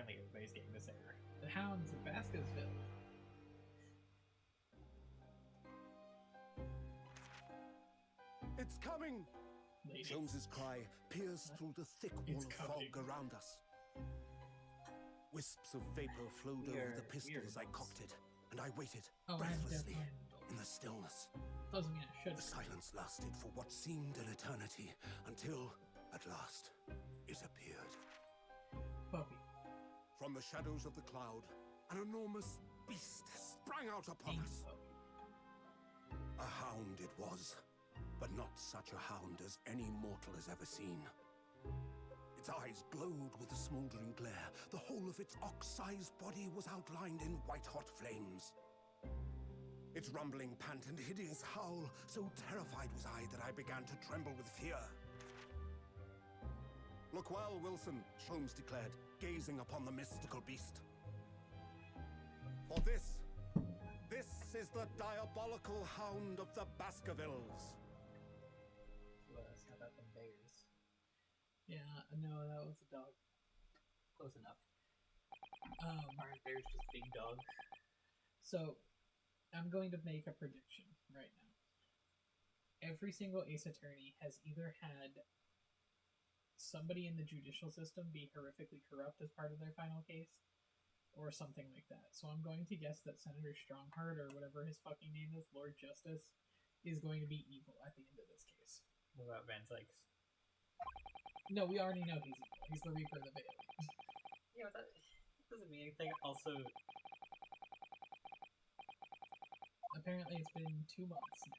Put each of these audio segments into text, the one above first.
apparently everybody's getting this error. The hounds of Baskerville. It's coming! Ladies. Sholmes' cry pierced through the thick wall of fog around us. Wisps of vapor flowed over the pistol as I cocked it, and I waited breathlessly in the stillness. Doesn't mean I should. The silence lasted for what seemed an eternity, until, at last, it appeared. Puppy. From the shadows of the cloud, an enormous beast sprang out upon us. A hound it was, but not such a hound as any mortal has ever seen. Its eyes glowed with a smoldering glare. The whole of its ox-sized body was outlined in white-hot flames. Its rumbling pant and hideous howl, so terrified was I that I began to tremble with fear. Look well, Wilson, Sholmes declared, gazing upon the mystical beast. For this is the diabolical hound of the Baskervilles. Well, that's not about them bears. Yeah, no, that was a dog. Close enough. Aren't bears just big dogs? So, I'm going to make a prediction right now. Every single Ace Attorney has either had somebody in the judicial system be horrifically corrupt as part of their final case, or something like that. So I'm going to guess that Senator Strongheart, or whatever his fucking name is, Lord Justice, is going to be evil at the end of this case. What about Van Sykes? No, we already know he's evil. He's the Reaper of the Bailey. Yeah, but that doesn't mean anything. Also, apparently it's been 2 months now.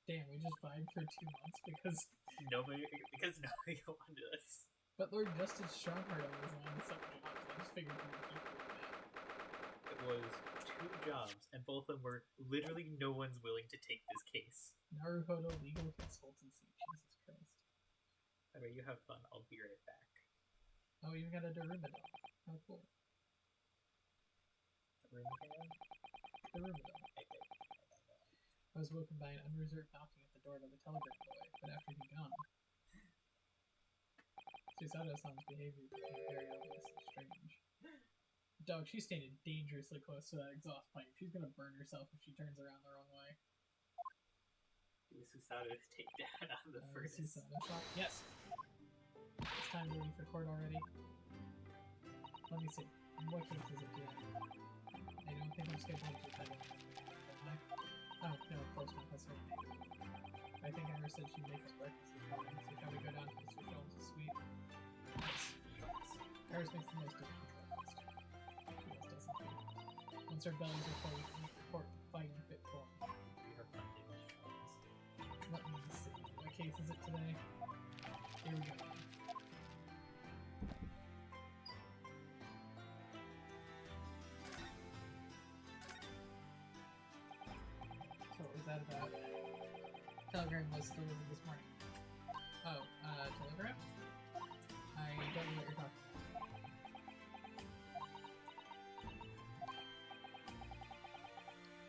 Damn, we just vibed for 2 months because nobody wanted us. But Lord Justice Strongheart always wanted something else. I just figured we would keep doing that. It was 2 jobs, and both of them were literally no one's willing to take this case. Naruhodo Legal Consultancy. Jesus Christ. Anyway, you have fun. I'll be right back. Oh, you got a Daruma doll. How cool. Daruma doll. I was woken by an unreserved knocking at the door by the telegram boy, but after he'd gone, Susato-san's behavior became very obvious and strange. Dog, she's standing dangerously close to that exhaust pipe. She's gonna burn herself if she turns around the wrong way. Do Susato to take down on the furnace. Susato-san? Yes! It's time to leave for court already. Let me see. What case is it today? I don't think I'm scheduled to attend. Oh, no, of course not. That's her name. I think Emma said she'd make us breakfast this morning, so shall we go down to Mr. Sholmes' suite? Yes. Paris makes the most delicious breakfast. She just doesn't think. Once our bellies are full, we can leave the court to fight in fit form. Let me see. What case is it today? Here we go. So what was that about? Telegram was delivered this morning. Oh, telegram? I don't know what you're talking about.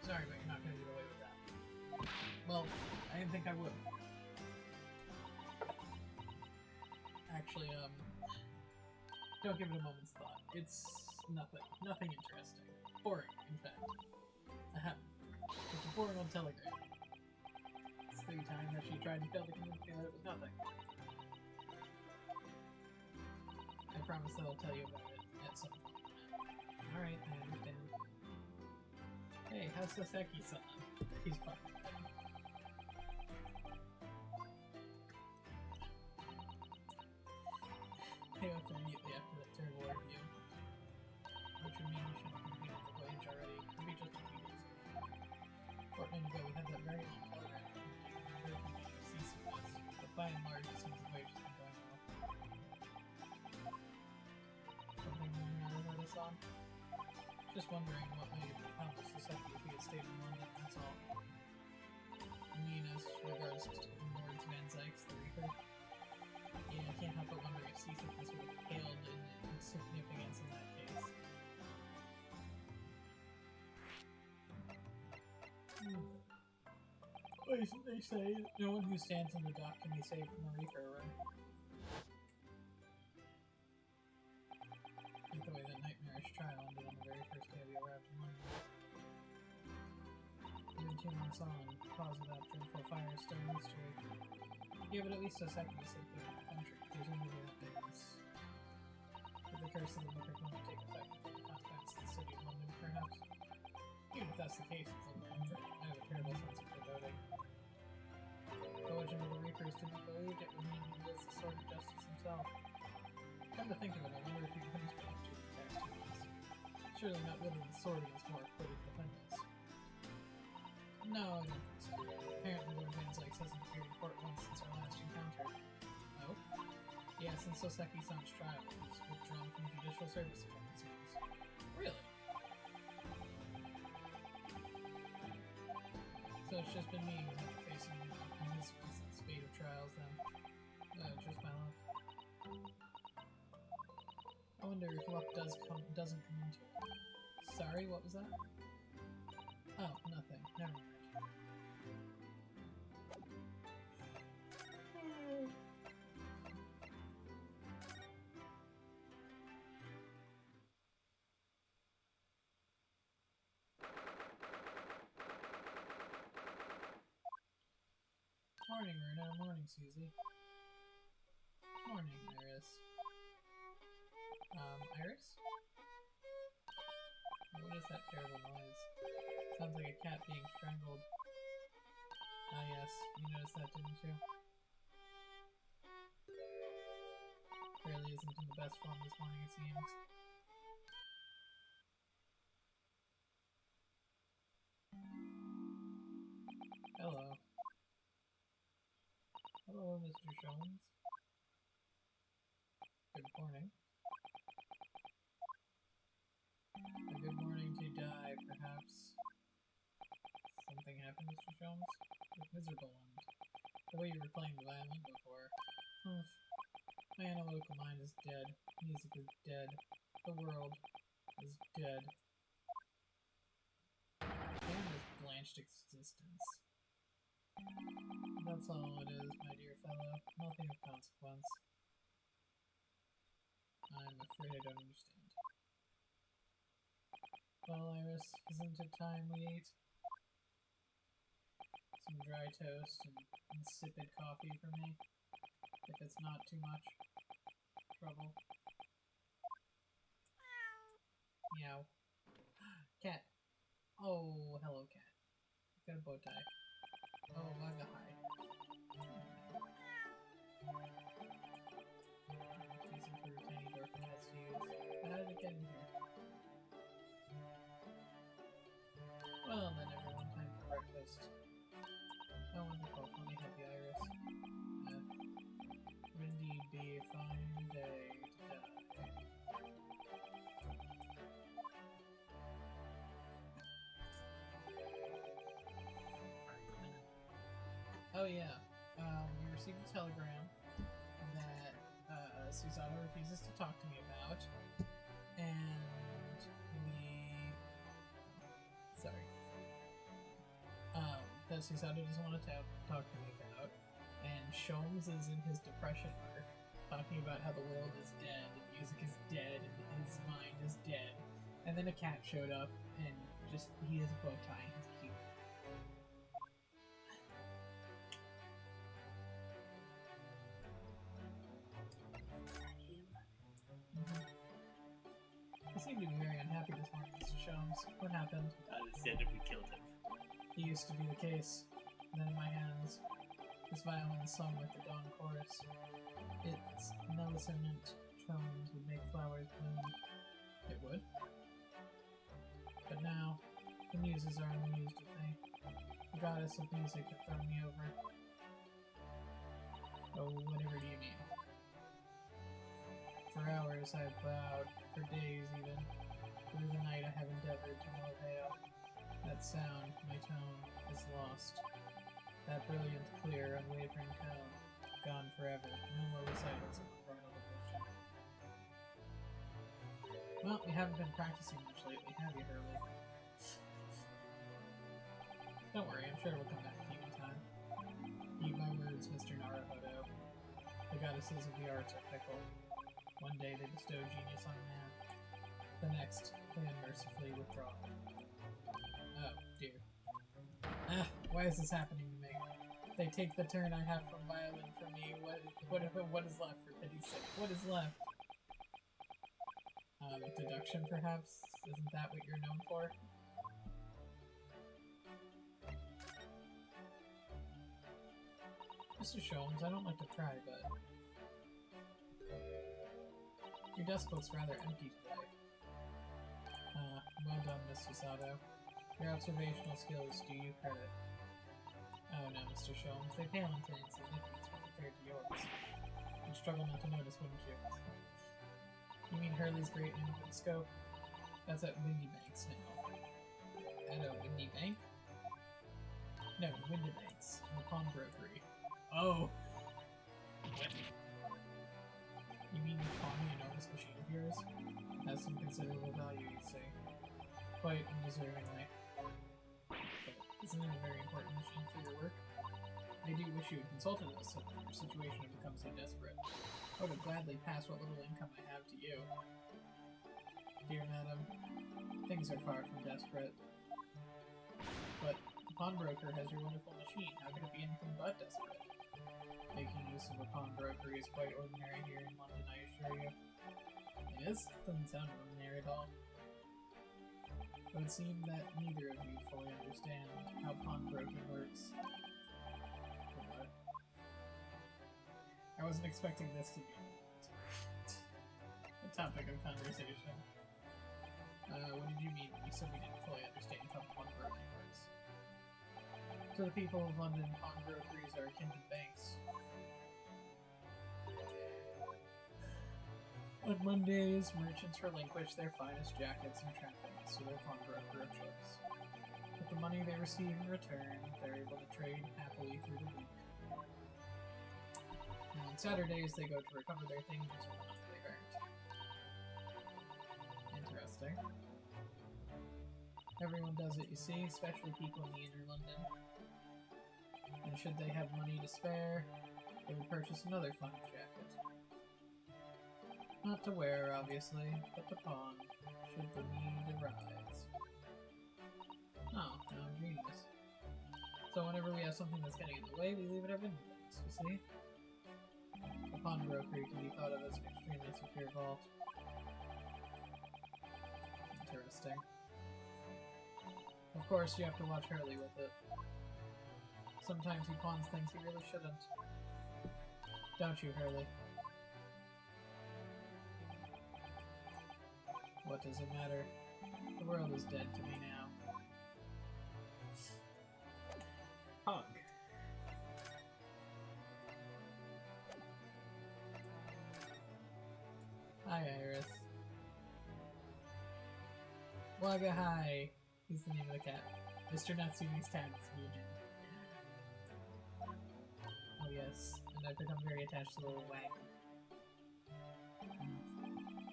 Sorry, but you're not going to get away with that. Well, I didn't think I would. Actually, don't give it a moment's thought. It's nothing. Nothing interesting. Boring, in fact. Just a boring old telegram. It's 3 times that she tried and failed to convince me that it was nothing. I promise that I'll tell you about it at some point. Alright, I understand. Hey, how's Saseki-san? He's fine. I left immediately after that terrible review. Which would mean we should have completed the voyage already. Maybe just a few days ago. A fortnight ago, we had that very long telegram from CC was, but by and large, it seems the voyage has been going well. Something the matter with us on? Just wondering what might have become of Saseki if he had stayed in London, that's all. I mean, as regards to Lord Van Sykes, the Reaper. Yeah, I can't help but wonder if seasickness would have paled in significance in that case. They say no one who stands in the dock can be saved from a reaper, right? Like the way that nightmarish trial ended on the very first day we arrived in London. Even 2 months on, the cause of that dreadful fire is still a mystery. Give it at least a second to safely in the country. Presumably that means that the curse of the liquor won't take effect before the consequences of the city of London, perhaps. Even if that's the case, it's in comfort. I have a terrible sense of foreboding. The legend of the Reaper is to be believed, it would mean he wields the sword of justice himself. Come to think of it, I wonder if he put his back to these activities. Surely not wielding the sword against more equipped defendants. No, I don't think so. Apparently Lord Manzikes hasn't appeared in court once since our last encounter. No? Yeah, since Soseki-san's trial, he's withdrawn from judicial service again, it seems. Really? So it's just been me who's been facing his spate of trials then. Just my luck. I wonder if luck doesn't come into it. Sorry, what was that? Oh, nothing. Never mind. Morning, Runa. Morning, Susie. Morning, Iris. Iris? What is that terrible noise? Sounds like a cat being strangled. Ah, yes. You noticed that, didn't you? Really isn't in the best form this morning, it seems. Hello. Hello, Mr. Sholmes. Good morning. A good morning to die, perhaps. Something happened, Mr. Sholmes? You're miserable, and the way you were playing the violin before. Oof. My analytical mind is dead. Music is dead. The world is dead. Damn this blanched existence. That's all it is, my dear fellow. Nothing of consequence. I'm afraid I don't understand. Well, Iris, isn't it time we ate? Some dry toast and insipid coffee for me, if it's not too much trouble. Meow. Cat. Oh, hello, cat. Got a bow tie. Oh, Maga hi. Using for tiny door for cats to use. How did it get in here? Well then, everyone, time for breakfast. Oh, wonderful. Let me help you, Iris. Would indeed be a fine day to die. Oh yeah, we received a telegram that Susanna refuses to talk to me about, and that Susanna doesn't want to talk to me about, and Sholmes is in his depression arc, talking about how the world is dead, and music is dead, and his mind is dead, and then a cat showed up, and just, he has a bow tie, and he's cute. You seem to be very unhappy this morning, Mr. Sholmes. What happened? They said that we killed him. It used to be the case. Then in my hands, this violin sung like the dawn chorus. Its mellissonant tones would make flowers bloom. It would. But now, the muses are amused with me. The goddess of music has thrown me over. Oh, whatever do you mean? For hours I have bowed, for days even. Through the night I have endeavored to no avail. That sound, my tone, is lost. That brilliant, clear, unwavering tone, gone forever. No more recitals of bridal devotion. Well, you haven't been practicing much lately, have you, Hurley? Don't worry, I'm sure it'll come back to you in time. goddesses of the arts are fickle. One day they bestow genius on man. The next, they unmercifully withdraw it. Oh, dear. Ah, why is this happening to me? If they take the turn I have from violin from me, what is left, for pity's sake? What is left? Deduction, perhaps? Isn't that what you're known for? Mr. Sholmes, I don't like to pry, but... your desk looks rather empty today. Well done, Mr. Sato. Your observational skills do you credit. Oh no, Mr. Sholmes, they pale into insignificance when compared to yours. You'd struggle not to notice, wouldn't you? You mean Hurley's great input scope? That's at Windy Banks now. At a Windy Bank? No, Windy Banks, in the pawnbrokery. Oh! What? You mean you pawn the enormous machine of yours? It has some considerable value, you'd say. Quite undeservingly. But isn't it a very important machine for your work? I do wish you had consulted us if your situation had become so desperate. I would have gladly passed what little income I have to you. Dear madam, things are far from desperate. But the pawnbroker has your wonderful machine. How could it be anything but desperate? Making use of a pawnbroker is quite ordinary here in London, I assure you. It is? Doesn't sound ordinary at all. It would seem that neither of you fully understand how pawnbroking works. What? I wasn't expecting this to be the topic of conversation. What did you mean when you said we didn't fully understand how pawnbroking works? To the people of London, pawnbrokeries are akin to banks. On Mondays, merchants relinquish their finest jackets and trappings to their pawnbroker of choice. With the money they receive in return, they're able to trade happily through the week. And on Saturdays, they go to recover their things using the money they've earned. Interesting. Everyone does it, you see, especially people in the inner London. And should they have money to spare, they would purchase another fine jacket. Not to wear, obviously, but to pawn, should the need arise. Oh, now I'm genius. So whenever we have something that's getting in the way, we leave it at Windy Banks, you see? A pawnbrokery can be thought of as an extremely secure vault. Interesting. Of course, you have to watch Hurley with it. Sometimes he pawns things he really shouldn't. Don't you, Hurley? What does it matter? The world is dead to me now. Hug. Hi, Iris. Wagga hi! He's the name of the cat. Mr. Natsumi's cat is Mugen. Oh yes, and I've become very attached to the little wagon.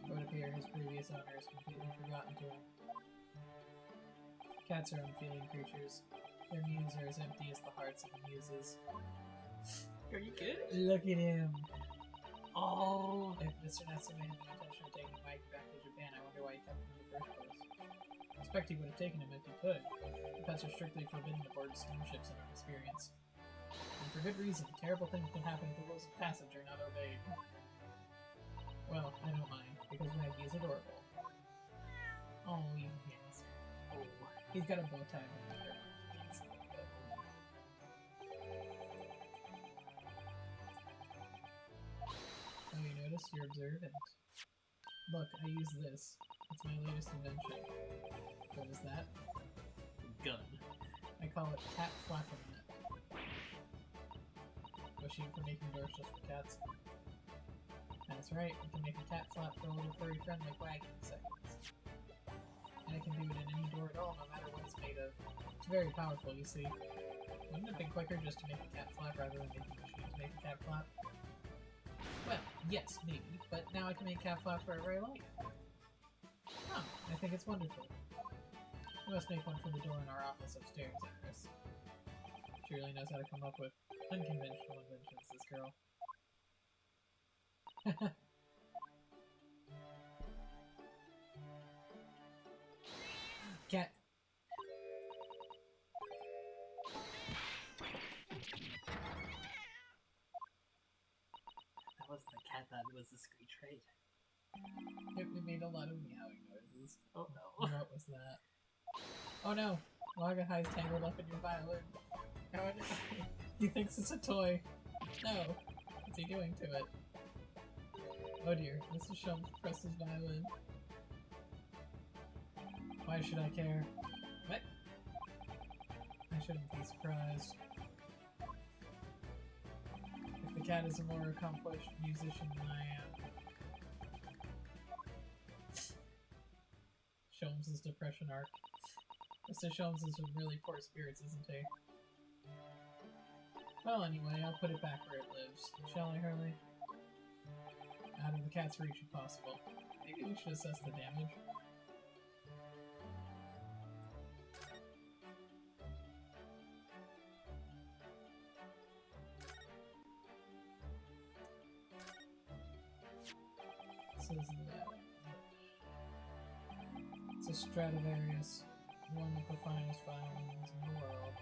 It would appear his previous owner is completely forgotten to him. Cats are unfeeling creatures. Their mews are as empty as the hearts of the muses. Are you good? Look at him! Oh! If Mr. Natsumi had the intention of taking Mike back to Japan, I wonder why he kept him in the first place. I suspect he would have taken him if he could. Pets are strictly forbidden aboard steamships in our experience. And for good reason. Terrible things can happen if the rules of passage are not obeyed. Well, I don't mind, because Maggie is adorable. Oh, yes. Oh. He's got a bow tie on his hair. Oh, you notice? You're observant. Look, I use this. It's my latest invention. What is that? Gun. I call it Cat Flapping Net. Wishing for making doors just for cats. That's right, it can make a cat flap for a little furry friend like Waggy in seconds. And it can do it in any door at all, no matter what it's made of. It's very powerful, you see. Wouldn't it be quicker just to make a cat flap rather than making a machine to make a cat flap? Well, yes, maybe, but now I can make cat flaps wherever I like. Oh, I think it's wonderful. We must make one for the door in our office upstairs, Iris. She really knows how to come up with unconventional inventions, this girl. Cat. That wasn't the cat, that was the screech, right? It made a lot of meowing noises. Oh no. What was that? Oh no! Wagahai's tangled up in your violin. He thinks it's a toy. No! What's he doing to it? Oh dear, Mr. Sholmes pressed his violin. Why should I care? What? I shouldn't be surprised. If the cat is a more accomplished musician than I am. Sholmes' depression arc. Mr. Sholmes is in really poor spirits, isn't he? Well, anyway, I'll put it back where it lives. Shall I, Hurley? Out of the cat's reach if possible. Maybe we should assess the damage. This is it's a Stradivarius, one of the finest violins in the world,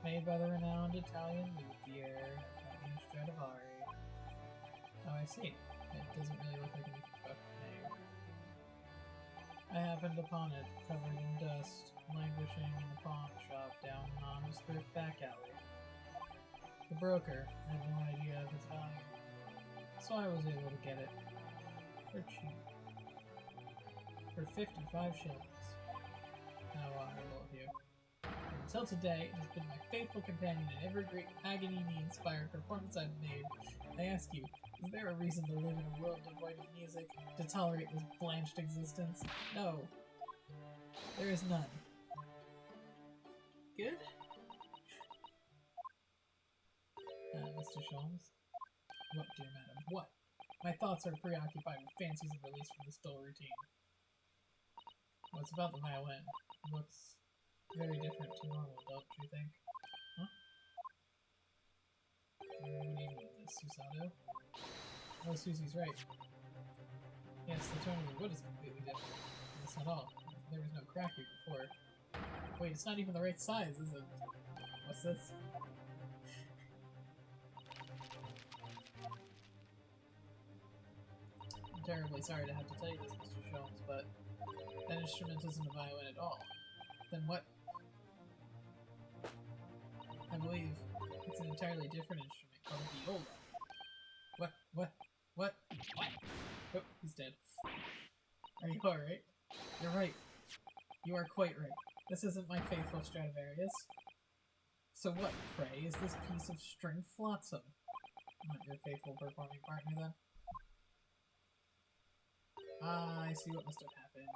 made by the renowned Italian luthier Antonio Stradivari. Oh, I see. It doesn't really look like a constructed name. I happened upon it, covered in dust, languishing in a pawn shop down a nondescript back alley. The broker had no idea of its value, so I was able to get it for cheap. For 55 shillings. How honorable of you. Until today, it has been my faithful companion in every great Paganini-inspired performance I've made. I ask you, is there a reason to live in a world devoid of music, to tolerate this blanched existence? No. There is none. Good? Mr. Sholmes? What, dear madam? What? My thoughts are preoccupied with fancies of release from this dull routine. What's about the violin? It looks very different to normal, don't you think? Huh? What do you mean, Miss Susato? Oh, Susie's right. Yes, the tone of the wood is completely different. That's not all. There was no crack here before. Wait, it's not even the right size, is it? What's this? I'm terribly sorry to have to tell you this, Mr. Sholmes, but that instrument isn't a violin at all. Then what? I believe it's an entirely different instrument called the viola. What? Oh, he's dead. Are you alright? You're right. You are quite right. This isn't my faithful Stradivarius. So what, pray, is this piece of string flotsam? Not your faithful performing partner, then? Ah, I see what must have happened.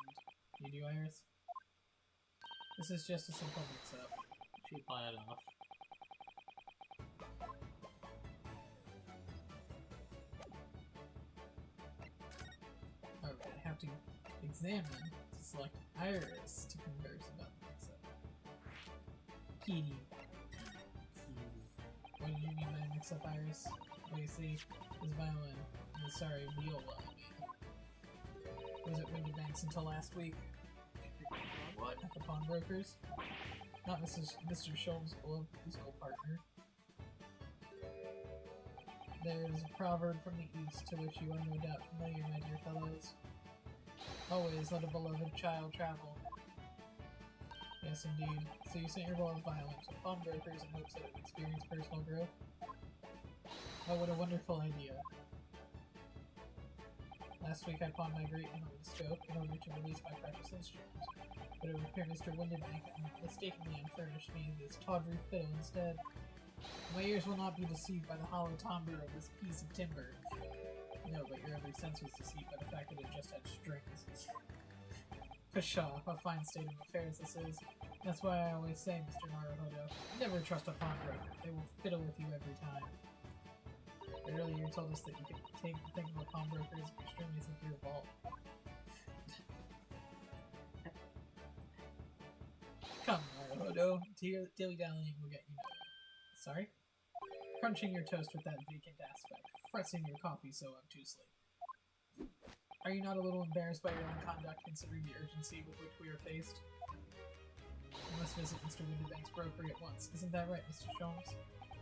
You do, Iris? This is just a simple mix-up. She play it off. Alright, I have to examine to select Iris to converse about the mix-up. PD. What did you mean by mix-up, Iris? Well, you see, this violin, viola, I mean, was at Windybanks until last week. What? At the pawnbrokers? Not Mr. Sholmes' old musical partner. There is a proverb from the East to which you are no doubt familiar, my dear fellows. Always let a beloved child travel. Yes, indeed. So you sent your beloved violin to the pawnbrokers in hopes that it would experience personal growth? Oh, what a wonderful idea. Last week I pawned my great inland scope in order to release my precious instrument, but it would appear Mr. Windybank mistakenly unfurnished me this tawdry fiddle instead. My ears will not be deceived by the hollow timbre of this piece of timber. No, but your every sense was deceived by the fact that it just had strings. Pshaw, a fine state of affairs this is. That's why I always say, Mr. Naruhodo, never trust a pawnbroker. They will fiddle with you every time. But earlier you told us that you could think of a pawnbroker as extremely secure vault. Come, Naruhodo. Dilly-dallying will get you nowhere. Sorry? Crunching your toast with that vacant aspect. Pressing your coffee so obtusely. Are you not a little embarrassed by your own conduct, considering the urgency with which we are faced? You must visit Mr. Windybank's brokery at once. Isn't that right, Mr. Sholmes?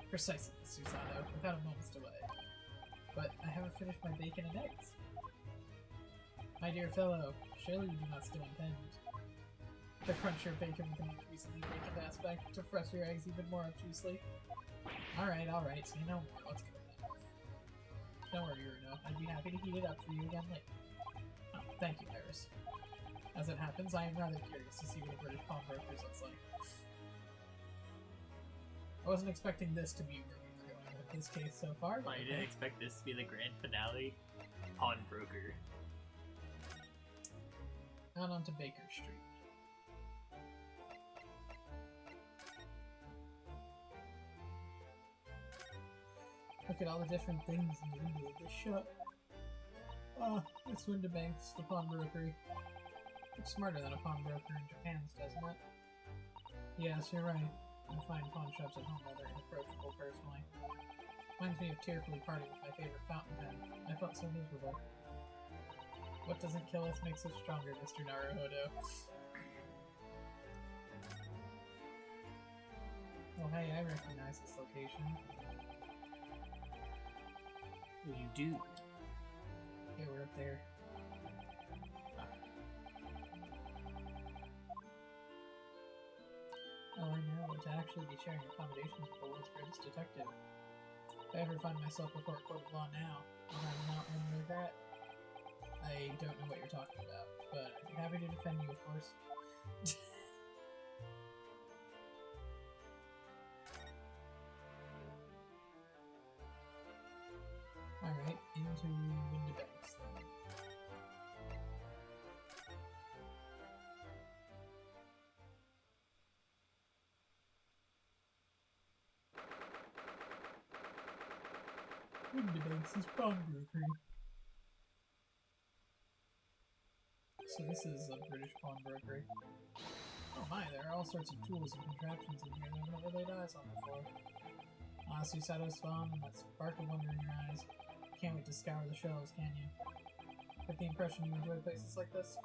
Precisely, Miss Susanoo, without a moment's delay. But I haven't finished my bacon and eggs. My dear fellow, surely you do not still intend to crunch your bacon with an increasingly baconed aspect to fry your eggs even more obtusely? Alright, say no more. Let's go then. Don't worry, Uruno. I'd be happy to heat it up for you again later. Oh, thank you, Iris. As it happens, I am rather curious to see what a British pawnbrokers looks like. I wasn't expecting this to be where we were going with this case so far. I didn't expect this to be the grand finale. Pawnbroker. Out onto Baker Street. Look at all the different things in the window of this shop. Ah, it's Windybank's, the pawnbrokery. Looks smarter than a pawnbroker in Japan's, doesn't it? Yes, you're right. I find pawn shops at home rather inapproachable, personally. Reminds me of tearfully parting with my favorite fountain pen. I felt so miserable. What doesn't kill us makes us stronger, Mr. Naruhodo. Oh hey, I recognize this location. Well, you do. Yeah, we're up there. All I know is to actually be sharing accommodations with the world's greatest detective. If I ever find myself before a court of law now, I'll have an out and regret. I don't know what you're talking about, but I'd be happy to defend you, of course. Alright, into Windybank's then. Windybank's pawnbrokery. So this is a British pawnbrokery. Oh my, there are all sorts of tools and contraptions in here that I've never laid eyes on before. Ah, Susato's Spawn, and that spark of wonder in your eyes. Can't wait to scour the shelves, can you? Get the impression you enjoy places like this?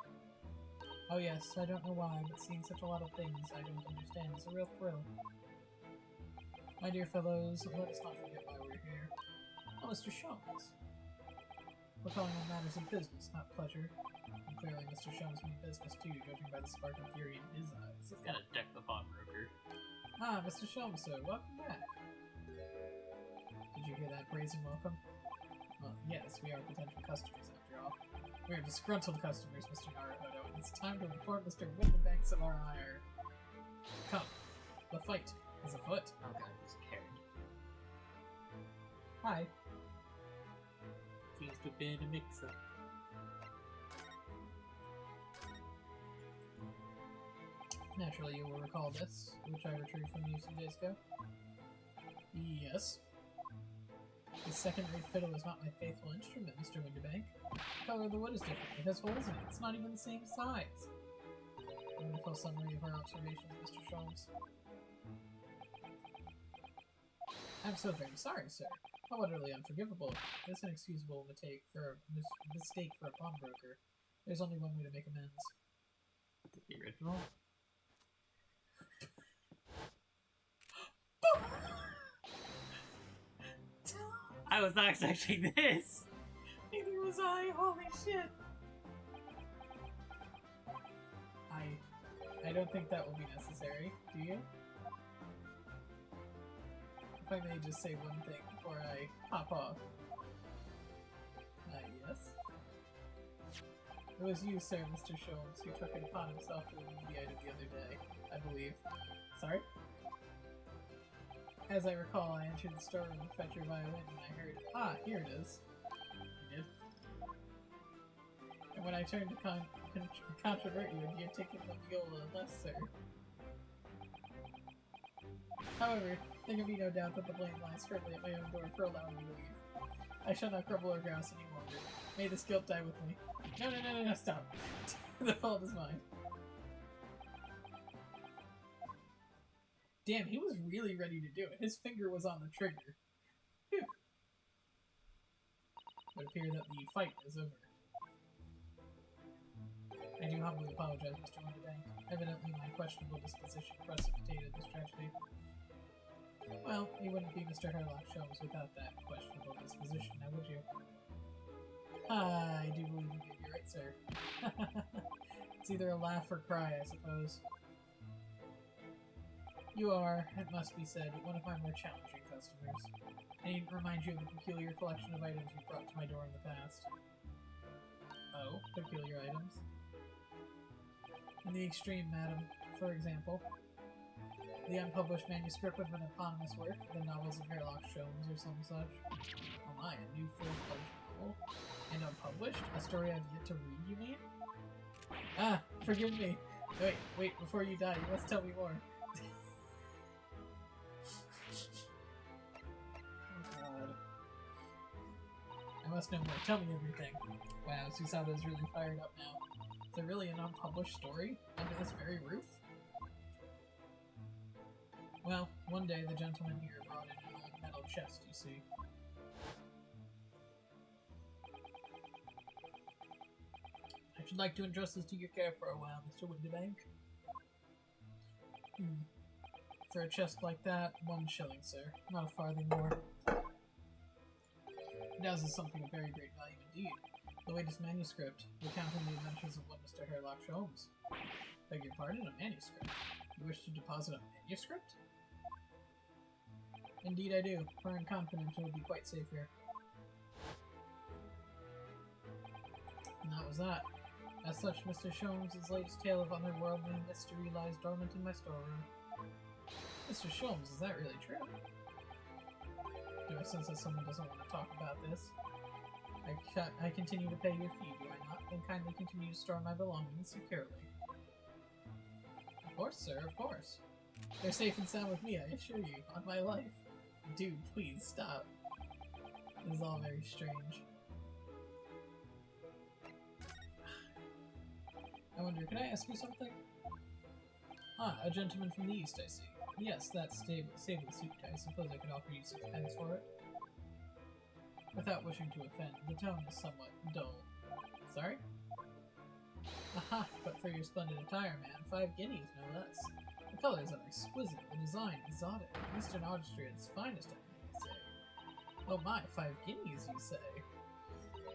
Oh yes, I don't know why, but seeing such a lot of things I don't understand is a real thrill. My dear fellows, let us not forget why we're here. Oh, Mr. Sholmes. We're calling on matters of business, not pleasure. And clearly Mr. Sholmes means business too, judging by the spark of fury in his eyes. He's gotta deck the pawnbroker. Ah, Mr. Sholmes, sir, welcome back. Did you hear that brazen welcome? Well, yes, we are potential customers after all. We are disgruntled customers, Mr. Naruhodo, and it's time to inform Mr. Windybanks of our ire. Come, the fight is afoot. Oh god, he's scared. Hi. Seems to have been a mix-up. Naturally, you will recall this, which I retrieved from you some days ago. Yes. The second-rate fiddle is not my faithful instrument, Mr. Windybank. The color of the wood is different. It has holes in it. It's not even the same size. A wonderful summary of our observations, Mr. Sholmes. I'm so very sorry, sir. How utterly unforgivable. It's an inexcusable mistake for a pawnbroker. There's only one way to make amends. The original? I was not expecting this! Neither was I, holy shit! I don't think that will be necessary, do you? If I may just say one thing before I pop off. Yes? It was you, sir, Mr. Sholmes, who took it upon himself to remove the item the other day, I believe. Sorry? As I recall, I entered the storeroom to fetch your violin, and I heard, ah, here it is. You did? And when I turned to controvert you, you had taken the viola less, sir. However, there can be no doubt that the blame lies firmly at my own door for allowing me to leave. I shall not grumble or grouse any longer. May this guilt die with me. No, stop. The fault is mine. Damn, he was really ready to do it. His finger was on the trigger. Phew. It would appear that the fight is over. I do humbly apologize, Mr. Winterbank. Evidently my questionable disposition precipitated this tragedy. Well, you wouldn't be Mr. Sholmes without that questionable disposition, now would you? I do believe you may be right, sir. It's either a laugh or cry, I suppose. You are, it must be said, one of my more challenging customers. I need to remind you of the peculiar collection of items you brought to my door in the past. Oh, peculiar items? In the extreme, madam. For example, the unpublished manuscript of an eponymous work, the novels of Sholmes or some such. Oh my, a new full-fledged novel? And unpublished? A story I've yet to read, you mean? Ah, forgive me. Wait, before you die, you must tell me more. I must know more. Tell me everything. Wow, Susada is really fired up now. Is there really an unpublished story under this very roof? Well, one day the gentleman here brought in an old metal chest, you see. I should like to entrust this to your care for a while, Mr. Winterbank. For a chest like that, 1 shilling, sir. Not a farthing more. It houses something of very great value indeed. The latest manuscript, recounting the adventures of one Mr. Sholmes. Beg your pardon, a manuscript? You wish to deposit a manuscript? Indeed I do, for I'm confident it will be quite safe here. And that was that. As such, Mr. Sholmes' latest tale of otherworldly mystery lies dormant in my storeroom. Mr. Sholmes, is that really true? Do I sense that someone doesn't want to talk about this? I continue to pay your fee, do I not? Then kindly continue to store my belongings securely. Of course, sir, of course. They're safe and sound with me, I assure you, on my life. Dude, please, stop. This is all very strange. I wonder, can I ask you something? Ah, a gentleman from the east, I see. Yes, that sable suit. I suppose I could offer you 6 pence for it. Without wishing to offend, the tone is somewhat dull. Sorry? Aha, but for your splendid attire, man, 5 guineas, no less. The colors are exquisite, the design exotic, Eastern artistry at its finest, I may say. Oh my, 5 guineas, you say?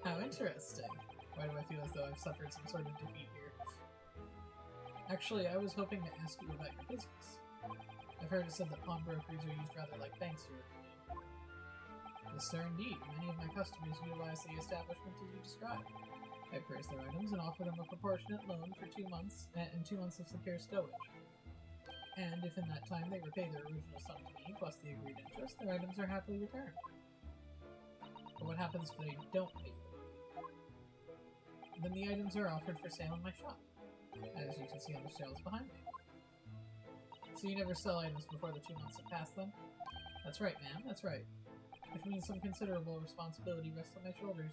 How interesting. Why do I feel as though I've suffered some sort of defeat here? Actually, I was hoping to ask you about your business. I've heard it said that pawnbrokers are used rather like banks here. Yes, sir, indeed. Many of my customers utilize the establishment as you described. I price their items and offer them a proportionate loan for 2 months and 2 months of secure stowage. And if in that time they repay their original sum to me plus the agreed interest, their items are happily returned. But what happens if they don't pay the money? Then the items are offered for sale in my shop, as you can see on the shelves behind me. So you never sell items before the 2 months have passed them? That's right, ma'am, that's right. Which means some considerable responsibility rests on my shoulders.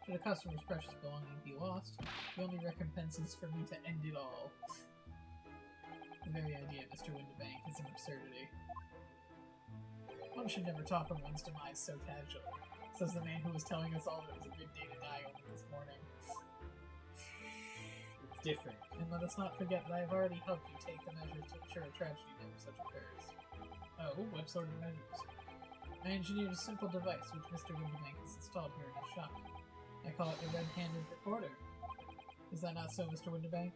Should a customer's precious belonging be lost, the only recompense is for me to end it all. The very idea, Mr. Winterbank, is an absurdity. One should never talk of one's demise so casually, says the man who was telling us all that it was a good day to die only this morning. It's different. And let us not forget that I have already helped you take the measures to ensure a tragedy never such occurs. Oh, what sort of measures? I engineered a simple device which Mr. Winterbank has installed here in his shop. I call it the red-handed recorder. Is that not so, Mr. Winterbank?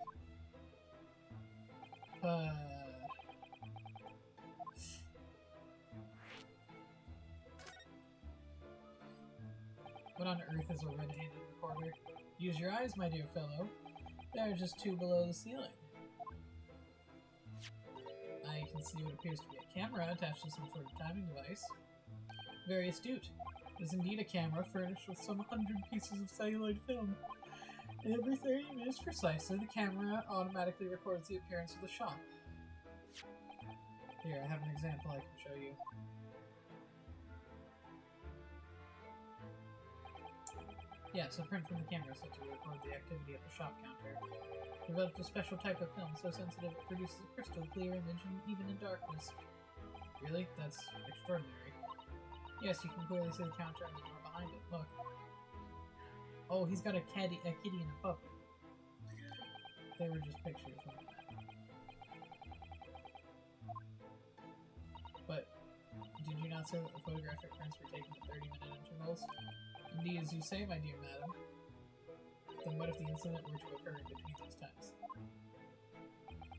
What on earth is a red-handed recorder? Use your eyes, my dear fellow. They are just 2 below the ceiling. I can see what appears to be a camera attached to some sort of timing device. Very astute. It is indeed a camera furnished with some 100 pieces of celluloid film. Every 30 minutes precisely, the camera automatically records the appearance of the shop. Here, I have an example I can show you. Yes, a print from the camera is set to record the activity at the shop counter. Developed a special type of film so sensitive it produces a crystal clear image even in darkness. Really? That's extraordinary. Yes, you can clearly see the counter and the door behind it. Look. Oh, he's got a kitty and a puppy. they were just pictures. But did you not say that the photographic prints were taken at 30-minute intervals? Indeed, as you say, my dear madam. Then what if the incident were to occur in between those times?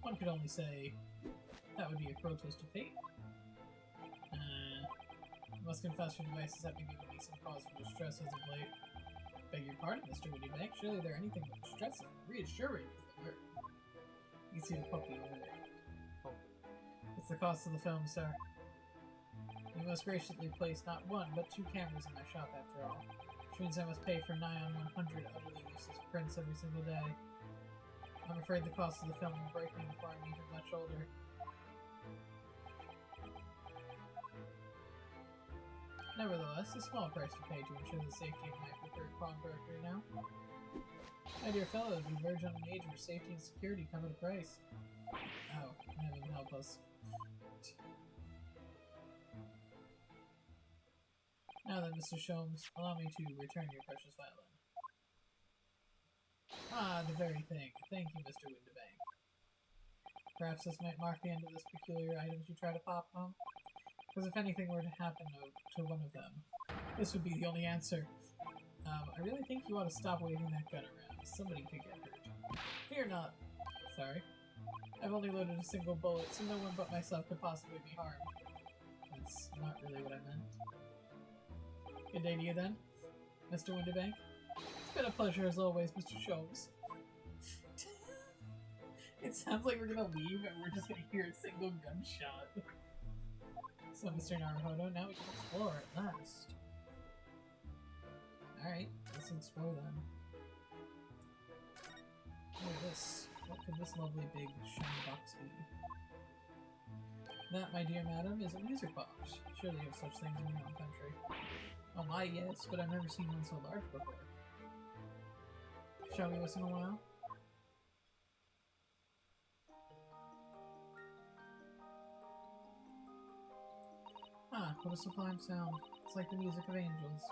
One could only say that would be a cruel twist of fate. I must confess your devices have been giving me some cause for distress as of late. Beg your pardon, Mr. Wittybank. Surely they're anything but distressing. Reassuring is the word. You can see the puppy over there. Oh. It's the cost of the film, sir. You most graciously placed not one, but 2 cameras in my shop after all. Which means I must pay for nigh on 100 utterly useless prints every single day. I'm afraid the cost of the film will break me before I'm even much older. Nevertheless, a small price to pay to ensure the safety of my preferred pawnbroker now. My dear fellows, we verge on an age where safety and security come at a price. Oh, heaven help us. Now then, Mr. Sholmes, allow me to return your precious violin. Ah, the very thing. Thank you, Mr. Windybank. Perhaps this might mark the end of this peculiar items you try to pop home? Because if anything were to happen to one of them, this would be the only answer. I really think you ought to stop waving that gun around. Somebody could get hurt. Fear not. Sorry. I've only loaded a single bullet, so no one but myself could possibly be harmed. That's not really what I meant. Good day to you then, Mr. Windybank. It's been a pleasure as always, Mr. Sholmes. It sounds like we're gonna leave and we're just gonna hear a single gunshot. So, Mr. Naruhodo, now we can explore at last. Alright, let's explore then. Look at this. What could this lovely big shiny box be? That, my dear madam, is a music box. Surely you have such things in your own country. Oh my, yes, but I've never seen one so large before. Shall we listen a while? Ah, what a sublime sound. It's like the music of angels.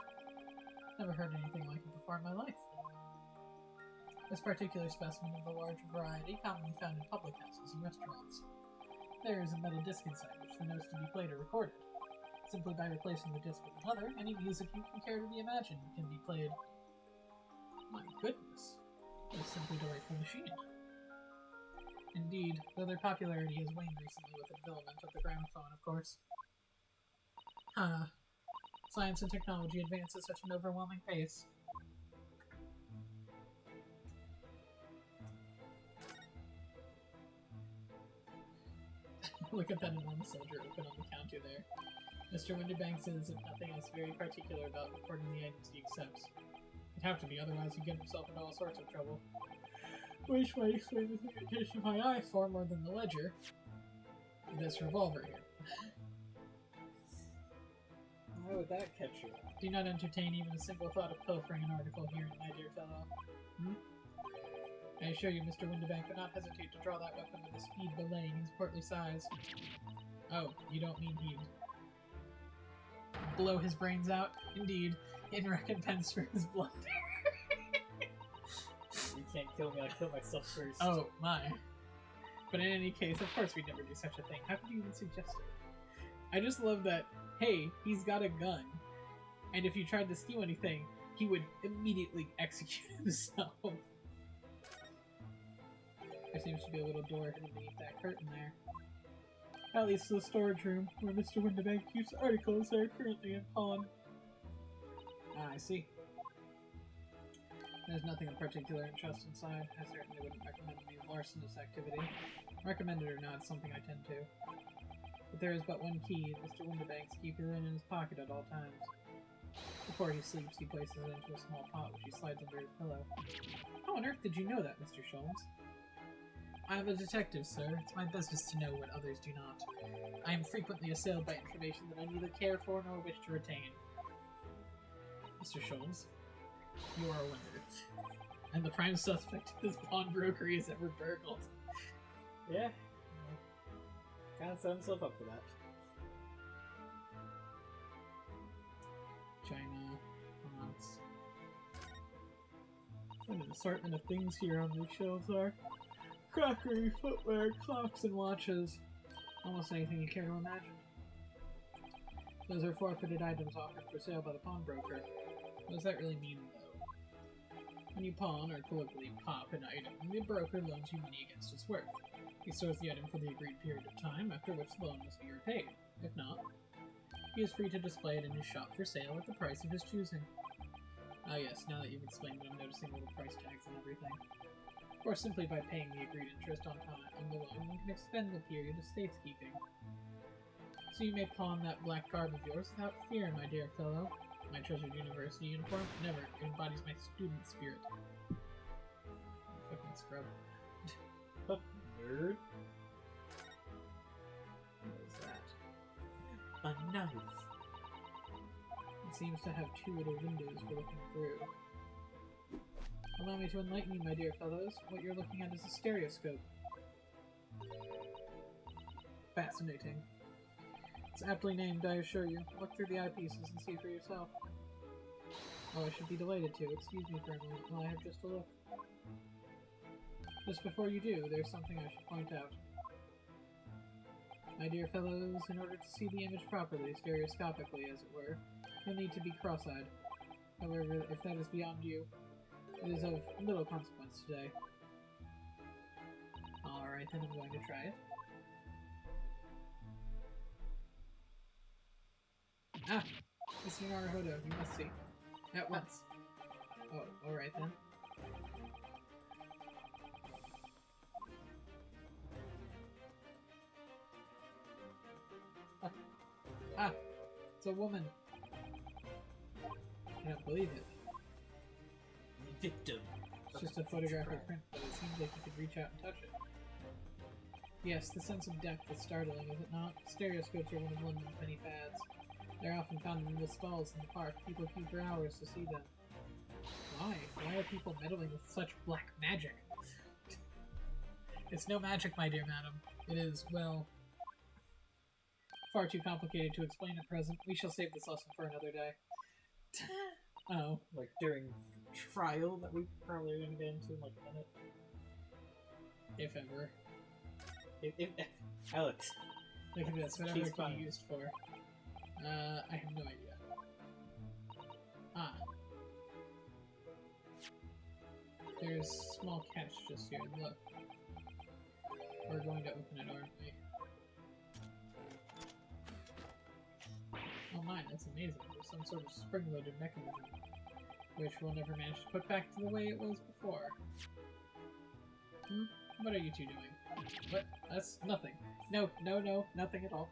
Never heard anything like it before in my life. This particular specimen of the large variety commonly found in public houses and restaurants. There is a metal disc inside which the notes to be played are recorded. Simply by replacing the disc with another, any music you can care to be imagined can be played. My goodness, that is simply a delightful machine. Indeed, though their popularity has waned recently with the development of the gramophone, of course. Science and technology advance at such an overwhelming pace. Look at that enormous ledger open on the counter there. Mr. Windybank says, if nothing else, very particular about recording the items he accepts. It'd have to be, otherwise he'd get himself into all sorts of trouble. Which might explain the thing that catches my eye far more than the ledger. This revolver here. Why would that catch you? Do not entertain even a single thought of pilfering an article here, my dear fellow. I assure you, Mr. Windybank would not hesitate to draw that weapon with a speed belaying his portly size. Oh, you don't mean he'd blow his brains out? Indeed, in recompense for his blunder. You can't kill me, I'll kill myself first. Oh, my. But in any case, of course we'd never do such a thing. How could you even suggest it? I just love that, hey, he's got a gun, and if you tried to steal anything, he would immediately execute himself. There seems to be a little door hidden beneath that curtain there. At least the storage room, where Mr. Windybank keeps articles that are currently in pawn. Ah, I see. There's nothing of particular interest inside. I certainly wouldn't recommend any larcenous activity. Recommended or not, something I tend to. But there is but one key, and Mr. Windybank's keeps it in his pocket at all times. Before he sleeps, he places it into a small pot which he slides under his pillow. How on earth did you know that, Mr. Sholmes? I am a detective, sir. It's my business to know what others do not. I am frequently assailed by information that I neither care for nor wish to retain. Mr. Sholmes, you are a winner. And the prime suspect in this pawnbrokery is ever burgled. Yeah. Kind of set himself up for that. China. What an assortment of things here on these shelves are. crockery, footwear, clocks, and watches. Almost anything you care to imagine. Those are forfeited items offered for sale by the pawnbroker. What does that really mean, though? When you pawn, or colloquially pop, an item, the broker loans you money against its worth. He stores the item for the agreed period of time, after which the loan must be repaid. If not, he is free to display it in his shop for sale at the price of his choosing. Ah yes, now that you've explained it, I'm noticing little price tags and everything. Or simply by paying the agreed interest on time on the loan, one can extend the period of safekeeping. So you may pawn that black garb of yours without fear, my dear fellow. My treasured university uniform never embodies my student spirit. Fucking scrub. Nerd. What is that? A knife. It seems to have two little windows for looking through. Allow me to enlighten you, my dear fellows. What you're looking at is a stereoscope. Fascinating. It's aptly named, I assure you. Look through the eyepieces and see for yourself. Oh, I should be delighted to. Excuse me for a moment while I have just a look. Just before you do, there's something I should point out. My dear fellows, in order to see the image properly, stereoscopically as it were, you'll need to be cross-eyed. However, if that is beyond you, it is of little consequence today. Alright, then I'm going to try it. Ah! Mr. Naruhodo, you must see. At once. Oh, alright then. Ah! It's a woman! I don't believe it. Victim. It's just a photographic print, but it seems like you could reach out and touch it. Yes, the sense of depth is startling, is it not? Stereoscopes are one of London's many fads. They're often found in the stalls in the park. People queue for hours to see them. Why? Why are people meddling with such black magic? It's no magic, my dear madam. It is, well, far too complicated to explain at present. We shall save this lesson for another day. Oh. Like during trial that we probably are going to get into in like a minute. If ever. Alex. Look at this, whatever She's it can fine. be used for. I have no idea. Ah. There's a small catch just here, look. We're going to open it, aren't we? Oh my, that's amazing. There's some sort of spring-loaded mechanism, which we'll never manage to put back to the way it was before. What are you two doing? What? That's nothing. No, nothing at all.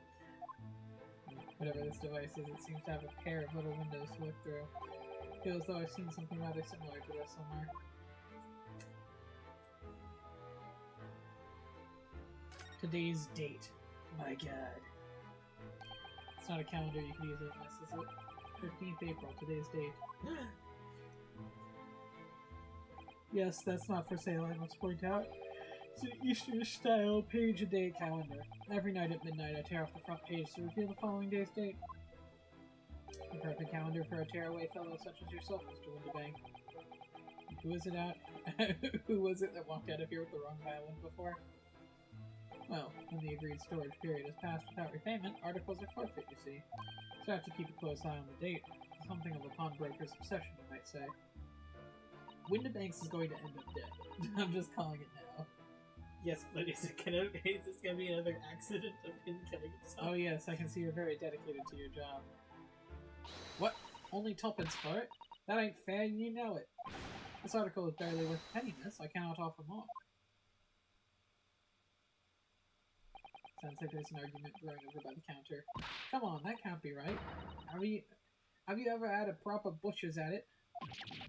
Whatever this device is, it seems to have a pair of little windows to look through. I feel as though I've seen something rather similar to this somewhere. Today's date. My god. It's not a calendar you can use it unless, is it? 15th April, today's date. Yes, that's not for sale, I must point out. It's an Eastern-style page-a-day calendar. Every night at midnight, I tear off the front page to reveal the following day's date. A perfect calendar for a tearaway fellow such as yourself, Mr. Winterbank. Who is it at? Who was it that walked out of here with the wrong violin before? Well, when the agreed storage period is passed without repayment, articles are forfeit, you see. So I have to keep a close eye on the date. Something of a pawnbroker's obsession, you might say. Winterbanks is going to end up dead. I'm just calling it now. Yes, but is this gonna be another accident of him killing himself? Oh yes, I can see you're very dedicated to your job. What? Only tuppence for it? That ain't fair, and you know it. This article is barely worth a penny, miss. I cannot offer more. Sounds like there's an argument brewing over by the counter. Come on, that can't be right. Have you ever had a proper butcher's at it?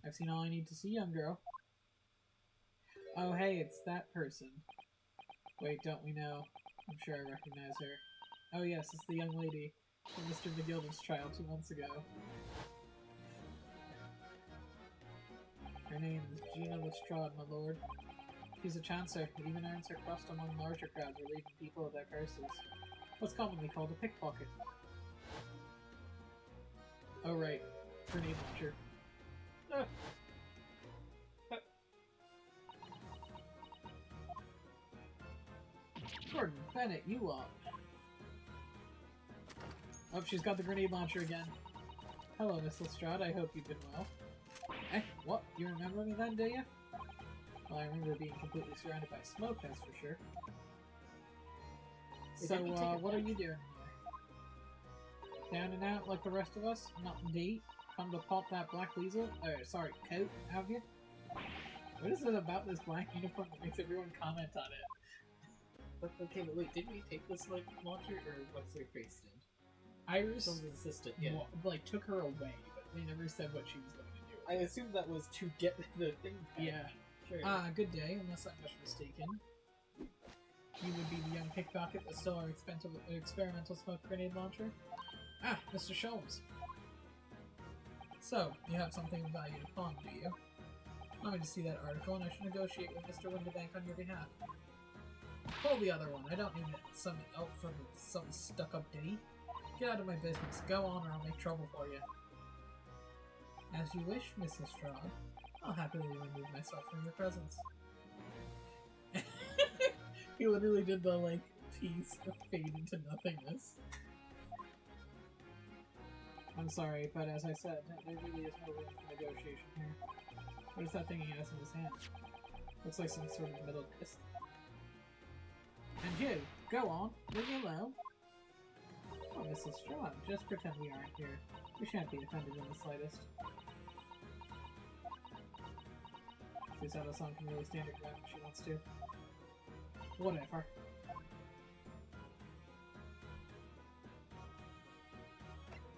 I've seen all I need to see, young girl. Oh hey, it's that person. Wait, don't we know? I'm sure I recognize her. Oh yes, it's the young lady from Mr. McGilda's trial 2 months ago. Her name is Gina Lestrade, my lord. She's a chancer, who even earns her crust among larger crowds relieving people of their curses. What's commonly called a pickpocket. Oh right, grenade launcher. Bennett, you up? Oh, she's got the grenade launcher again. Hello, Miss Lestrade. I hope you've been well. Eh, what? You remember me then, do you? Well, I remember being completely surrounded by smoke, that's for sure. So, what are you doing here? Down and out like the rest of us? Not indeed. Come to pop that black weasel? Sorry, coat, have you? What is it about this black uniform that makes everyone comment on it? Okay, but wait, didn't we take this like launcher, or what's her face did? Iris, Sholmes' assistant, yeah. like, took her away, but they never said what she was going to do. I assumed that was to get the thing back. Yeah. Sure. Good day, unless I'm much mistaken. You would be the young pickpocket that stole our experimental smoke grenade launcher? Ah, Mr. Sholmes. So, you have something of value to pawn, do you? Allow me to see that article, and I should negotiate with Mr. Winterbank on your behalf. Pull the other one. I don't need some help from some stuck-up ditty. Get out of my business. Go on, or I'll make trouble for you. As you wish, Miss Lestrade. I'll happily remove myself from your presence. He literally did the, like, piece of fade into nothingness. I'm sorry, but as I said, there really is no room for negotiation here. What is that thing he has in his hand? Looks like some sort of metal disc. And you, go on, leave me alone. Oh, Miss Lestrade, just pretend we aren't here. We shan't be offended in the slightest. Seems how the song can really stand her ground if she wants to. Whatever.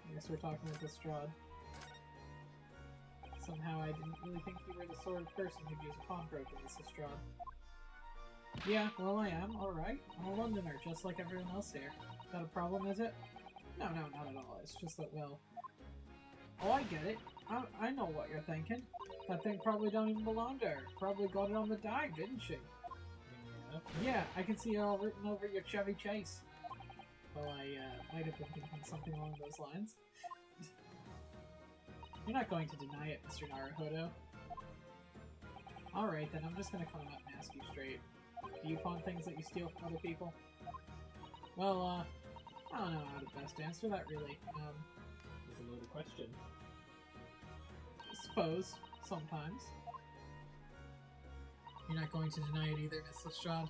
I guess we're talking with Lestrade. Somehow I didn't really think you were the sort of person who'd use a pawnbroker, Miss Lestrade. Yeah, well I am, alright. I'm a Londoner, just like everyone else here. Is that a problem, is it? No, not at all. It's just that, well... Oh, I get it. I know what you're thinking. That thing probably don't even belong to her. Probably got it on the dive, didn't she? Yeah, I can see it all written over your Chevy Chase. Well, I might have been thinking something along those lines. You're not going to deny it, Mr. Naruhodo. Alright, then I'm just gonna come up and ask you straight. Do you pawn things that you steal from other people? Well, I don't know how to best answer that, really. It's a loaded question. Suppose. Sometimes. You're not going to deny it either, Miss Lestrade.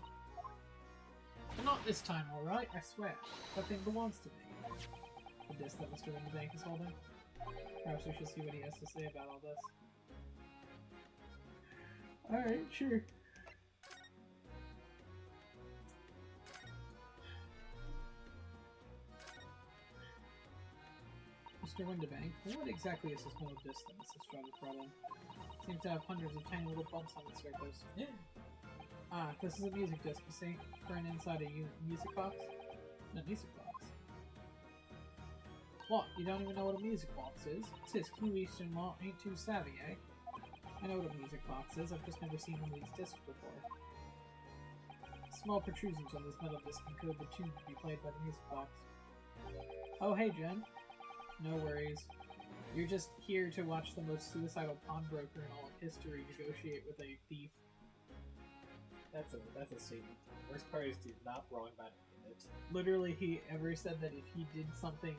But not this time, alright? I swear. That thing belongs to me. The disc that Mr. Winterbank is holding. Perhaps we should see what he has to say about all this. Alright, sure. Mr. Winterbank, what exactly is this metal disc that Miss Lestrade brought in? Seems to have hundreds of tiny little bumps on its surface. Yeah. Ah, this is a music disc, you see? Current inside a music box? No, music box. What? You don't even know what a music box is? Tisk, you Eastern Law ain't too savvy, eh? I know what a music box is, I've just never seen one of these discs before. Small protrusions on this metal disc encode the tune to be played by the music box. Oh, hey, Jen. No worries. You're just here to watch the most suicidal pawnbroker in all of history negotiate with a thief. That's a statement. Worst part is he's not wrong about it. Literally, he ever said that if he did something,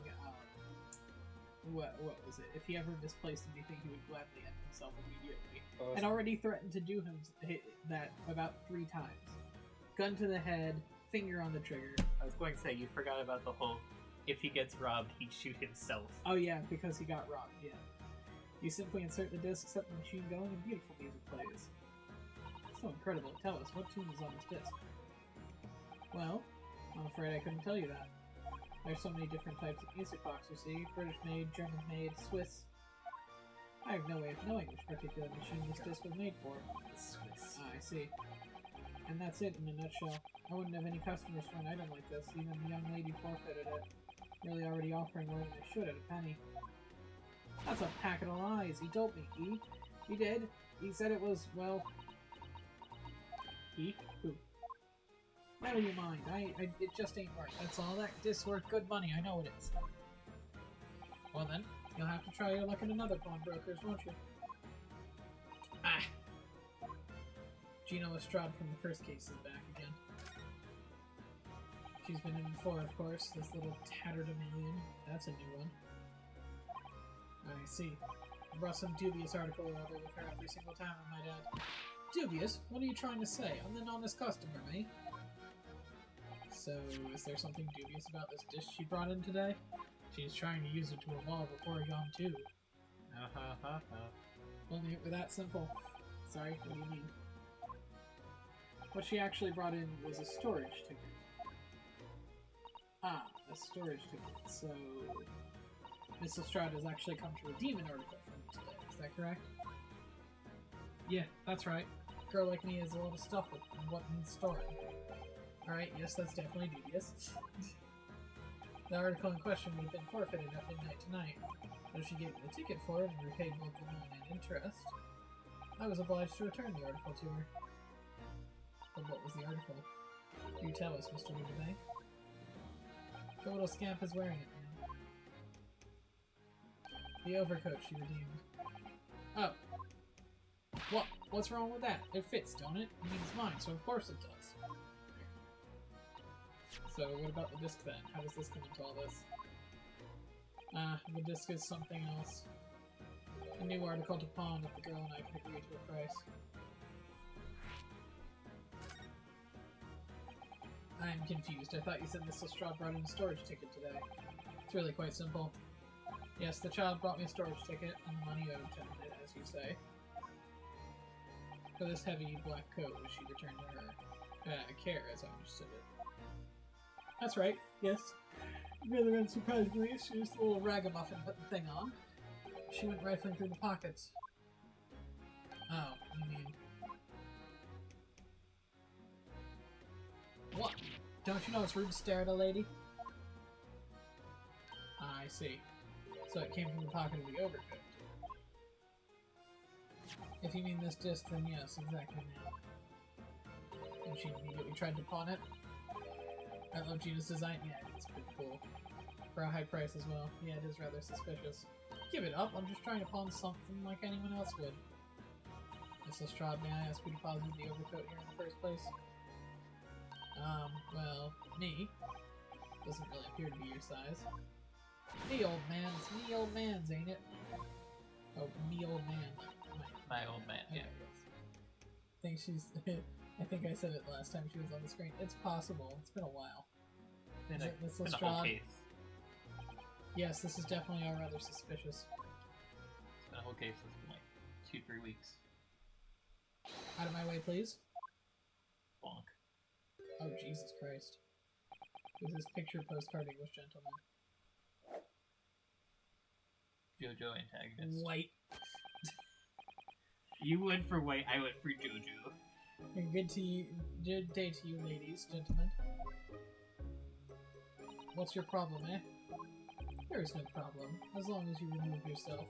what was it? If he ever misplaced anything, he would gladly end himself immediately. Oh, and already threatened to do that about 3 times. Gun to the head, finger on the trigger. I was going to say, you forgot about the whole, if he gets robbed, he'd shoot himself. Oh yeah, because he got robbed, yeah. You simply insert the disc, set the machine going, and beautiful music plays. So incredible. Tell us, what tune is on this disc? Well, I'm afraid I couldn't tell you that. There's so many different types of music box, you see. British-made, German-made, Swiss. I have no way of knowing which particular machine this disc was made for. Swiss. Ah, I see. And that's it in a nutshell. I wouldn't have any customers for an item like this. Even the young lady forfeited it. Really already offering more than I should at a penny. That's a packet of lies. He told me. He did. He said it was, well... He? Who? Never you mind. It just ain't right. That's all. That disc's worth good money. I know it is. Well then, you'll have to try your luck at another pawnbroker's, won't you? Ah! Gino Lestrade from the first case is back again. She's been in before, of course. This little tatterdemalion. That's a new one. I see. I brought some dubious article or other with her every single time, I might add. Dubious? What are you trying to say? I'm an honest customer, eh? So, is there something dubious about this dish she brought in today? She's trying to use it to evolve a Porygon 2. Only it were that simple. Sorry, what do you mean? What she actually brought in was a storage ticket. Ah, a storage ticket. So, Miss Lestrade has actually come to redeem an article from me today. Is that correct? Yeah, that's right. A girl like me has a lot of stuff with what needs storing. Alright, yes, that's definitely dubious. The article in question would have been forfeited at midnight tonight, though she gave me the ticket for it and repaid both the loan and interest. I was obliged to return the article to her. But what was the article? Do tell us, Mr. Weaverbank. The little scamp is wearing it now. The overcoat she redeemed. Oh. What? What's wrong with that? It fits, don't it? I mean, it's mine, so of course it does. So, what about the disc then? How does this come into all this? The disc is something else. A new article to pawn if the girl and I can agree to a price. I'm confused. I thought you said Miss Lestrade brought in a storage ticket today. It's really quite simple. Yes, the child brought me a storage ticket, and the money owed to it, as you say. For this heavy black coat, which she returned to her care, as I understood it. That's right, yes. Rather unsurprisingly, she was the little ragamuffin put the thing on. She went rifling through the pockets. Oh, you mean... What? Don't you know it's rude to stare at a lady? Ah, I see. So it came from the pocket of the overcoat. If you mean this disc, then yes, exactly now. And she immediately tried to pawn it? I love Gina's design. Yeah, it's pretty cool. For a high price as well. Yeah, it is rather suspicious. Give it up, I'm just trying to pawn something like anyone else would. Miss Lestrade, may I ask you to deposit the overcoat here in the first place? Well, me. Doesn't really appear to be your size. Me old man, it's me old man's, ain't it? Oh, me old man. My old man, yeah. I think I said it last time she was on the screen. It's possible. It's been a while. It's Miss been a whole Lestrade? case. Yes, this is definitely all rather suspicious. It's been a whole case. It's been like 2-3 weeks. Out of my way, please. Bonk. Oh, Jesus Christ. Who's this picture postcard English gentleman? JoJo antagonist. White. You went for white, I went for JoJo. Good day to you, ladies, gentlemen. What's your problem, eh? There is no problem, as long as you remove yourself.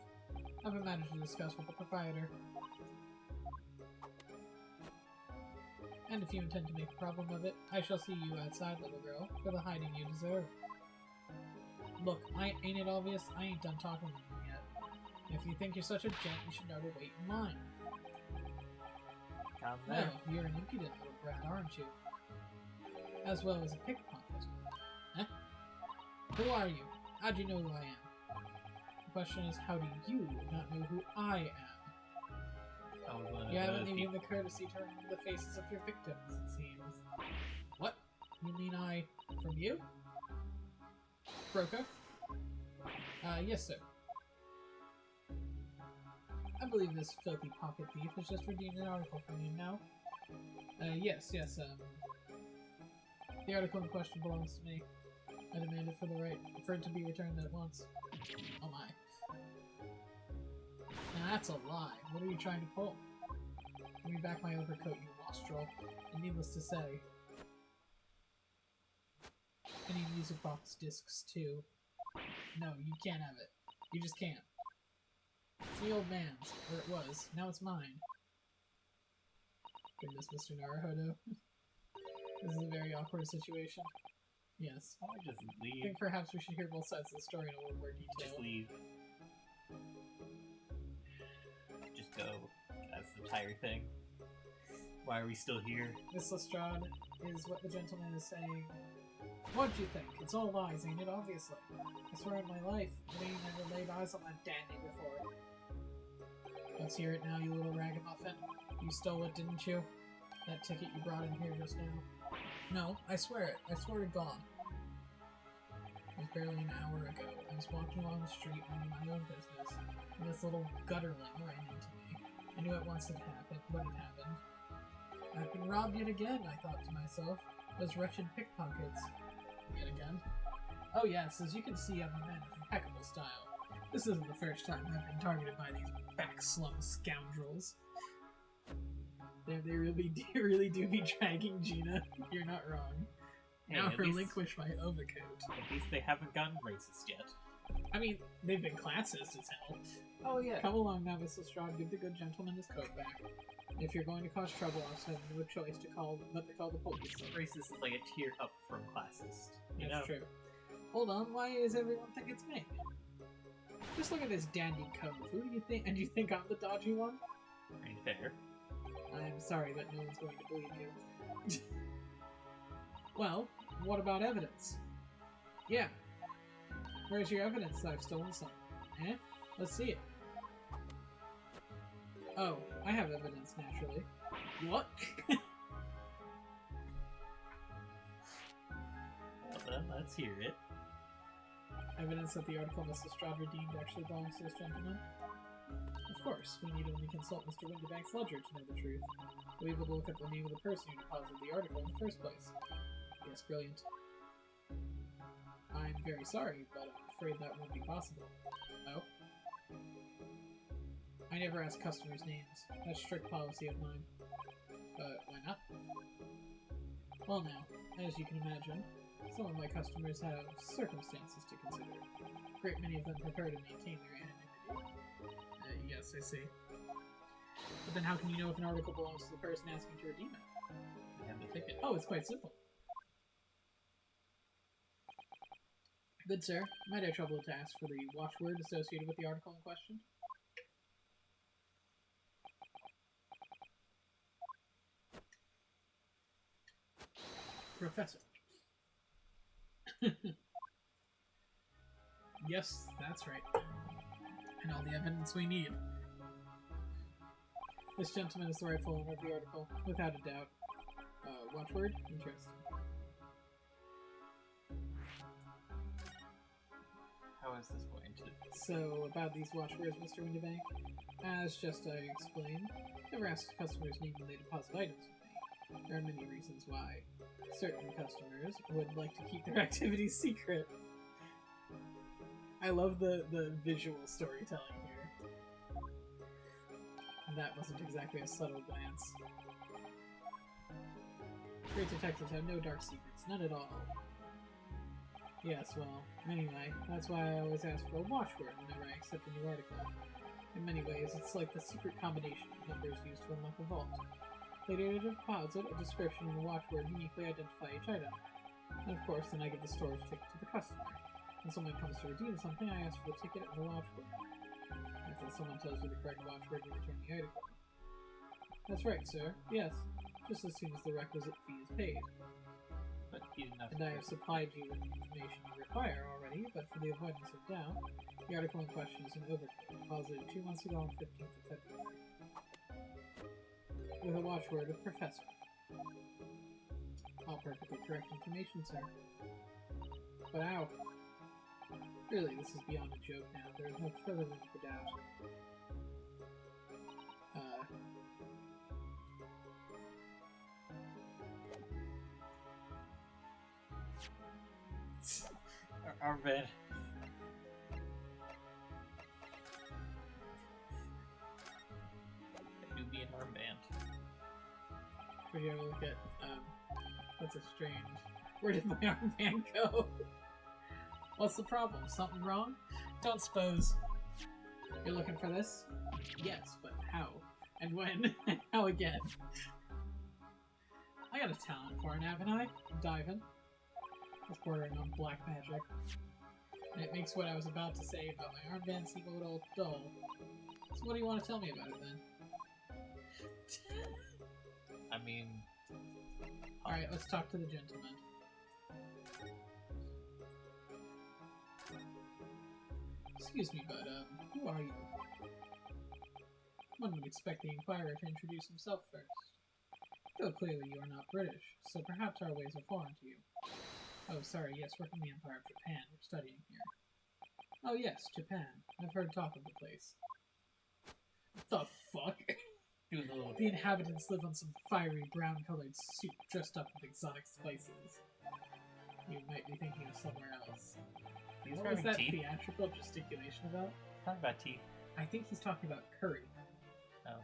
I have a matter to discuss with the proprietor. And if you intend to make a problem of it, I shall see you outside, little girl, for the hiding you deserve. Look, ain't it obvious? I ain't done talking with you yet. If you think you're such a gent, you should know to wait in line. Calm down. Well, you're an impudent little brat, aren't you? As well as a pickpocket. Eh? Who are you? How do you know who I am? The question is, how do you not know who I am? You haven't even the courtesy to remember the faces of your victims, it seems. What? You mean from you? Broker? Yes, sir. I believe this filthy pocket thief has just redeemed an article from you now. Yes, the article in question belongs to me. I demanded for it to be returned at once. Oh my. Now that's a lie. What are you trying to pull? Give me back my overcoat, you wastrel. And needless to say, any music box discs too. No, you can't have it. You just can't. It's the old man's, or it was. Now it's mine. Goodness, Mr. Naruhodo. This is a very awkward situation. Yes. Why don't I just I leave? think perhaps we should hear both sides of the story in a little more detail. Just leave. Just go. That's the entire thing. Why are we still here? Miss Lestrade, is what the gentleman is saying What'd you think? It's all lies, ain't it? Obviously. I swear on my life, I ain't never laid eyes on that dandy before. Let's hear it now, you little ragamuffin. You stole it, didn't you? That ticket you brought in here just now. No, I swear it. I swear to God. It was barely an hour ago. I was walking along the street minding my own business, and this little gutterling ran into me. I knew at once it happened, what had happened. I've been robbed yet again, I thought to myself. Those wretched pickpockets. Yet again. Oh yes, as you can see, I'm a man of impeccable style. This isn't the first time I've been targeted by these back-slum scoundrels. They really do be dragging Gina. You're not wrong. Hey, Now at least- relinquish my overcoat. At least they haven't gotten racist yet. I mean, they've been classist as hell. Oh yeah. Come along now, Mrs. Strahd. Give the good gentleman his coat back. If you're going to cause trouble, I'll have no choice to call the police. Racist is like a tier up from classist. You That's know? true. Hold on, why does everyone think it's me? Just look at this dandy coat. Who do you think? And you think I'm the dodgy one? Ain't fair. I'm sorry, but no one's going to believe you. Well, what about evidence? Yeah. Where's your evidence that I've stolen something? Eh? Let's see it. Oh, I have evidence, naturally. What? Well then, let's hear it. Evidence that the article Mrs. Strahd redeemed actually belongs to this gentleman? Of course, we need only consult Mr. Winterbank's ledger to know the truth. We'll be able to look up the name of the person who deposited the article in the first place. Yes, brilliant. I'm very sorry, but I'm afraid that won't be possible. Oh? I never ask customers' names. That's strict policy of mine. But why not? Well now, as you can imagine, some of my customers have circumstances to consider. A great many of them prefer to maintain their anonymity. Yes, I see. But then how can you know if an article belongs to the person asking to redeem it? And the ticket. Oh, it's quite simple. Good sir, might I trouble to ask for the watchword associated with the article in question? Professor. Yes, that's right. And all the evidence we need. This gentleman is the rightful owner of the article, without a doubt. Watchword? Interesting. How is this going to... So, about these watchwords, Mr. Winterbank, as just I explained, never ask a customer's name when they deposit items with me. There are many reasons why. Certain customers would like to keep their activities secret. I love the visual storytelling here. That wasn't exactly a subtle glance. Great detectives have no dark secrets, none at all. Yes, well, anyway, that's why I always ask for a watchword whenever I accept a new article. In many ways, it's like the secret combination of numbers used to unlock a vault. Later to deposit, a description and a watchword uniquely identify each item. And of course, then I give the storage ticket to the customer. When someone comes to redeem something, I ask for the ticket and the watchword. After someone tells you the correct watchword, you return the article. That's right, sir. Yes, just as soon as the requisite fee is paid. But he didn't have And I have supplied you with the information you require already, but for the avoidance of doubt, the article in question is an overcoat, deposited 2 months ago on 15th of February. With a watchword of Professor. All perfectly correct information, sir. But ow. Really, this is beyond a joke now. There is no further room for doubt. Armband. That do be an armband. Would you ever look at, that's a strange... Where did my armband go? What's the problem? Something wrong? Don't suppose. You're looking for this? Yes, but how? And when? And how again? I got a talent for it, haven't I? Diving. It's bordering on black magic. And it makes what I was about to say about my armband seem a little dull. So what do you want to tell me about it then? I mean... Alright, let's talk to the gentleman. Excuse me, but, who are you? One would expect the inquirer to introduce himself first. Though clearly you are not British, so perhaps our ways are foreign to you. Oh, sorry, yes, we're from the Empire of Japan. We're studying here. Oh, yes, Japan. I've heard talk of the place. The fuck? The inhabitants live on some fiery brown-colored soup dressed up with exotic spices. You might be thinking of somewhere else. What was that theatrical gesticulation about? Talking about tea. I think he's talking about curry. Oh,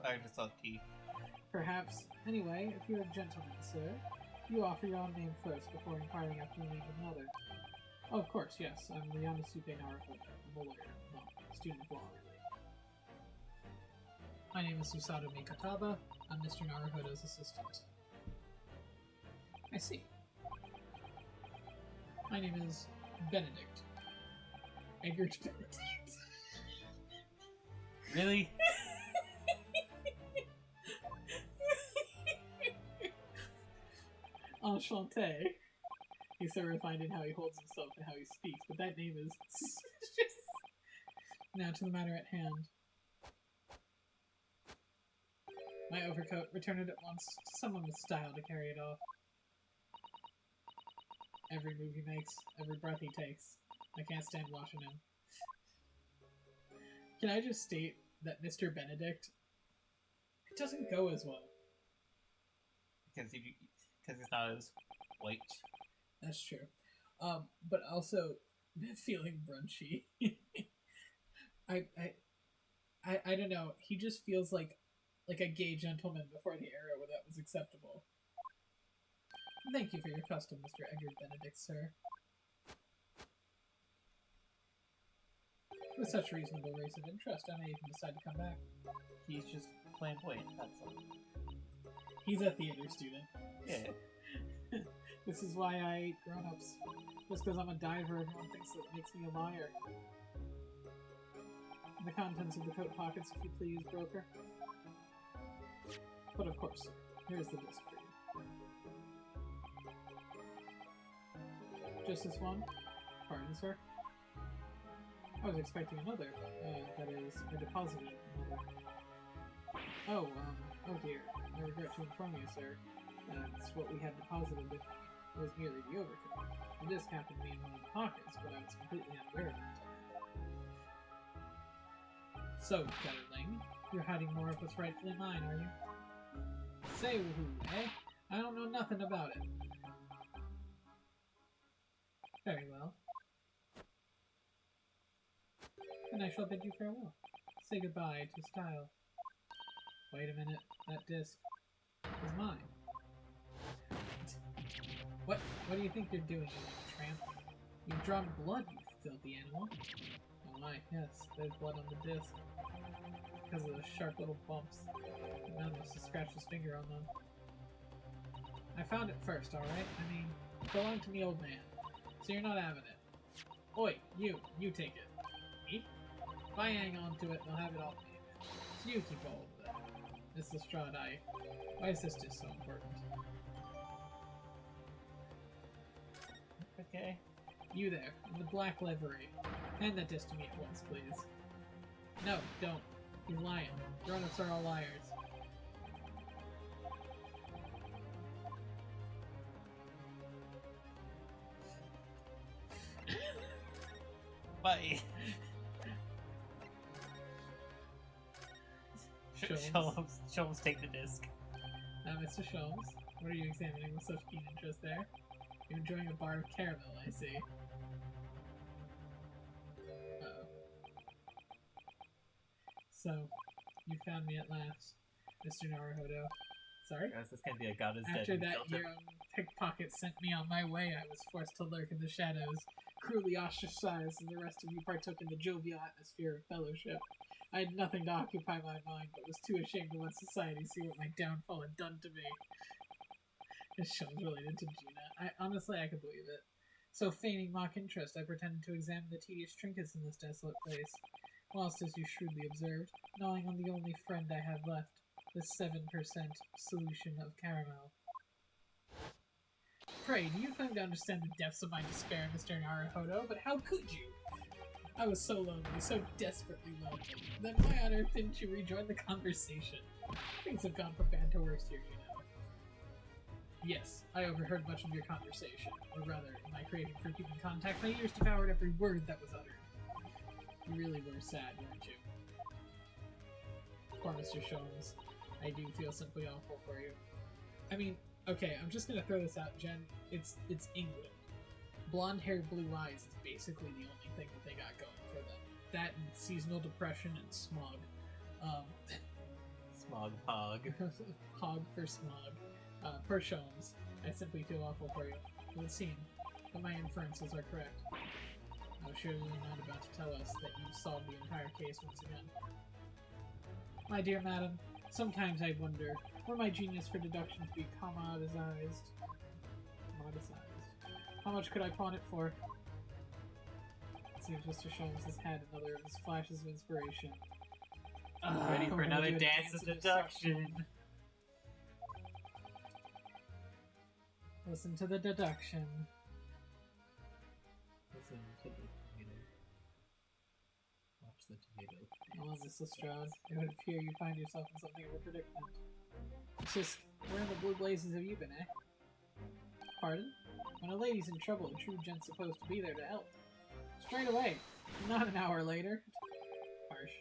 I just thought tea. Perhaps. Anyway, if you're a gentleman, sir, you offer your own name first before inquiring after the name of another. Oh, of course, yes. I'm Yamasuke Naruhodo. I'm a lawyer. No, student of law, really. My name is Susato Mikataba. I'm Mr. Naruhodo's assistant. I see. My name is Benedict. Eggert Benedict. Really? Enchanté. He's so refined in how he holds himself and how he speaks, but that name is suspicious. Now to the matter at hand. My overcoat, return it at once to someone with style to carry it off. Every move he makes, every breath he takes. I can't stand watching him. Can I just state that Mr. Benedict, it doesn't go as well. Because it's not as white. That's true. But also feeling brunchy. I don't know. He just feels like a gay gentleman before the era where that was acceptable. Thank you for your custom, Mr. Eggert Benedict, sir. With such reasonable rates of interest, I may even decide to come back. He's just flamboyant, that's all. He's a theater student. Yeah. This is why I hate grown-ups. Just because I'm a diver, everyone thinks that makes me a liar. The contents of the coat pockets, if you please, broker. But of course, sir. Here's the disc for you. Just this one? Pardon, sir? I was expecting another. That is, I deposited another. Oh, oh dear. I regret to inform you, sir. That's what we had deposited with me. It was merely the overcoat. The disc happened to be in one of the pockets, but I was completely unaware of it. So, Gutterling, you're hiding more of what's rightfully mine, are you? Say woohoo, eh? I don't know nothing about it. Very well. Then I shall bid you farewell. Say goodbye to style. Wait a minute, that disc is mine. What do you think you're doing, you tramp? You've drawn blood, you filthy animal. Oh my, yes, there's blood on the disc. Because of those sharp little bumps. The man must have scratched his finger on them. I found it first, alright? I mean, it belonged to me old man. So you're not having it. Oi, you take it. Me? If I hang on to it, they'll have it off me. So you keep all of that. Miss Lestrade, why is this just so important? Okay. You there, in the black livery. Hand that disc to me at once, please. No, don't. He's lying. Grown-ups are all liars. Bye. Sholmes, take the disc. Now, Mr. Sholmes, what are you examining with such keen interest there? You're enjoying a bar of caramel, I see. Uh-oh. So, you found me at last, Mr. Naruhodo. Sorry? Guys, this can be a god is dead. After that your own pickpocket sent me on my way, I was forced to lurk in the shadows, cruelly ostracized, and the rest of you partook in the jovial atmosphere of fellowship. I had nothing to occupy my mind, but was too ashamed to let society see what my downfall had done to me. This show's related to Gina. Honestly, I could believe it. So, feigning mock interest, I pretended to examine the tedious trinkets in this desolate place, whilst, as you shrewdly observed, gnawing on the only friend I have left, the 7% solution of caramel. Pray, do you claim to understand the depths of my despair, Mr. Naruhodo? But how could you? I was so lonely, so desperately lonely. Then why on earth didn't you rejoin the conversation? Things have gone from bad to worse here, you know. Yes, I overheard much of your conversation. Or rather, in my craving for keeping contact, my ears devoured every word that was uttered. You really were sad, weren't you? Poor Mr. Sholmes. I do feel simply awful for you. I mean, okay, I'm just gonna throw this out, Jen. It's England. Blonde hair, blue eyes is basically the only thing that they got going for them. That and seasonal depression and smog. Smog hog. Hog for smog. Per Sholmes, I simply feel awful for you. It would seem that my inferences are correct. Now surely you're not about to tell us that you've solved the entire case once again. My dear madam, sometimes I wonder, were my genius for deduction to be commoditized? How much could I pawn it for? It seems Mr. Sholmes has had another of his flashes of inspiration. Ready for another dance of deduction. Listen to the deduction. Listen to the tomato. Watch the tomato. Oh, Miss Lestrade, it would appear you find yourself in something of a predicament. It's just, where in the blue blazes have you been, eh? Pardon? When a lady's in trouble, a true gent's supposed to be there to help. Straight away, not an hour later. Harsh.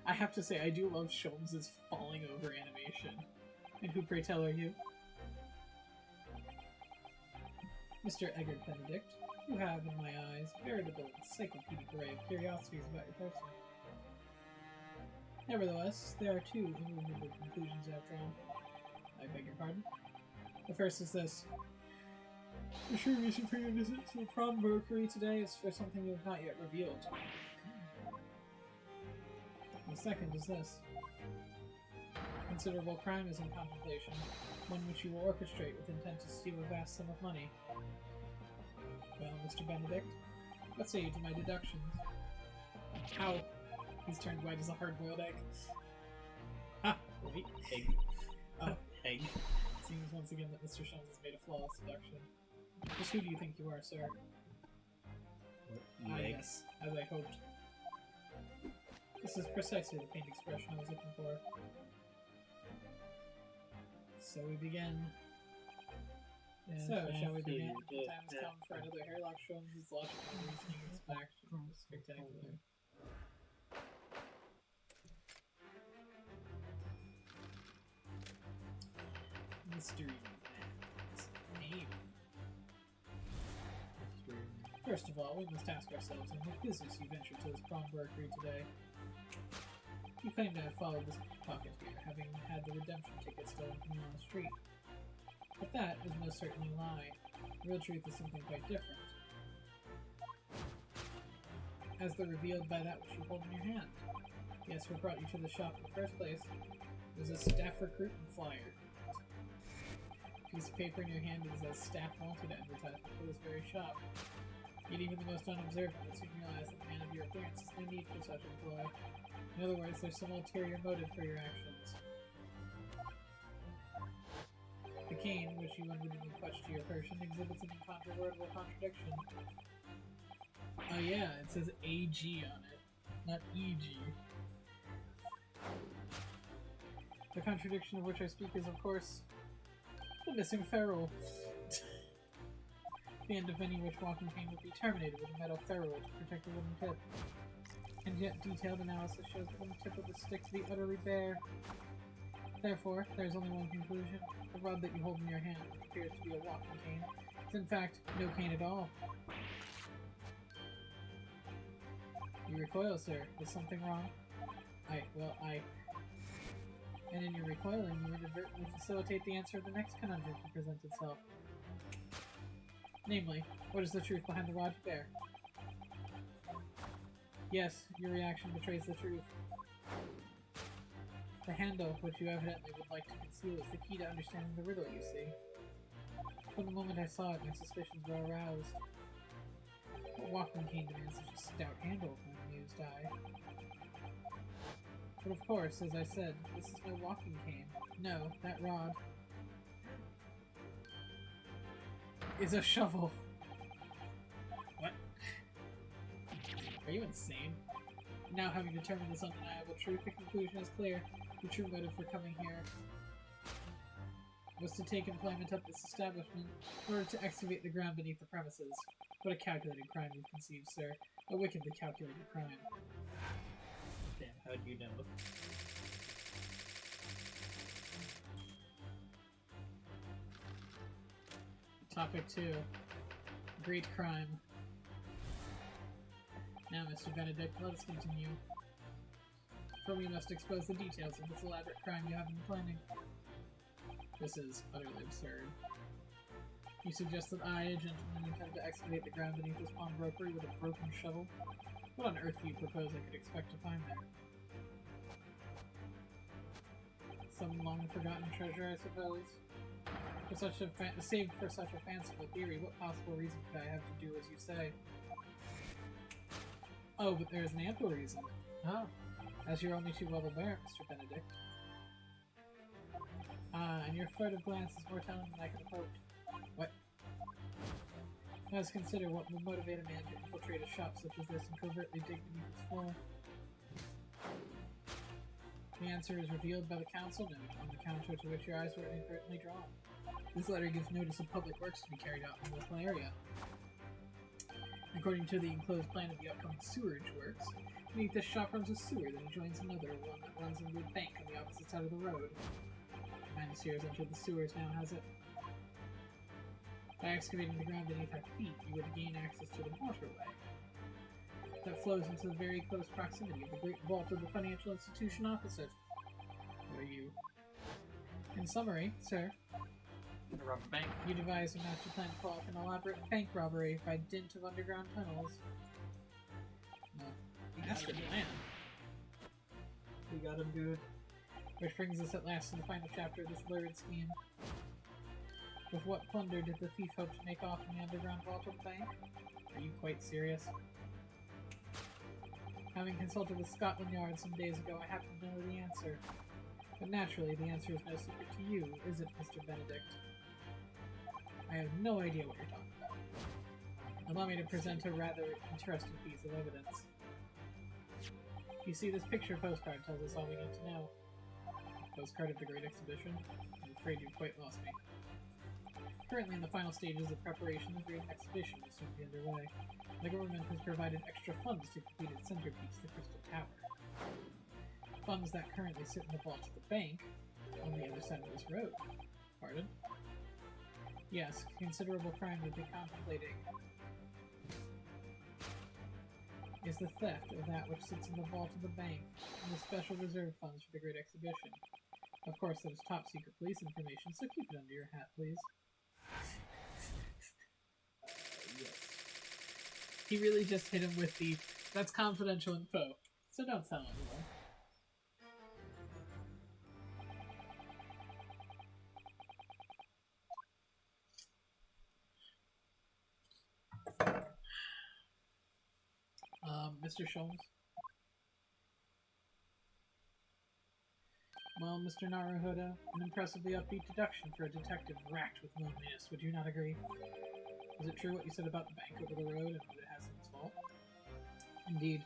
I have to say, I do love Sholmes' falling over animation. And who, pray tell, are you? Mr. Eggert Benedict, you have, in my eyes, a veritable encyclopedic array of curiosities about your person. Nevertheless, there are two immovable conclusions after all. I beg your pardon? The first is this. The true reason for your visit to the prom bakery today is for something you have not yet revealed. The second is this. Considerable crime is in contemplation, one which you will orchestrate with intent to steal a vast sum of money. Well, Mr. Benedict, what say you to my deductions? How? He's turned white as a hard-boiled egg. Ah! Wait, egg. Oh. Egg. Seems once again that Mr. Sholmes has made a flawless deduction. Just who do you think you are, sir? Egg. Yes, as I hoped. This is precisely the paint expression I was looking for. So we begin. So, shall we begin? The time has come for another hairlock. Sholmes' logic and reasoning is back. Spectacular. Mystery. Name. First of all, we must ask ourselves in what business you ventured to this prom bakery today. You claim to have followed this pocket here, having had the redemption ticket stolen from you on the street. But that is most certainly a lie. The real truth is something quite different. As though revealed by that which you hold in your hand. Yes, what brought you to the shop in the first place was a staff recruitment flyer. A piece of paper in your hand is a staff wanted advertisement for this very shop. Yet even the most unobservant would soon realize that a man of your appearance has no need for such employ. In other words, there's some ulterior motive for your actions. The cane, which you unwittingly clutched to your person, exhibits an incontrovertible contradiction. Oh yeah, it says AG on it, not EG. The contradiction of which I speak is, of course, the missing ferrule. The end of any which walking cane would be terminated with a metal ferrule to protect the wooden tip. And yet detailed analysis shows that the tip of the stick to be utterly bare. Therefore, there is only one conclusion. The rod that you hold in your hand, which appears to be a walking cane, is in fact no cane at all. You recoil, sir. Is something wrong? And in your recoiling, you inadvertently facilitate the answer of the next conundrum to present itself. Namely, what is the truth behind the rod you bear? Yes, your reaction betrays the truth. The handle, which you evidently would like to conceal, is the key to understanding the riddle, you see. From the moment I saw it, my suspicions were aroused. A walking cane demands such a stout handle, my amused eye. But of course, as I said, this is no walking cane. No, that rod is a shovel. What? Are you insane? Now, having determined this undeniable truth, the conclusion is clear. The true motive for coming here was to take employment at this establishment in order to excavate the ground beneath the premises. What a calculated crime you've conceived, sir. A wickedly calculated crime. Damn, how do you know? Topic 2. Great crime. Now, Mr. Benedict, let us continue. For we must expose the details of this elaborate crime you have been planning. This is utterly absurd. You suggest that I, a gentleman, intend to excavate the ground beneath this pawnbrokery with a broken shovel? What on earth do you propose I could expect to find there? Some long-forgotten treasure, I suppose? Saved for such a fanciful theory, what possible reason could I have to do as you say? Oh, but there is an ample reason. Oh, as you're only too well aware, Mr. Benedict. Ah, and your furtive glance is more telling than I could have hoped. What? Now let's consider what would motivate a man to infiltrate a shop such as this and covertly dig beneath its floor. The answer is revealed by the council note on the counter to which your eyes were inadvertently drawn. This letter gives notice of public works to be carried out in the local area. According to the enclosed plan of the upcoming sewerage works, beneath this shop runs a sewer that adjoins another one that runs into the bank on the opposite side of the road. The man has entered the sewers now, has it? By excavating the ground beneath our feet, you would gain access to the waterway that flows into the very close proximity of the great vault of the financial institution opposite. What are you? In summary, sir, To rob a bank. you devised a master plan to pull off an elaborate bank robbery by dint of underground tunnels. No, master plan. We got him, dude. Which brings us at last to the final chapter of this lurid scheme. With what plunder did the thief hope to make off in the underground vault of the bank? Are you quite serious? Having consulted with Scotland Yard some days ago, I happen to know the answer. But naturally, the answer is no secret to you, is it, Mr. Benedict? I have no idea what you're talking about. Allow me to present a rather interesting piece of evidence. You see, this picture postcard tells us all we need to know. Postcard of the Great Exhibition? I'm afraid you've quite lost me. Currently in the final stages of preparation, the Great Exhibition will soon be underway. The government has provided extra funds to complete its centerpiece, the Crystal Tower. Funds that currently sit in the vault of the bank on the other side of this road. Pardon? Yes, considerable crime we've been contemplating is the theft of that which sits in the vault of the bank and the special reserve funds for the Great Exhibition. Of course, that is top secret police information, so keep it under your hat, please. Yes. He really just hit him with the, that's confidential info, so don't tell anyone. Mr. Sholmes? Well, Mr. Naruhodo, an impressively upbeat deduction for a detective racked with loneliness, would you not agree? Is it true what you said about the bank over the road and what it has in its vault? Indeed,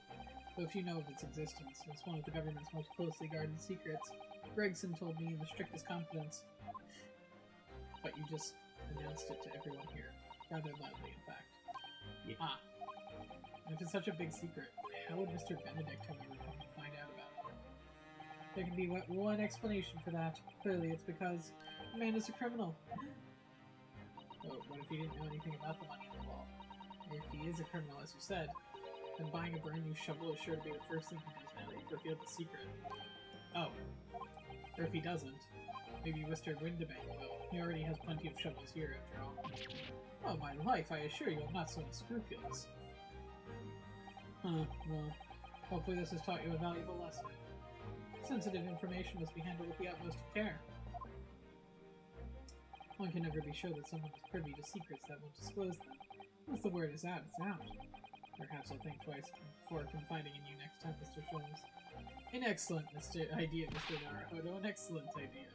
though few know of its existence, it's one of the government's most closely guarded secrets. Gregson told me in the strictest confidence. But you just announced it to everyone here, rather loudly, in fact. Yeah. Ah. And if it's such a big secret, how would Mr. Benedict have ever come to find out about it? There can be one explanation for that. Clearly, it's because the man is a criminal. But what if he didn't know anything about the money in the vault? If he is a criminal, as you said, then buying a brand new shovel is sure to be the first thing he does now that you've revealed the secret. Oh. Or if he doesn't, maybe Mr. Windibank will. He already has plenty of shovels here, after all. Oh, my life, I assure you I'm not so unscrupulous. Well, hopefully this has taught you a valuable lesson. Sensitive information must be handled with the utmost of care. One can never be sure that someone is privy to secrets that won't disclose them. Once the word is out, it's out. Perhaps I'll think twice before confiding in you next time, Mr. Sholmes. An excellent idea, Mr. Naruhodo, an excellent idea.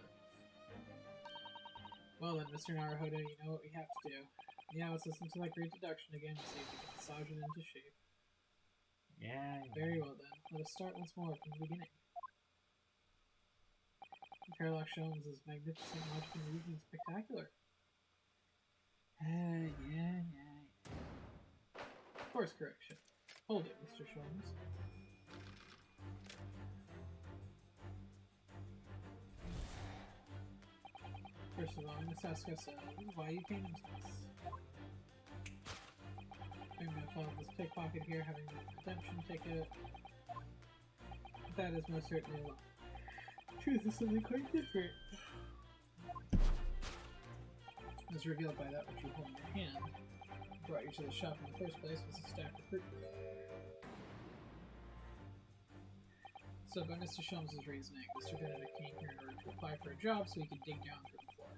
Well then, Mr. Naruhodo, you know what we have to do. Now let's listen to that great deduction again to see if we can massage it into shape. Yeah. Very well then. Let us start once more from the beginning. The parallax Sholmes is magnificent, logic, and reasoning spectacular. Yeah. Course correction. Hold it, Mr. Sholmes. First of all, I must ask yourself why you came into this. I'm gonna follow this pickpocket here having the redemption ticket. That is most certainly a lie. Truth is something quite different. As revealed by that which you hold in your hand, what brought you to the shop in the first place was a stacked recruit. So by Mr. Sholmes' reasoning, Mr. Benedict came here in order to apply for a job so he could dig down through the floor.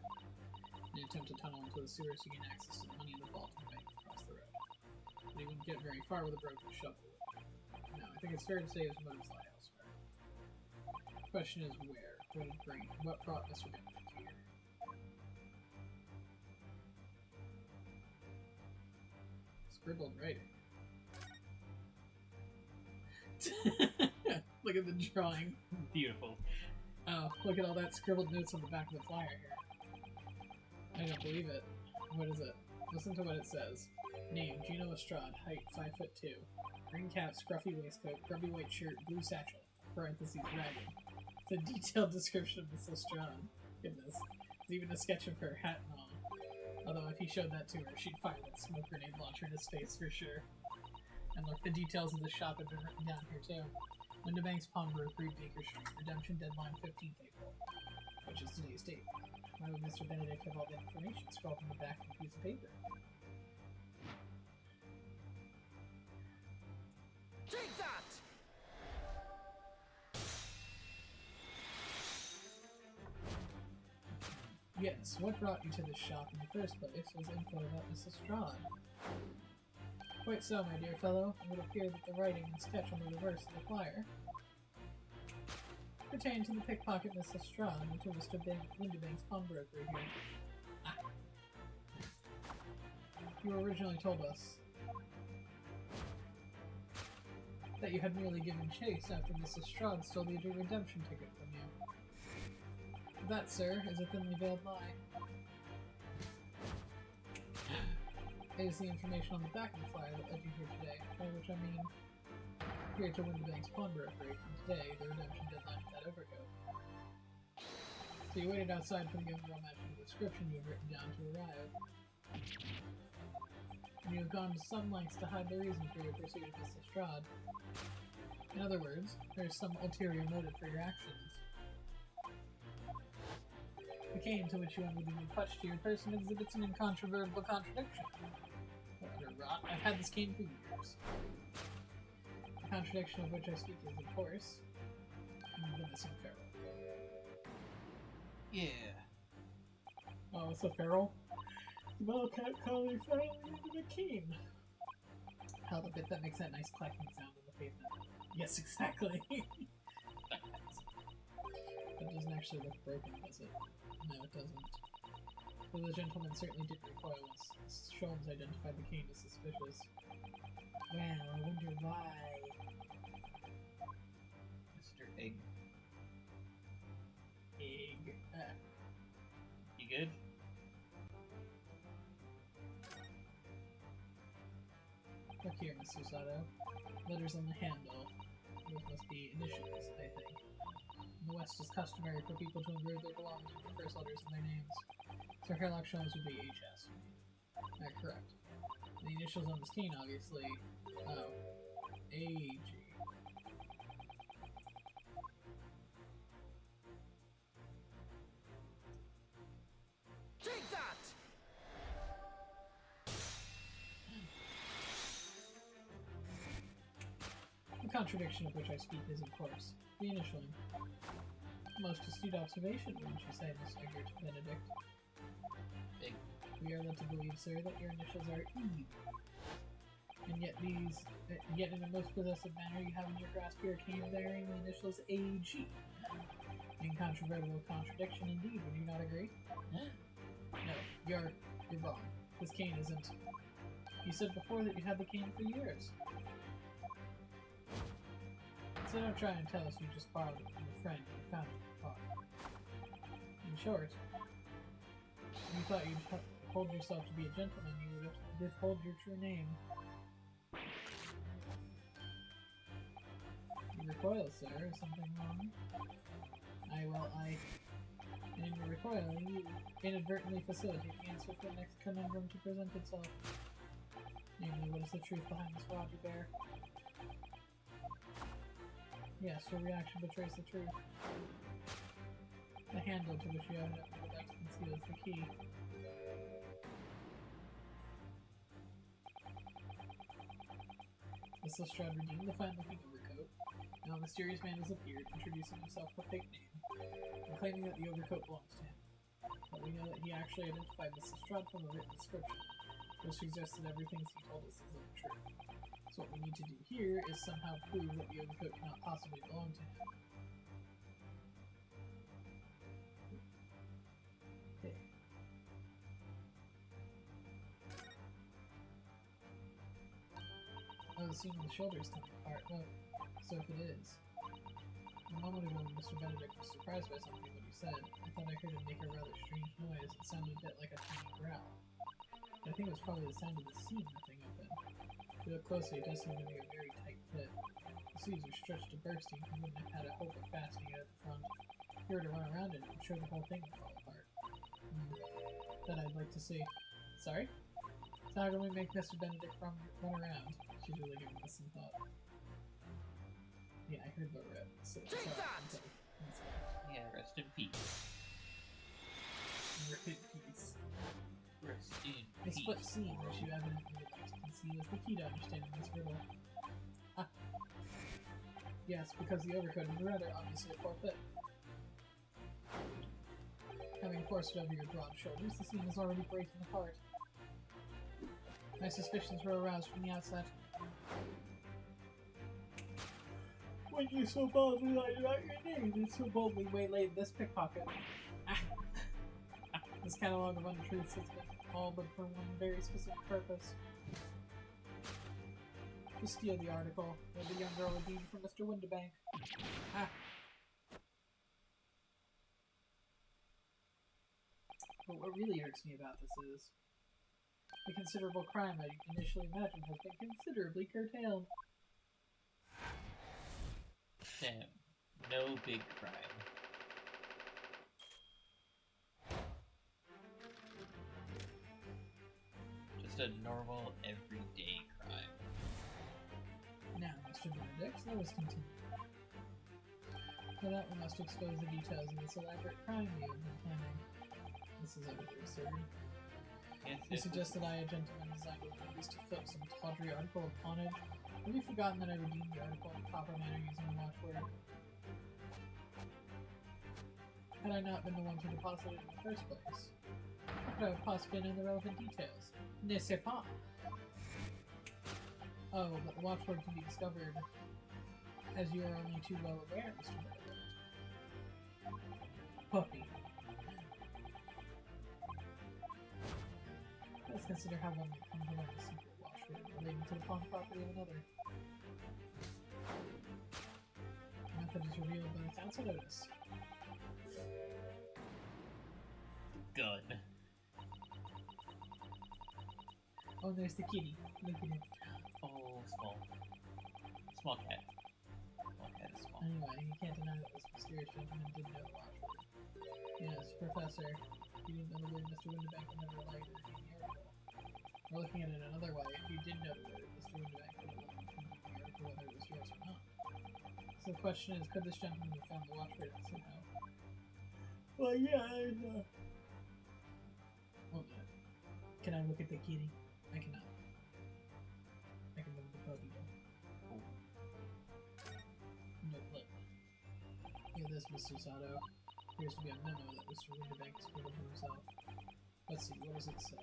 In an attempt to tunnel into the sewers to gain access to the money in the vault and bank across the road. But he wouldn't get very far with a broken shovel. No, I think it's fair to say his motives lie elsewhere. The question is where? What brought Mr. Benedict here? Scribbled writing. Look at the drawing. Beautiful. Oh, look at all that scribbled notes on the back of the flyer here. I don't believe it. What is it? Listen to what it says. Name, Gino Lestrade, height 5'2". Green cap, scruffy waistcoat, grubby white shirt, blue satchel. Parentheses, ragged. It's a detailed description of Miss Lestrade. Goodness. There's even a sketch of her hat and all. Although if he showed that to her, she'd fire that smoke grenade launcher in his face for sure. And look, the details of the shop have been written down here too. Windobank's Pawnbrokery, Baker Street. Redemption deadline 15th April. Which is today's date. Why would Mr. Benedict have all that information scrawled on the back of a piece of paper? Take that! Yes, what brought you to this shop in the first place was info about Mrs. Strahd. Quite so, my dear fellow. It would appear that the writing and sketch on the reverse of the flyer pertain to the pickpocket Mrs. Strahd and to Mr. Windobank's pawnbrokery here. Ah. You originally told us that you had merely given chase after Mrs. Strahd stole the redemption ticket from you. That, sir, is a thinly veiled lie. It is the information on the back of the flyer that led you here today, by which I mean here to Windobank's pawnbrokery, and today the redemption deadline of that overcoat. So you waited outside for the young girl matching the description you had written down to arrive. And you have gone to some lengths to hide the reason for your pursuit of Miss Lestrade. In other words, there is some ulterior motive for your actions. The cane to which you unwittingly clutched to your person exhibits an incontrovertible contradiction. What utter rot. I've had this cane for years. The contradiction of which I speak is, of course, the missing feral. Yeah. Oh, it's a feral? Well, can't call me feral even a cane. How the bit that makes that nice clacking sound on the pavement. Yes, exactly. That doesn't actually look broken, does it? No, it doesn't. Though the gentleman certainly did recoil once Sholmes identified the cane as suspicious. Well, I wonder why. Mr. Egg. Egg. You good? Look here, Mr. Sato. Letters on the handle. Those must be initials, I think. In the West, it's customary for people to engrave their belongings with the first letters of their names. So Herlock Sholmes would be HS. Correct. The initials on this cane, obviously. Oh. AG. Take that! The contradiction of which I speak is, of course, the initialing. Most astute observation, wouldn't you say, Miss Eggert Benedict? Big. We are led to believe, sir, that your initials are E. And yet yet in a most possessive manner, you have in your grasp your cane bearing the initials AG. Incontrovertible contradiction indeed, would you not agree? No, you're wrong. This cane isn't. You said before that you had the cane for years. So don't try and tell us you just borrowed it from a friend you found it in the park. In short, if you thought you'd hold yourself to be a gentleman, you would have withhold your true name. You recoil, sir. Is something wrong? And in your recoiling, you inadvertently facilitate the answer to the next conundrum to present itself. Namely, what is the truth behind this rod you bear? Yes, your reaction betrays the truth. The handle to which you evidently would like to conceal is the key. Miss Lestrade redeemed the fine-looking overcoat. Now a mysterious man has appeared, introducing himself with a fake name, and claiming that the overcoat belongs to him. But we know that he actually identified Miss Lestrade from a written description, which suggests that everything he told us is untrue. So what we need to do here is somehow prove that the overcoat cannot possibly belong to him. Okay. Oh, the seam on the shoulders come apart. Look, so if it is. A moment ago when Mr. Benedict was surprised by something that you said, I thought I heard him make a rather strange noise. It sounded a bit like a tiny growl. I think it was probably the sound of the seam ripping open. If you look closely, it does seem to be a very tight fit. The sleeves are stretched to bursting, and wouldn't have had a hope of fastening it at the front. If you were to run around in it, I'm sure the whole thing would fall apart. That I'd like to see. Sorry? So how can we make Mr. Benedict run around? She's really giving this some thought. Yeah, I heard the rip. So Take that! Yeah, rest in peace. Rip in peace. Rest in The peace. split seam, which you evidently would like to conceal, is the key to understanding this riddle. Ah. Yes, because the overcoat is rather obviously a poor fit. Having forced it over your broad shoulders, the seam is already breaking apart. My suspicions were aroused from the outset. When you so boldly lied about your name and so boldly waylaid this pickpocket. This catalog of untruths has been all but for one very specific purpose. To steal the article that the young girl redeemed from Mr. Windibank. But what really irks me about this is the considerable crime I initially imagined has been considerably curtailed. Damn. No big crime. Just a normal, everyday crime. Now, Mr. Benedict, let us continue. For that, we must expose the details of this elaborate crime you have been planning. This is utterly absurd. Yes, You suggest that I, a gentleman, designed at least to flip some tawdry article of pawnage? Have you forgotten that I redeemed the article in the proper manner using the watchword? Had I not been the one to deposit it in the first place, how could I have possibly known the relevant details? Ne sais pas! Oh, but the watchword can be discovered, as you are only too well aware, Mr. Benedict. Puppy. Let's consider how one might come to learn a secret watchword relating to the pawn property of another. The method is revealed by its outside notice. Gun. Oh, there's the kitty. Look at him. Oh, small. Small cat. Small cat is small. Anyway, you can't deny that this mysterious gentleman did know the watchword. Yes, Professor. You didn't know the word Mr. Windibank would never allow you to redeem the article. Or looking at it another way, if you did know the word, Mr. Windibank would allow you to redeem the article whether it was yours or not. So the question is, could this gentleman have found the watchword somehow? Well, yeah, Hold on. Can I look at the kitty? I cannot. I can look at the puppy though. No clip. Look at this, Mr. Sato. Appears to be a memo that Mr. Windibank has put for himself. Let's see, what does it say?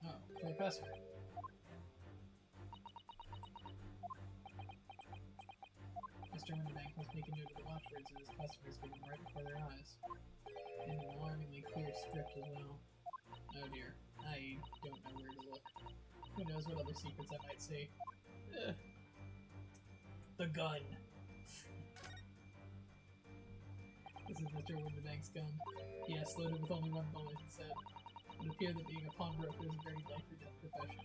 Oh, Professor. Mr. Windibank must make a note of the watchwords that his customers give him right before their eyes. In an alarmingly clear script as well. Oh dear, I don't know where to look. Who knows what other secrets I might see. The gun. This is Mr. Winterbank's gun. Yes, loaded with only one bullet, he said. It would appear that being a pawnbroker is a very life or death profession.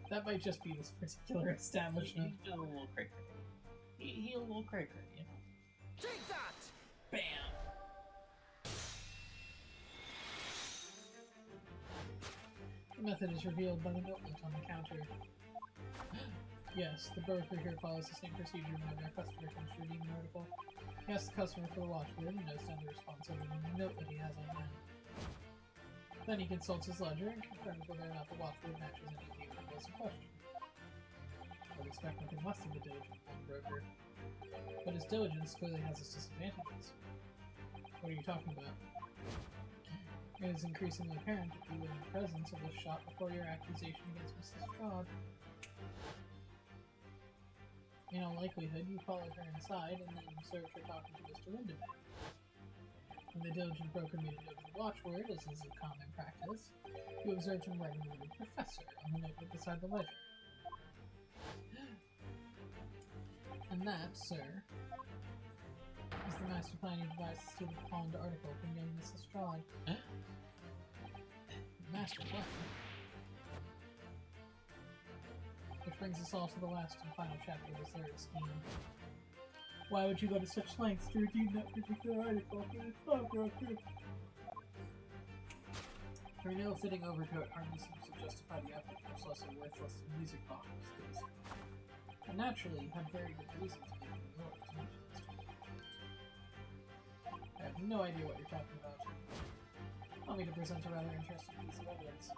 That might just be this particular establishment. He's a little cray cray. He's a little cray cray, you know. Take that! Bam! The method is revealed by the notebook on the counter. Yes, the broker here follows the same procedure whenever a customer comes to redeem an article. He asks the customer for the watchword and notes down the response over the note that he has on hand. Then he consults his ledger and confirms whether or not the watchword matches any of the articles in question. I would expect nothing less of a diligent broker. But his diligence clearly has its disadvantages. What are you talking about? It is increasingly apparent that you were in the presence of this shop before your accusation against Mrs. Strahd. In all likelihood, you followed her inside and then observed her talking to Mr. Windermere. When the diligent broker made a note of the watchword, as is a common practice, you observed him writing the word professor on the notebook beside the ledger. And that, sir, is the master plan you devised to steal the pawned article from young Mrs. Strahd. Master plan? Which brings us all to the last and final chapter of the third scheme. Why would you go to such lengths to redeem that particular article from its pawnbroker? Her no-fitting overcoat hardly seems to justify the effort, much less a worthless music box. And naturally, you had very good reason to make it yours, didn't you, Mr. I have no idea what you're talking about. Allow me to present a rather interesting piece of evidence.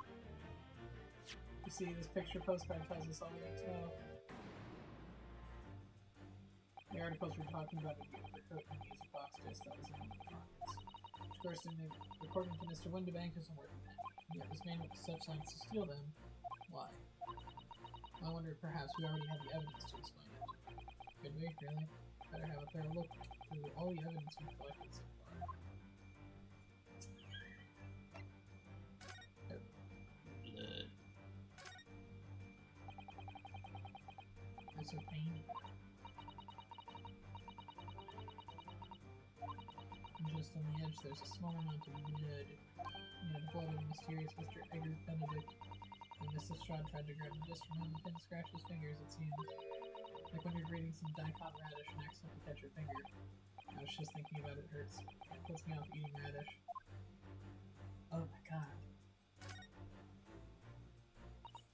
You see, this picture postcard tells us all we need to know. The articles we're talking about would be overcoat and music box disc that was in one of the pockets. Of course, according to Mr. Winderbank, isn't worth it. Yet was made with such lengths to steal them. Why? I wonder if perhaps we already have the evidence to explain it. Could we, really? Better have a fair look through all the evidence we've collected so far. There's a pain. And just on the edge, there's a small amount of blood. The blood of the mysterious Mr. Edgar Benedict. And Mrs. Strahd tried to grab him just from him and scratch his fingers, it seems. Like when you're grating some daikon radish and accidentally catch your finger. I was just thinking about it hurts. It puts me off eating radish. Oh my god.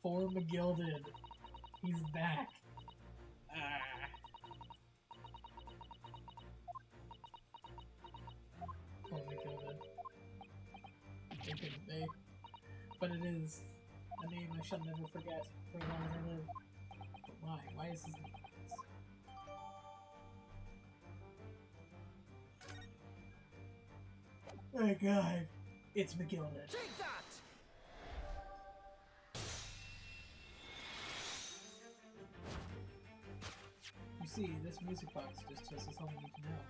For McGilded. He's back. For McGilded. It couldn't be. But it is. A name I shall never forget for as long as I live. But why? Why is his name this? Oh god. It's McGilded. Take that! You see, this music box just tells us all we need to know.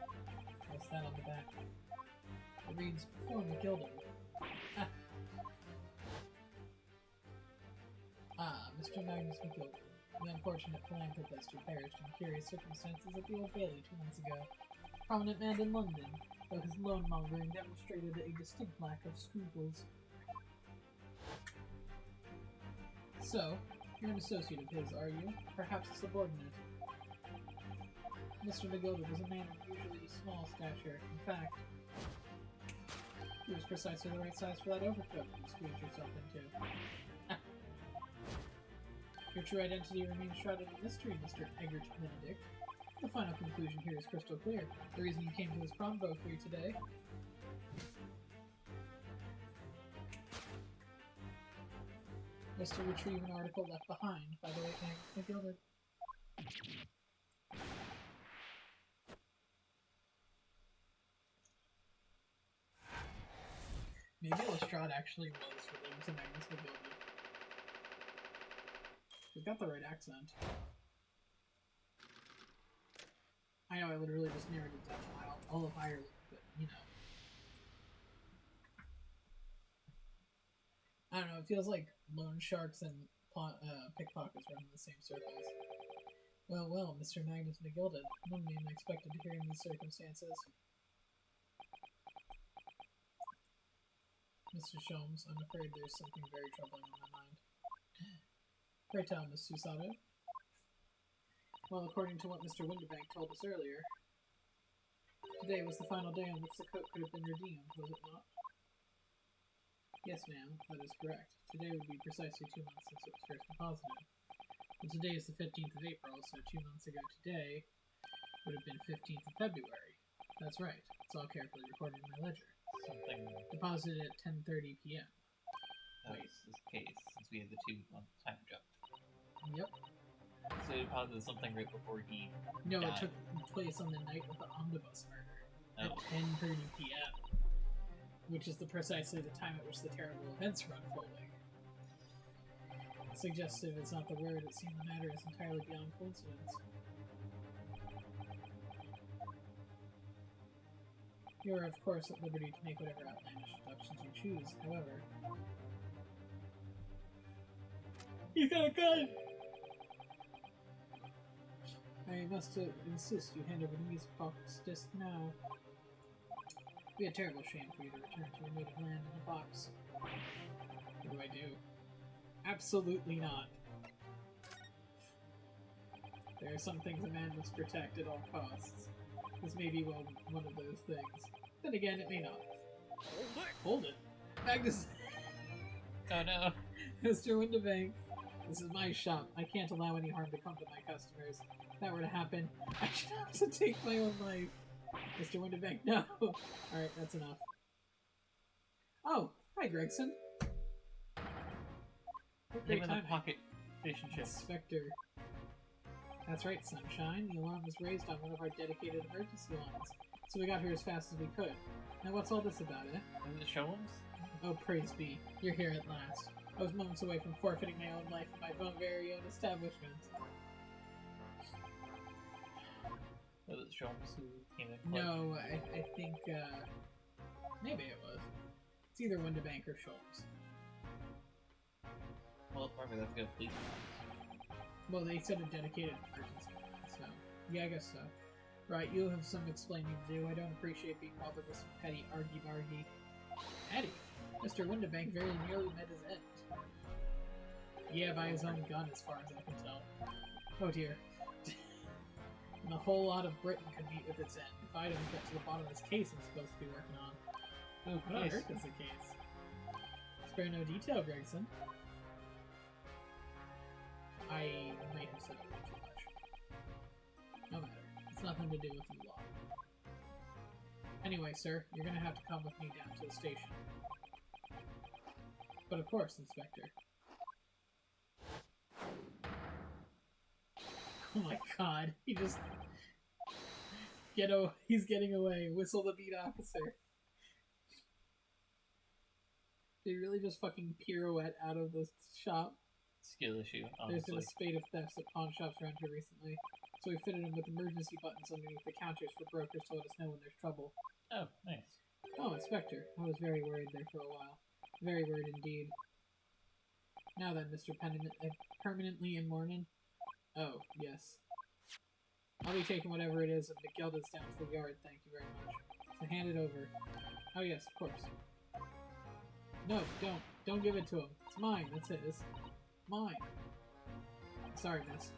What's that on the back? It reads, for McGilded. Mr. Magnus McGilded, the unfortunate philanthropist who perished in curious circumstances at the Old Bailey 2 months ago. Prominent man in London, though his loan-mongering demonstrated a distinct lack of scruples. So, you're an associate of his, are you? Perhaps a subordinate? Mr. McGilded was a man of usually small stature. In fact, he was precisely the right size for that overcoat you squeezed yourself into. Your true identity remains shrouded in mystery, Mr. Eggert Benedict. The final conclusion here is crystal clear. The reason you came to this pawnbrokery today was to retrieve an article left behind by the late Magnus McGilded. Maybe Lestrade actually was related to Magnus McGilded. We've got the right accent. I know I literally just narrowed it down to all of Ireland, but you know. I don't know, it feels like loan sharks and pickpockets run in the same circles. Well, Mr. Magnus McGilded, none of me expected to hear in these circumstances. Mr. Sholmes. I'm afraid there's something very troubling on my mind. Pray tell, Miss Susato. Well, according to what Mr. Winterbank told us earlier, today was the final day on which the coat could have been redeemed, was it not? Yes, ma'am, that is correct. Today would be precisely 2 months since it was first deposited. Well, today is the 15th of April, so 2 months ago today would have been 15th of February. That's right. It's all carefully recorded in my ledger. Something Deposited at 10:30 p.m. that was the case since we had the 2-month time jump. Yep. So he deposited something right before he No, died. it took place on the night of the omnibus murder at Oh. 10:30 p.m., which is precisely the time at which the terrible events were unfolding. Suggestive is not the word. It seemed the matter is entirely beyond coincidence. You are, of course, at liberty to make whatever outlandish deductions you choose. However, he's got a gun! I must insist you hand over the music box disc now. It'd be a terrible shame for you to return to your native land in a box. What do I do? Absolutely not. There are some things a man must protect at all costs. This may be one of those things. Then again, it may not. Hold it! Magnus! Oh no! Mr. Winterbank, this is my shop. I can't allow any harm to come to my customers. If that were to happen, I should have to take my own life. Mr. Winterbank, no! Alright, that's enough. Oh, hi Gregson. What great Name of the timing. pocket fish and chips. Inspector. That's right, Sunshine. The alarm was raised on one of our dedicated emergency lines, so we got here as fast as we could. Now what's all this about, eh? Is it Sholmes? Oh, praise be. You're here at last. I was moments away from forfeiting my own life in my own very own establishment. Was it Sholmes who came in? No, I think, maybe it was. It's either Winterbank or Sholmes. Well, remember that's gonna please me. Well, they said a dedicated emergency line, so... Yeah, I guess so. Right, you have some explaining to do. I don't appreciate being bothered with some petty argy-bargy. Petty? Mr. Winterbank very nearly met his end. Yeah, by his own gun, as far as I can tell. Oh dear. And a whole lot of Britain could meet with its end if I don't get to the bottom of this case I'm supposed to be working on. Oh, I Yes. heard that's the case. Spare no detail, Gregson. I might have said a bit too much. No matter. It's nothing to do with you lot. Anyway, sir, you're gonna have to come with me down to the station. But of course, Inspector. Oh my god, he just... He's getting away. Whistle the beat officer. Did he really just fucking pirouette out of the shop? Skill issue, There's been honestly. a spate of thefts at pawn shops around here recently, so we fitted them with emergency buttons underneath the counters for brokers to let us know when there's trouble. Oh, nice. Oh, Inspector, I was very worried there for a while. Very worried indeed. Now then, Mr. Permanently in mourning? Oh, yes. I'll be taking whatever it is of McGilda's down to the yard, thank you very much. So hand it over. Oh yes, of course. No, don't. Don't give it to him. It's mine, that's his. Mine. Sorry, miss.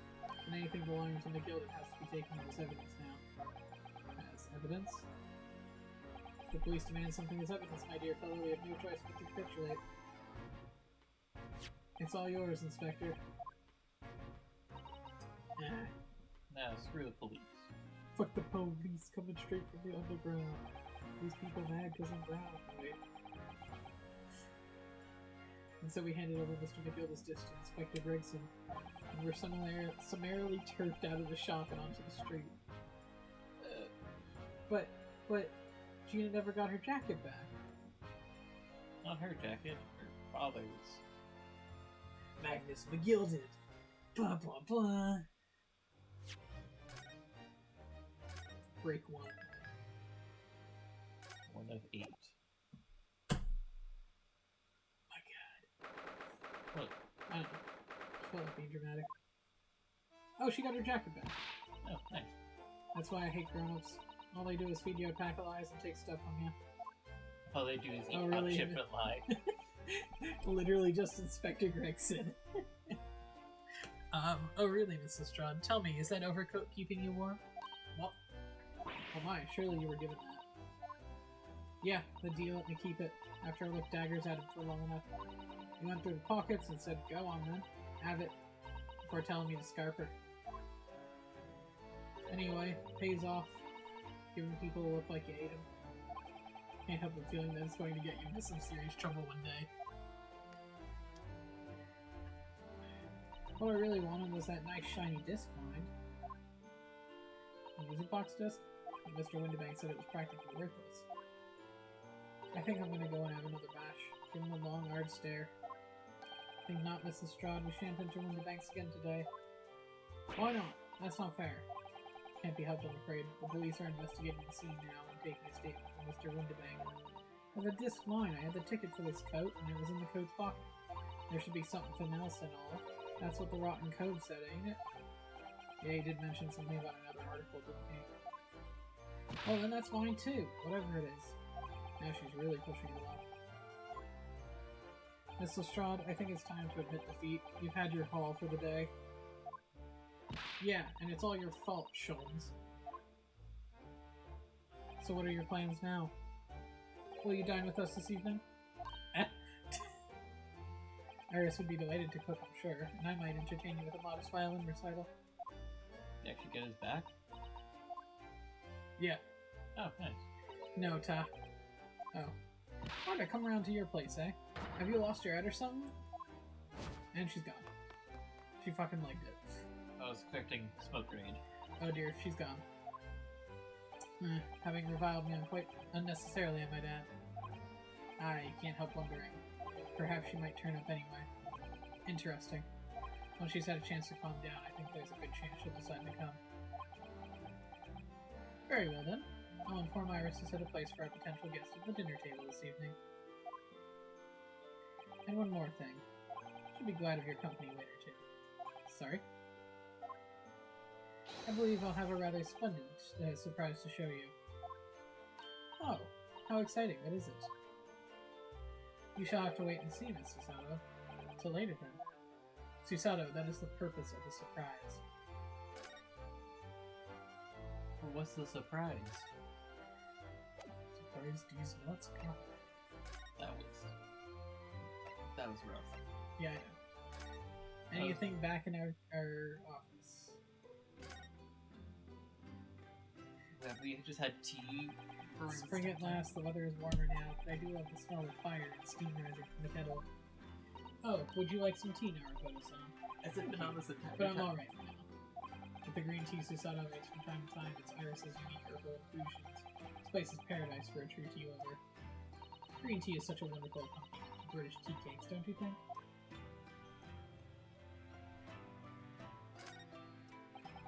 And anything belonging to McGilda has to be taken as evidence now. As evidence? If the police demand something as evidence, my dear fellow, we have no choice but to capitulate. It's all yours, Inspector. Ah. Now, screw the police. Fuck the police coming straight from the underground. These people mad because I'm brown. Wait. And so we handed over Mr. McGilda's dish to Inspector Gregson, and were summarily turfed out of the shop and onto the street. But Gina never got her jacket back. Not her jacket, her father's. Magnus McGilded. Blah blah blah. Break 1. 1 of 8. My god. What? I don't know. I felt like being dramatic. Oh, she got her jacket back. Oh, nice. That's why I hate grown-ups. All they do is feed you a pack of lies and take stuff from you. All they do is eat Oh, top really? chip and lie. Literally just Inspector Gregson. Oh really, Mrs. Strahd? Tell me, is that overcoat keeping you warm? What? Oh my, surely you were given that. Yeah, the deal let me keep it, after I looked daggers at him for long enough. He went through the pockets and said, go on then, have it, before telling me to scarp her. Anyway, pays off, giving people a look like you ate them. Can't help but feeling that it's going to get you into some serious trouble one day. What I really wanted was that nice shiny disc mind. A music box disc? But Mr. Windibank said it was practically worthless. I think I'm gonna go and have another bash. Give him a long, hard stare. Think not, Mrs. Strahd, we shan't enter Windibanks again today. Why not? That's not fair. Can't be helped, I'm afraid. The police are investigating the scene now and taking a statement from Mr. Windibank. With a disc mine, I had the ticket for this coat, and it was in the coat's pocket. There should be something else and all. That's what the rotten code said, ain't it? Yeah, he did mention something about another article, didn't he? Oh, then that's mine too, whatever it is. Now she's really pushing it off. Miss Lestrade, I think it's time to admit defeat. You've had your haul for the day. Yeah, and it's all your fault, Sholmes. So what are your plans now? Will you dine with us this evening? Iris would be delighted to cook, I'm sure, and I might entertain you with a modest violin recital. You actually get his back? Yeah. Oh, nice. No, Ta. Oh. Why'd I come around to your place, eh? Have you lost your head or something? And she's gone. She fucking liked it. I was expecting smoke grenade. Oh dear, she's gone. Having reviled me quite unnecessarily, I might add. I can't help wondering. Perhaps she might turn up anyway. Interesting. Once she's had a chance to calm down, I think there's a good chance she'll decide to come. Very well then. I'll inform Iris to set a place for our potential guest at the dinner table this evening. And one more thing. She'll be glad of your company later too. Sorry? I believe I'll have a rather splendid surprise to show you. Oh, how exciting. What is it? You shall have to wait and see, Miss Susato. Till later, then. Susato, that is the purpose of the surprise. Well, what's the surprise? Surprise these nuts? God. That was rough. Yeah, I know. Anything back in our office? Have we just had tea? Spring at last, the weather is warmer now, but I do love the smell of fire and steam rising from the kettle. Oh, would you like some tea, Naruto-san? As if been on this entire But I'm time. alright now. With the green tea Susato makes from time to time, it's Iris' unique herbal infusions. This place is paradise for a true tea lover. Green tea is such a wonderful accompaniment to British tea cakes, don't you think?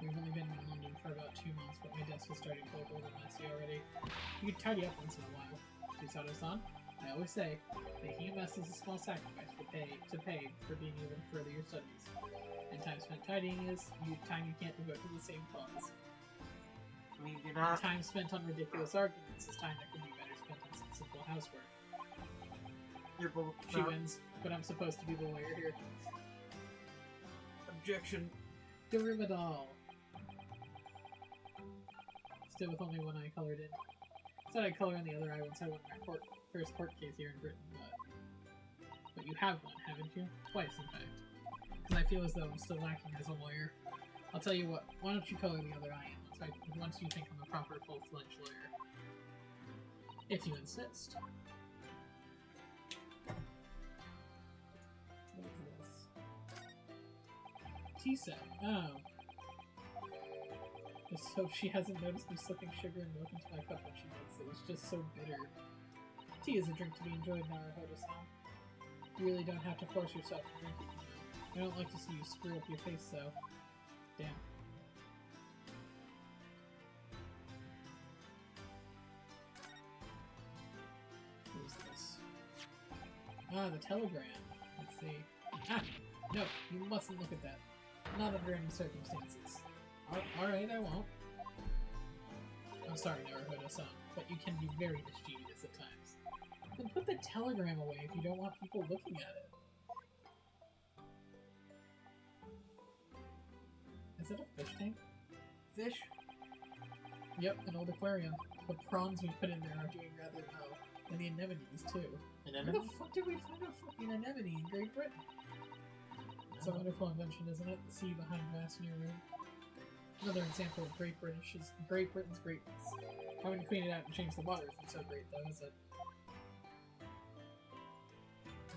We've only been in London for about 2 months, but my desk is starting to look a little messy already. You can tidy up once in a while. Susato-san, I always say, making a mess is a small sacrifice to pay for being able to further your studies. And time spent tidying is time you can't devote to the same cause. I mean, you're not. Time spent on ridiculous arguments is time that could be better spent on some simple housework. You're both. She wins, but I'm supposed to be the lawyer here. Objection. Derimadol. Still with only one eye colored in. Said I'd color in the other eye once I won my first court case here in Britain, but you have one, haven't you? Twice, in fact. Because I feel as though I'm still lacking as a lawyer. I'll tell you what, why don't you color the other eye in once you think I'm a proper full-fledged lawyer. If you insist. What is this? Tea set. Oh. Just hope she hasn't noticed me slipping sugar and milk into my cup when she makes it. It's just so bitter. Tea is a drink to be enjoyed, Naruto-san. You really don't have to force yourself to drink it, you know. I don't like to see you screw up your face, though. Damn. What is this? Ah, the telegram. Let's see. Ah! No, you mustn't look at that. Not under any circumstances. Alright, I won't. I'm sorry, Naruto-san, but you can be very mischievous at times. Then put the telegram away if you don't want people looking at it. Is it a fish tank? Fish? Yep, an old aquarium. The prawns we put in there are doing rather well. And the anemones, too. Where the fuck did we find a fucking anemone in Great Britain? It's a wonderful invention, isn't it? The sea behind glass in your room. Another example of Great Britain's greatness. Having to clean it out and change the water isn't so great, though, is it?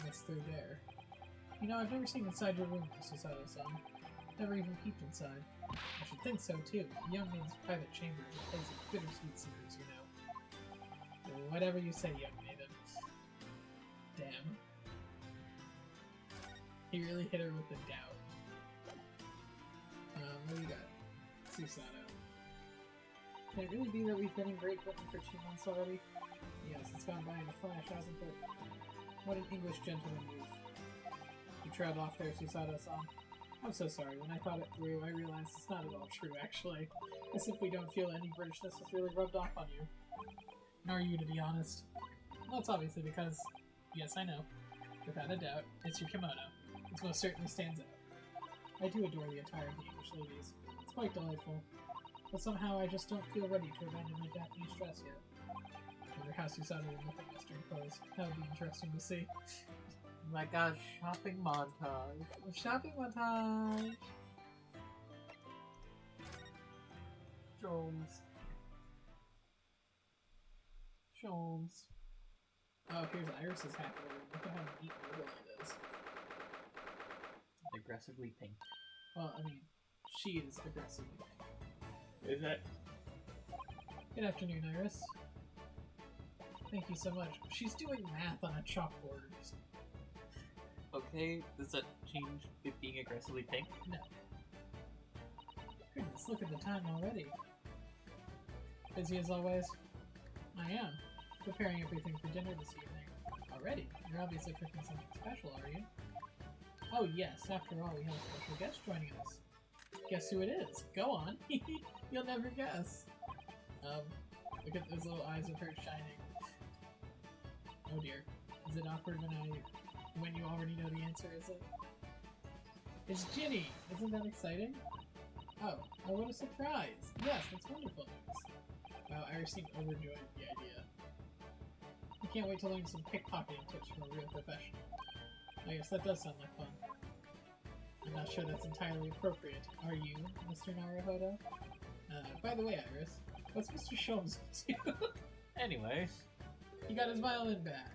What's through there? You know, I've never seen inside your room, Susato-san. Never even peeped inside. I should think so, too. A young man's private chamber is a place of bittersweet secrets, you know. Whatever you say, young maiden. Damn. He really hit her with the doubt. What do you got? Susato. Can it really be that we've been in Great Britain for 2 months already? Yes, it's gone by in a flash, hasn't it? What an English gentleman move. You trailed off there, Susato-san. I'm so sorry. When I thought it through, I realized it's not at all true, actually. I simply don't feel any Britishness has really rubbed off on you. Nor you, to be honest. Well, it's obviously because, yes, I know, without a doubt, it's your kimono. It most certainly stands out. I do adore the attire of the English ladies. It's quite delightful. But somehow I just don't feel ready to abandon my Japanese dress yet. I wonder how Susato will look in Western clothes. That would be interesting to see. Oh my gosh, shopping montage. Shopping montage! Sholmes. Sholmes. Oh, here's Iris's happy room. Look at how neat and little it is. Aggressively pink. Well, I mean, she is aggressively pink. Is it? Good afternoon, Iris. Thank you so much. She's doing math on a chalkboard. Okay, does that change it being aggressively pink? No. Goodness, look at the time already. Busy as always? I am. Preparing everything for dinner this evening. Already? You're obviously cooking something special, are you? Oh yes, after all, we have a special guest joining us. Guess who it is? Go on. You'll never guess. Look at those little eyes of hers shining. Oh dear. Is it awkward when you already know the answer, is it? It's Ginny! Isn't that exciting? Oh, what a surprise! Yes, that's wonderful news. Wow, Iris seemed overjoyed with the idea. I can't wait to learn some pickpocketing tips from a real professional. I guess that does sound like fun. I'm not sure that's entirely appropriate. Are you, Mr. Naruhodo? By the way, Iris, what's Mr. Sholmes up to? Anyway. He got his violin back.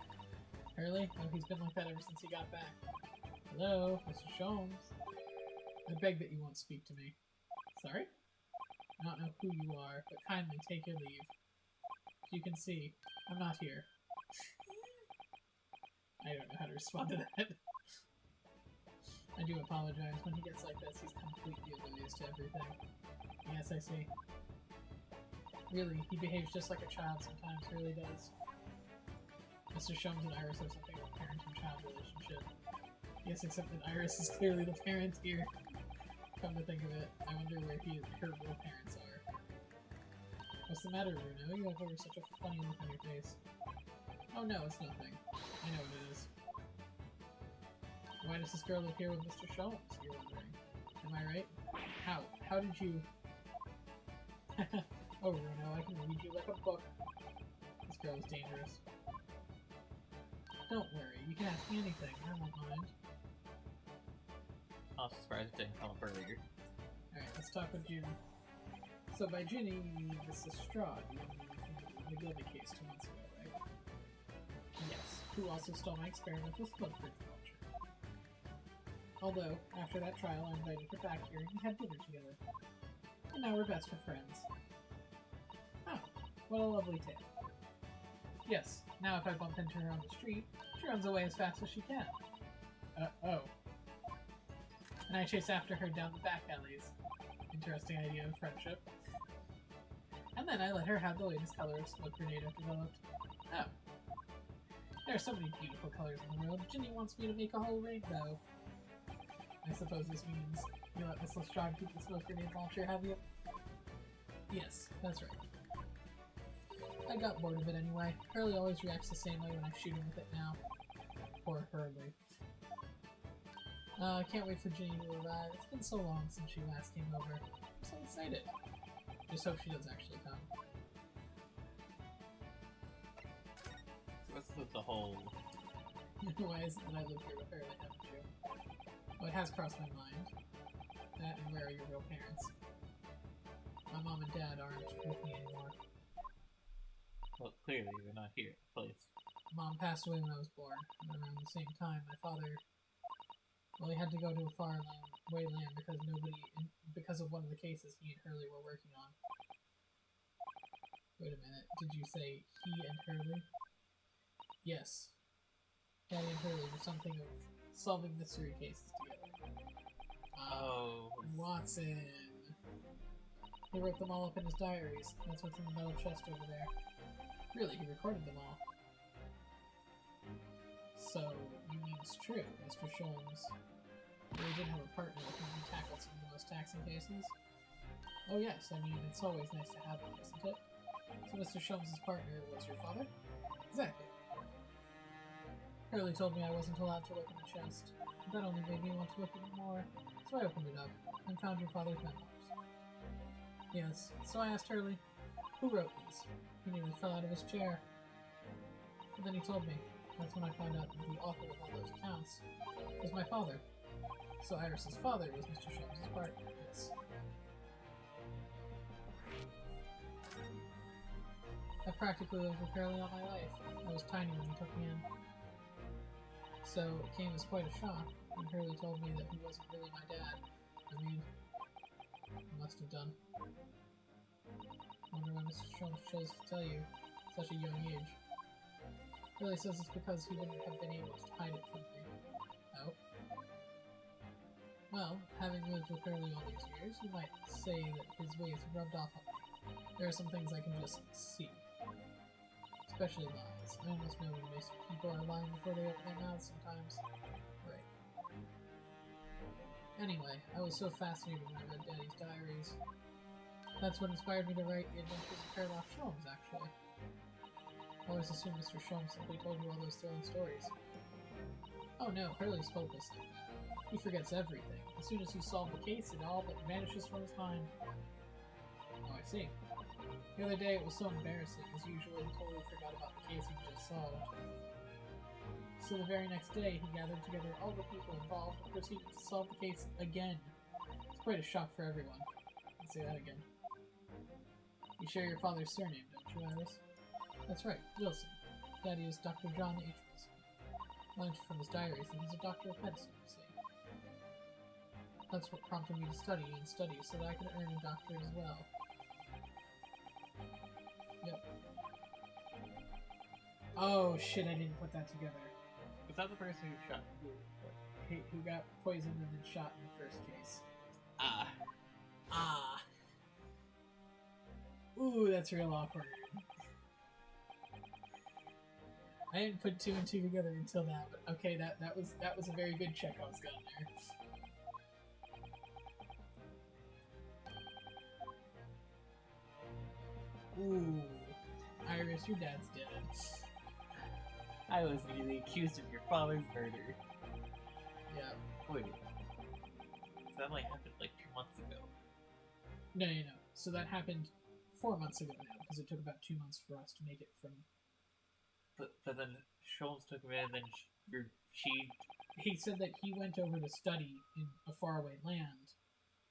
Really? Oh, he's been like that ever since he got back. Hello, Mr. Sholmes. I beg that you won't speak to me. Sorry? I don't know who you are, but kindly take your leave. As you can see, I'm not here. I don't know how to respond to that. I do apologize. When he gets like this, he's completely oblivious to everything. Yes, I see. Really, he behaves just like a child sometimes, really does. Mr. Sholmes and Iris have something of a parent and child relationship. Yes, except that Iris is clearly the parent here. Come to think of it, I wonder where her real parents are. What's the matter, Bruno? You have over such a funny look on your face. Oh no, it's nothing. I know what it is. Why does this girl live here with Mr. Sholmes, you're wondering? Am I right? How? How did you... Oh, Bruno, I can read you like a book. This girl is dangerous. Don't worry, you can ask me anything, I won't mind. I was surprised it didn't come up earlier. Alright, let's talk with Ginny. So by Ginny, you mean this is Strahd, the young woman from the Gilby case 2 months ago, right? Yes, who also stole my experimental smoke proof culture. Although, after that trial, I invited her back here and we had dinner together. And now we're best of friends. Oh, what a lovely tale. Yes, now if I bump into her on the street, she runs away as fast as she can. Oh. And I chase after her down the back alleys. Interesting idea of friendship. And then I let her have the latest color of smoke grenade I've developed. Oh. There are so many beautiful colors in the world. Ginny wants me to make a whole rainbow. I suppose this means you let Miss Lestrade keep the smoke grenade launcher, have you? Yes, that's right. I got bored of it anyway. Hurley always reacts the same way when I shoot him with it now. Poor Hurley. I can't wait for Ginny to arrive. It's been so long since she last came over. I'm so excited. Just hope she does actually come. What's with the whole... Why is it that I live here with Hurley, haven't you? Well, it has crossed my mind. That and where are your real parents? My mom and dad aren't with me anymore. Well, clearly they're not here at the place. Mom passed away when I was born, and around the same time, my father... Well, he had to go to a far away land because of one of the cases he and Hurley were working on. Wait a minute, did you say he and Hurley? Yes. Daddy and Hurley were something of solving mystery cases together. Oh. Watson. He wrote them all up in his diaries. That's what's in the metal chest over there. Really, he recorded them all. So, you mean it's true, Mr. Sholmes really did have a partner with whom he tackled some of the most taxing cases? Oh yes, I mean, it's always nice to have one, isn't it? So Mr. Sholmes' partner was your father? Exactly. Hurley told me I wasn't allowed to look in the chest. That only made me want to look even more, so I opened it up, and found your father's memoirs. Yes, so I asked Hurley, who wrote these? He nearly fell out of his chair. But then he told me. That's when I found out that the author of all those accounts was my father. So Iris's father was Mr. Sholmes' partner, yes. I practically lived with Hurley all my life. I was tiny when he took me in. So it came as quite a shock when Hurley told me that he wasn't really my dad. I mean, he must have done. I wonder why Mr. Sholmes chose to tell you at such a young age. Hurley says it's because he wouldn't have been able to hide it from me. Oh? Well, having lived with Hurley all these years, you might say that his ways have rubbed off on me. There are some things I can just see. Especially lies. I almost know when most people are lying before they open their mouths sometimes. Right. Anyway, I was so fascinated when I read Daddy's diaries. That's what inspired me to write The Adventures of Sherlock Sholmes, actually. I always assumed Mr. Sholmes simply told you all those thrilling stories. Oh no, Hurley's hopeless like that. He forgets everything. As soon as you solve the case, it all but vanishes from his mind. Oh, I see. The other day it was so embarrassing. As usual, he totally forgot about the case he just solved. So the very next day, he gathered together all the people involved and proceeded to solve the case again. It's quite a shock for everyone. Let's say that again. You share your father's surname, don't you, Iris? That's right, Wilson. Daddy is Dr. John H. Wilson. I learned from his diaries that he's a doctor of medicine, you see. That's what prompted me to study so that I could earn a doctorate as well. Yep. Oh shit, I didn't put that together. Was that the person who shot? Who got poisoned and then shot in the first case. Ah. Ah. Ooh, that's real awkward. I didn't put two and two together until now, but okay, that was a very good Chekhov's gun there. Ooh, Iris, your dad's dead. I was nearly accused of your father's murder. Yeah. Wait. That like happened like 2 months ago. No. So that happened 4 months ago now, because it took about 2 months for us to make it from... But then Sholmes took him in, and then she... He said that he went over to study in a faraway land,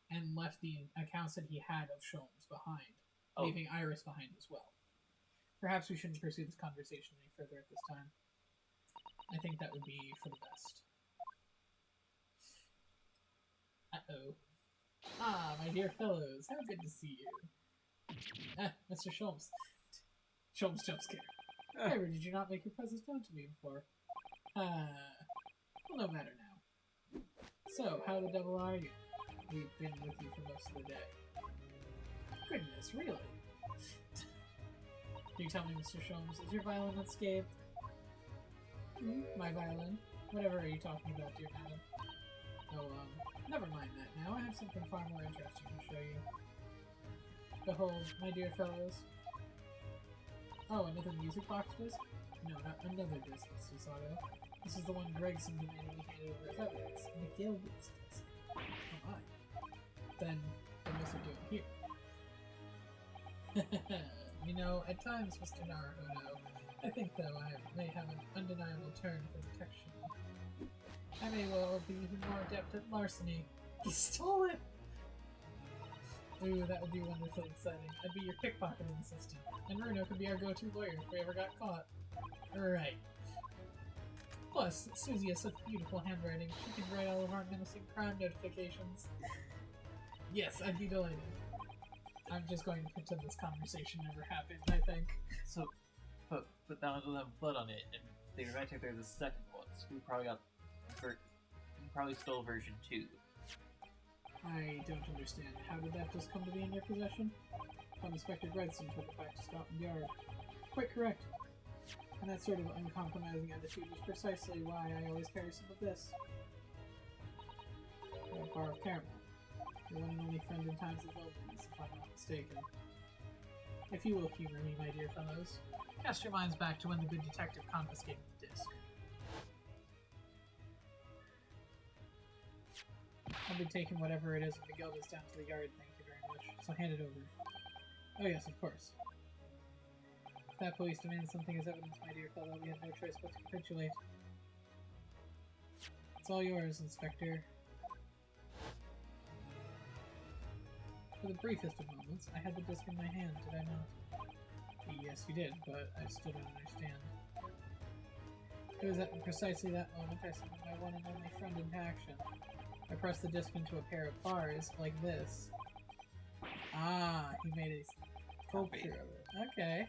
and left the accounts that he had of Sholmes behind, leaving Iris behind as well. Perhaps we shouldn't pursue this conversation any further at this time. I think that would be for the best. Uh-oh. Ah, my dear fellows, how good to see you. Ah, Mr. Sholmes. Sholmes jump scare. However, did you not make your presence known to me before? Well, no matter now. So, how the devil are you? We've been with you for most of the day. Goodness, really? Do you tell me, Mr. Sholmes, is your violin unscathed? My violin? Whatever are you talking about, dear madam? Oh, never mind that now. I have something far more interesting to show you. Behold, my dear fellows. Oh, another music box disc? No, not another disc, Susato. This is the one Gregson demanded we handed over as evidence. McGillicuddy's disc. Oh my. Then, I must do it here. You know, at times, Mr. Naruhodo, I think, though, I may have an undeniable turn for detection. I may well be even more adept at larceny. He stole it! Ooh, that would be wonderfully exciting. I'd be your pickpocketing assistant. And Runo could be our go-to lawyer if we ever got caught. Right. Plus, Susie has such beautiful handwriting. She could write all of our menacing crime notifications. Yes, I'd be delighted. I'm just going to pretend this conversation never happened, I think. So, but now it'll have blood on it, and they might think there's a second one, so we probably got... we probably stole version 2. I don't understand. How did that just come to be in your possession? Inspector Gregson took it back to Scotland Yard. Quite correct. And that sort of uncompromising attitude was precisely why I always carry some of this. A bar of caramel. Your one and only friend in times of loneliness, if I'm not mistaken. If you will humor me, my dear fellows, cast your minds back to when the good detective confiscated the disc. I've been taking whatever it is in Miguel's down to the yard, thank you very much, so hand it over. Oh yes, of course. If that police demands something as evidence, my dear fellow, we have no choice but to capitulate. It's all yours, Inspector. For the briefest of moments, I had the disc in my hand, did I not? Yes, you did, but I still don't understand. It was at precisely that moment I summoned my one and only friend into action. I pressed the disc into a pair of bars, like this. Ah, he made a sculpture of it. Okay.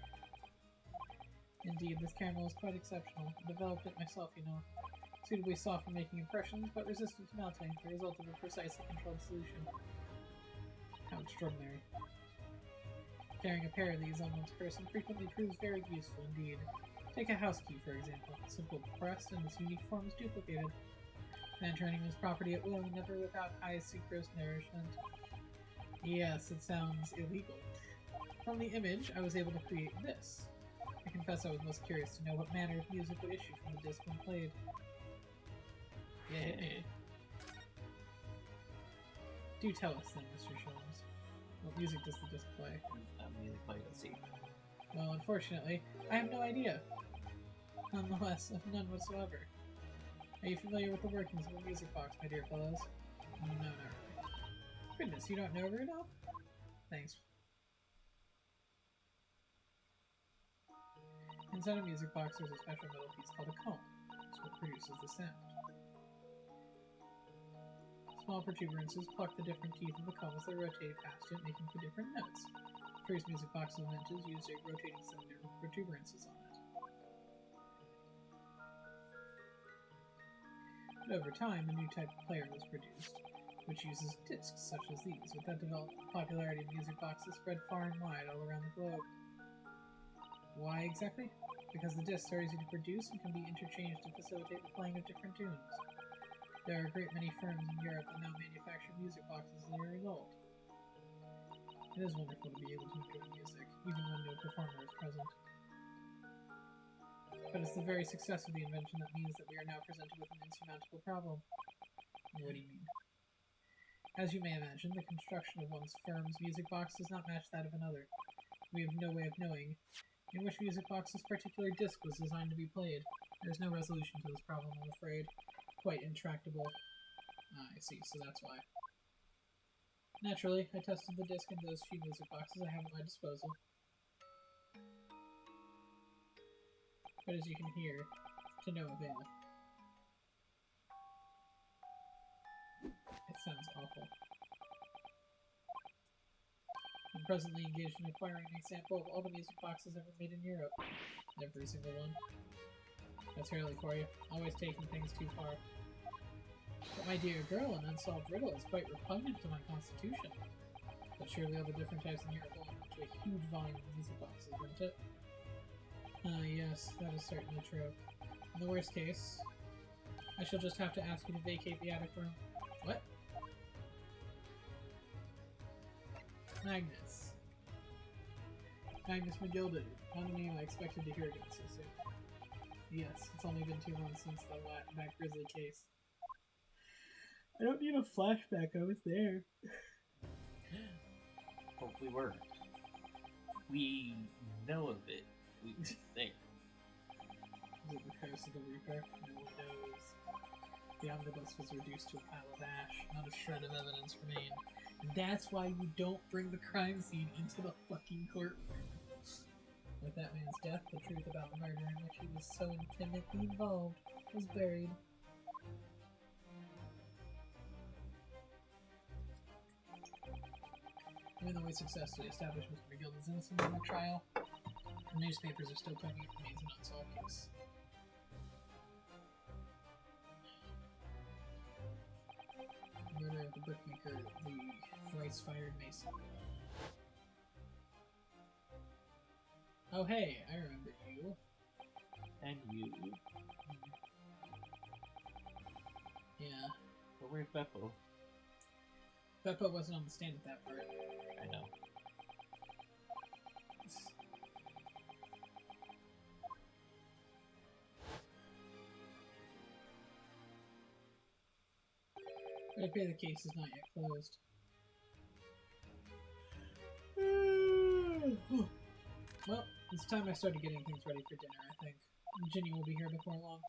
Indeed, this caramel is quite exceptional. I developed it myself, you know. Suitably soft for making impressions, but resistant to melting, the result of a precisely controlled solution. How extraordinary. Carrying a pair of these on one's person frequently proves very useful indeed. Take a house key, for example. Simple pressed and its unique form is duplicated. Then turning his property at will, never without high sucrose nourishment. Yes, it sounds illegal. From the image, I was able to create this. I confess I was most curious to know what manner of music would issue from the disc when played. Yeah. Do tell us then, Mr. Sholmes. What music does the disc play? Music play, let's see. Well, unfortunately, I have no idea. Nonetheless, none whatsoever. Are you familiar with the workings of a music box, my dear fellows? No, not really. Goodness, you don't know Runo? Thanks. Inside a music box, there's a special metal piece called a comb. It's what produces the sound. Small protuberances pluck the different teeth of the comb as they rotate past it, making two different notes. The first music box invented used a rotating cylinder with protuberances on it. But over time, a new type of player was produced, which uses discs such as these. With that development, the popularity of music boxes spread far and wide all around the globe. Why exactly? Because the discs are easy to produce and can be interchanged to facilitate the playing of different tunes. There are a great many firms in Europe that now manufacture music boxes as a result. It is wonderful to be able to enjoy music, even when no performer is present. But it's the very success of the invention that means that we are now presented with an insurmountable problem. What do you mean? As you may imagine, the construction of one's firm's music box does not match that of another. We have no way of knowing in which music box's particular disc was designed to be played. There is no resolution to this problem, I'm afraid. Quite intractable. I see, so that's why. Naturally, I tested the disc in those few music boxes I have at my disposal. But as you can hear, to no avail. It sounds awful. I'm presently engaged in acquiring a sample of all the music boxes ever made in Europe. Every single one. That's early for you. Always taking things too far. But my dear girl, an unsolved riddle is quite repugnant to my constitution. But surely all the different types in Europe will amount to a huge volume of music boxes, won't it? Yes, that is certainly true. In the worst case, I shall just have to ask you to vacate the attic room. What? Magnus. Magnus McGilded. Not a name I expected to hear again so soon. Yes, it's only been 2 months since that Grizzly case. I don't need a flashback, I was there. Hopefully we're. We know of it. We think. Was it the curse of the Reaper? No one knows. The omnibus was reduced to a pile of ash. Not a shred of evidence remained. And that's why you don't bring the crime scene into the fucking courtroom. With that man's death, the truth about the murder in which he was so intimately involved was buried. Even though we successfully established Mr. McGilded's innocence in the trial, the newspapers are still claiming it remains an unsolved case. The murder of the bookmaker, the thrice-fired mason. Oh hey, I remember you. And you. Yeah. But where's Beppo? Beppo wasn't on the stand at that part. I know. It appears the case is not yet closed. Well, it's time I started getting things ready for dinner, I think. Ginny will be here before long.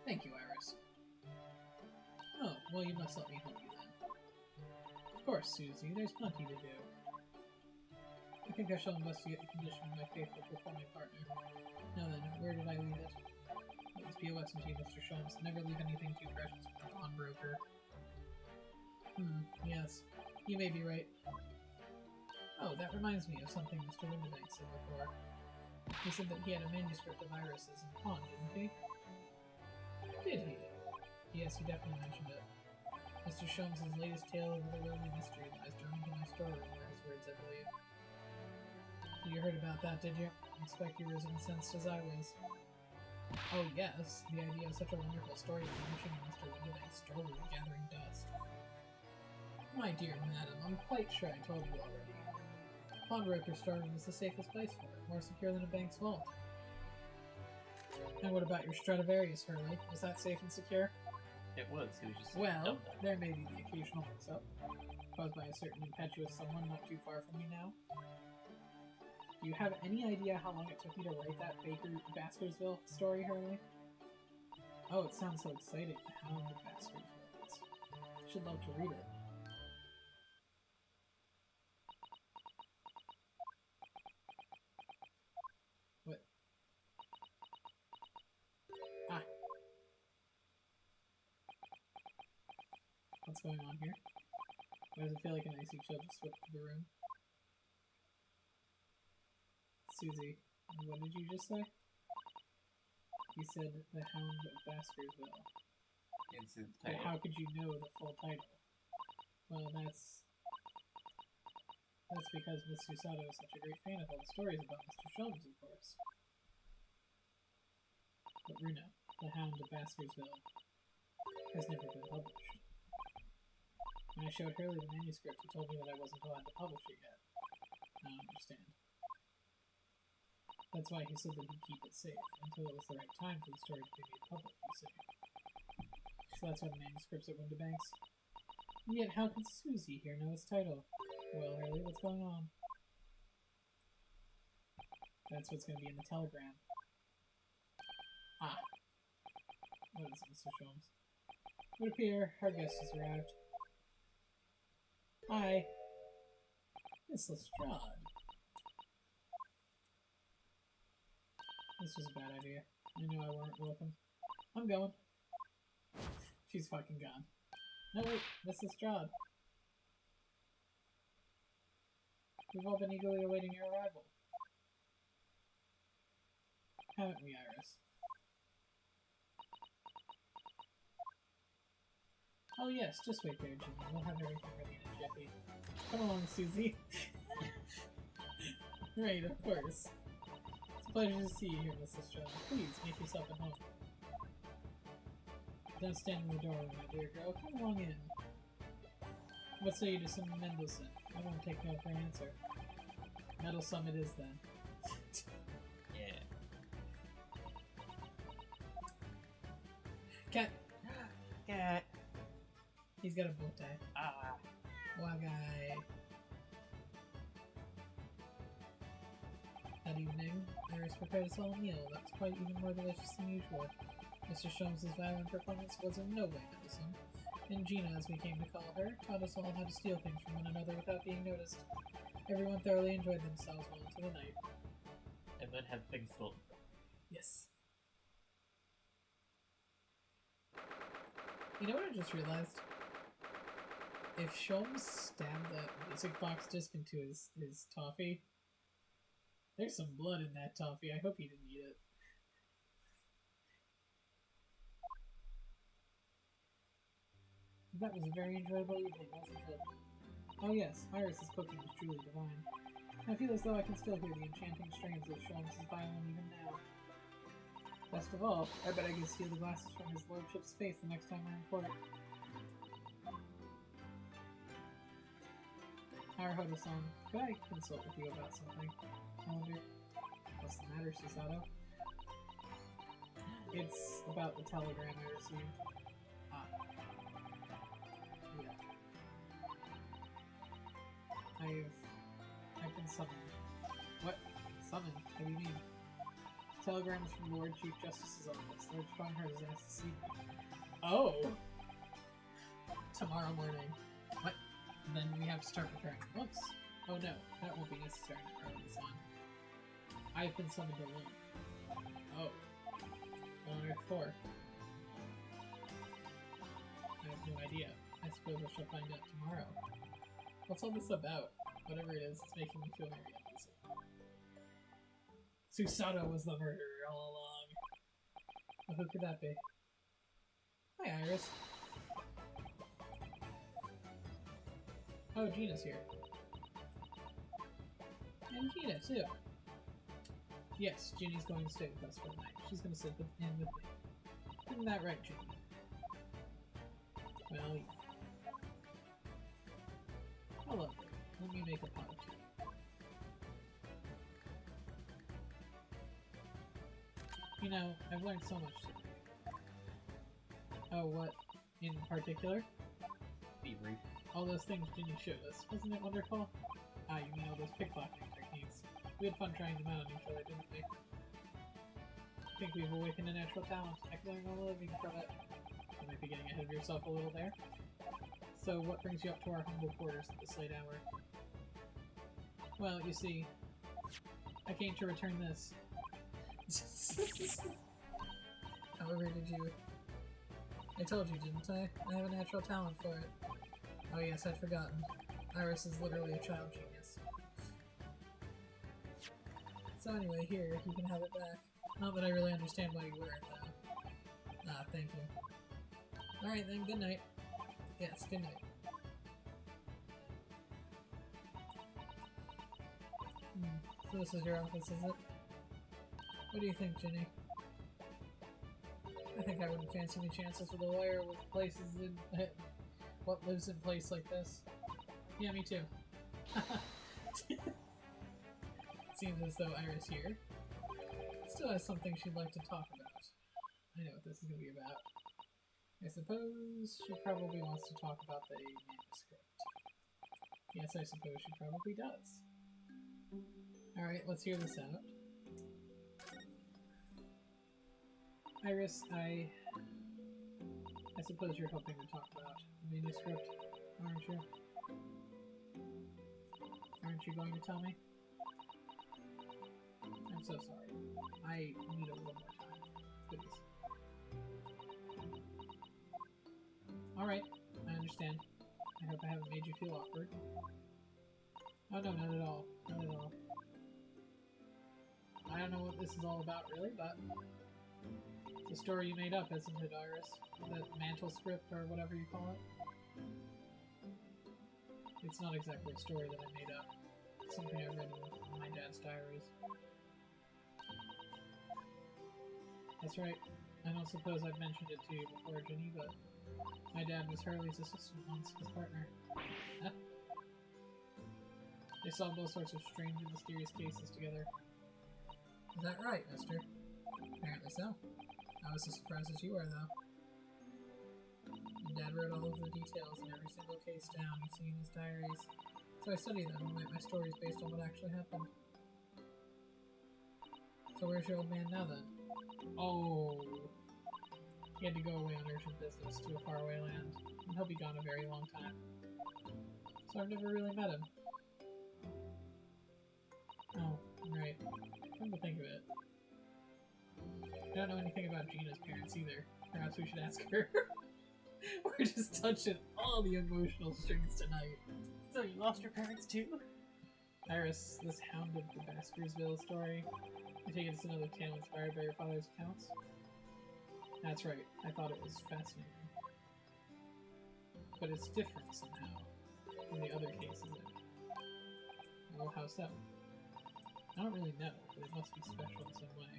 Thank you, Iris. Oh, well, you must let me help you then. Of course, Susie, there's plenty to do. I think I shall investigate the condition of my faithful performing partner. Now then, where did I leave it? It was POS and T, Mr. Sholmes. Never leave anything too precious for a pawnbroker. Yes. You may be right. Oh, that reminds me of something Mr. Winterbank said before. He said that he had a manuscript of Iris's in pawn, didn't he? Did he? Yes, he definitely mentioned it. Mr. Sholmes' latest tale of the lonely mystery lies drawn into my storeroom, were his words, I believe. You heard about that, did you? I expect you were as incensed as I was. Oh yes, the idea of such a wonderful story vanishing in Mr. Winterbank's storeroom gathering dust. My dear madam, I'm quite sure I told you already. Pawnbroker's storeroom is the safest place for it, more secure than a bank's vault. And what about your Stradivarius, Hurley? Was that safe and secure? It was. He was just Well, dumb. there may be the occasional mix-up, caused by a certain impetuous someone not too far from me now. Do you have any idea how long it took me to write that Baskersville story, Hurley? Oh, it sounds so exciting. The Hound of Baskersville. I should love to read it. What? Ah. What's going on here? Why does it feel like an icy chill just swept through the room? Susie, what did you just say? You said The Hound of Baskersville. It's the But title. how could you know the full title? Well, that's because Miss Susato is such a great fan of all the stories about Mr. Sholmes, of course. But Bruno, The Hound of Baskersville has never been published. When I showed Hurley the manuscript, he told me that I wasn't allowed to publish it yet. I don't understand. That's why he said that he'd keep it safe until it was the right time for the story to be made public, you see. So that's why the manuscript's at Winterbank's. And yet, how could Susie here know its title? Well, Hurley, what's going on? That's what's going to be in the telegram. Ah. What is it, Mr. Sholmes? It would appear our guest has arrived. Hi. Miss Lestrade. This was a bad idea. I knew I weren't welcome. I'm going. She's fucking gone. No, wait, Miss Lestrade. We've all been eagerly awaiting your arrival. Haven't we, Iris? Oh yes, just wait there, Jimmy. We'll have everything ready in a jiffy. Come along, Susie. Right, of course. It's a pleasure to see you here, Miss Lestrade. Please, make yourself at home. Don't stand in the doorway, my dear girl. Come along in. What say you to some Mendelssohn? I won't take no for an answer. Metal Summit is then. Yeah. Cat! Cat. He's got a bow tie. Ah. Wagai. That evening, Iris prepared us all a meal that was quite even more delicious than usual. Mr. Sholmes' violent performance was in no way meddlesome, and Gina, as we came to call her, taught us all how to steal things from one another without being noticed. Everyone thoroughly enjoyed themselves well into the night. And then have things stolen. Yes. You know what I just realized? If Sholmes stabbed that music box disc into his toffee, there's some blood in that toffee. I hope he didn't eat it. That was a very enjoyable evening, wasn't it? Oh yes, Iris's cooking was truly divine. I feel as though I can still hear the enchanting strains of Sholmes' violin even now. Best of all, I bet I can steal the glasses from his lordship's face the next time we're in court. Haruhodo-san, could I consult with you about something? I wonder, what's the matter, Susato? It's about the telegram I received. Ah. Yeah. I've been summoned. What? Summoned? What do you mean? Telegrams from the Lord Chief Justice's office. Lord Stronghurst has asked to see me. Oh! Tomorrow morning. What? Then we have to start preparing. Whoops. Oh no, that won't be necessary in early sun. I've been summoned alone. Oh. What on earth for? I have no idea. I suppose I shall find out tomorrow. What's all this about? Whatever it is, it's making me feel very uneasy. Susato was the murderer all along. Well, who could that be? Hi, Iris. Oh, Gina's here. And Gina, too. Yes, Ginny's going to stay with us for the night. She's going to sit in with me. Isn't that right, Ginny? Well, yeah. Hello. Let me make a pot of tea. You know, I've learned so much today. Oh, what in particular? Be brief. All those things Ginny showed us. Wasn't it wonderful? Ah, you mean all those pickpocketing techniques. We had fun trying them out on each other, didn't we? I think we've awakened a natural talent. I can learn a living from it. You might be getting ahead of yourself a little there. So, what brings you up to our humble quarters at this late hour? Well, you see, I came to return this. However, did you... I told you, didn't I? I have a natural talent for it. Oh yes, I'd forgotten. Iris is literally a child genius. So anyway, here, you can have it back. Not that I really understand why you wear it, though. Ah, thank you. Alright then, good night. Yes, good night. So this is your office, is it? What do you think, Ginny? I think I wouldn't fancy any chances with a lawyer with places in... what lives in place like this. Yeah, me too. Seems as though Iris here still has something she'd like to talk about. I know what this is going to be about. I suppose she probably wants to talk about the manuscript. Yes, I suppose she probably does. Alright, let's hear this out. Iris, I suppose you're hoping to talk about the manuscript, aren't you? Aren't you going to tell me? I'm so sorry. I need a little more time. Please. Alright, I understand. I hope I haven't made you feel awkward. Oh no, not at all. Not at all. I don't know what this is all about, really, but it's a story you made up, isn't it, Iris? That mantle script, or whatever you call it? It's not exactly a story that I made up. It's something I read in my dad's diaries. That's right. I don't suppose I've mentioned it to you before, Ginny, but my dad was Hurley's assistant once, his partner. Huh? They solved all sorts of strange and mysterious cases together. Is that right, mister? Apparently so. I was as surprised as you are, though. And Dad wrote all of the details in every single case down, you see in his diaries. So I studied them and write my stories based on what actually happened. So where's your old man now, then? Oh... He had to go away on urgent business to a faraway land, and he'll be gone a very long time. So I've never really met him. Oh, right. Come to think of it. I don't know anything about Gina's parents either. Perhaps we should ask her. We're just touching all the emotional strings tonight. So you lost your parents too? Iris, this Hound of the Baskersville story. I take it it's another tale inspired by your father's accounts? That's right. I thought it was fascinating. But it's different somehow from the other cases in it. Oh, how so? I don't really know, but it must be special in some way.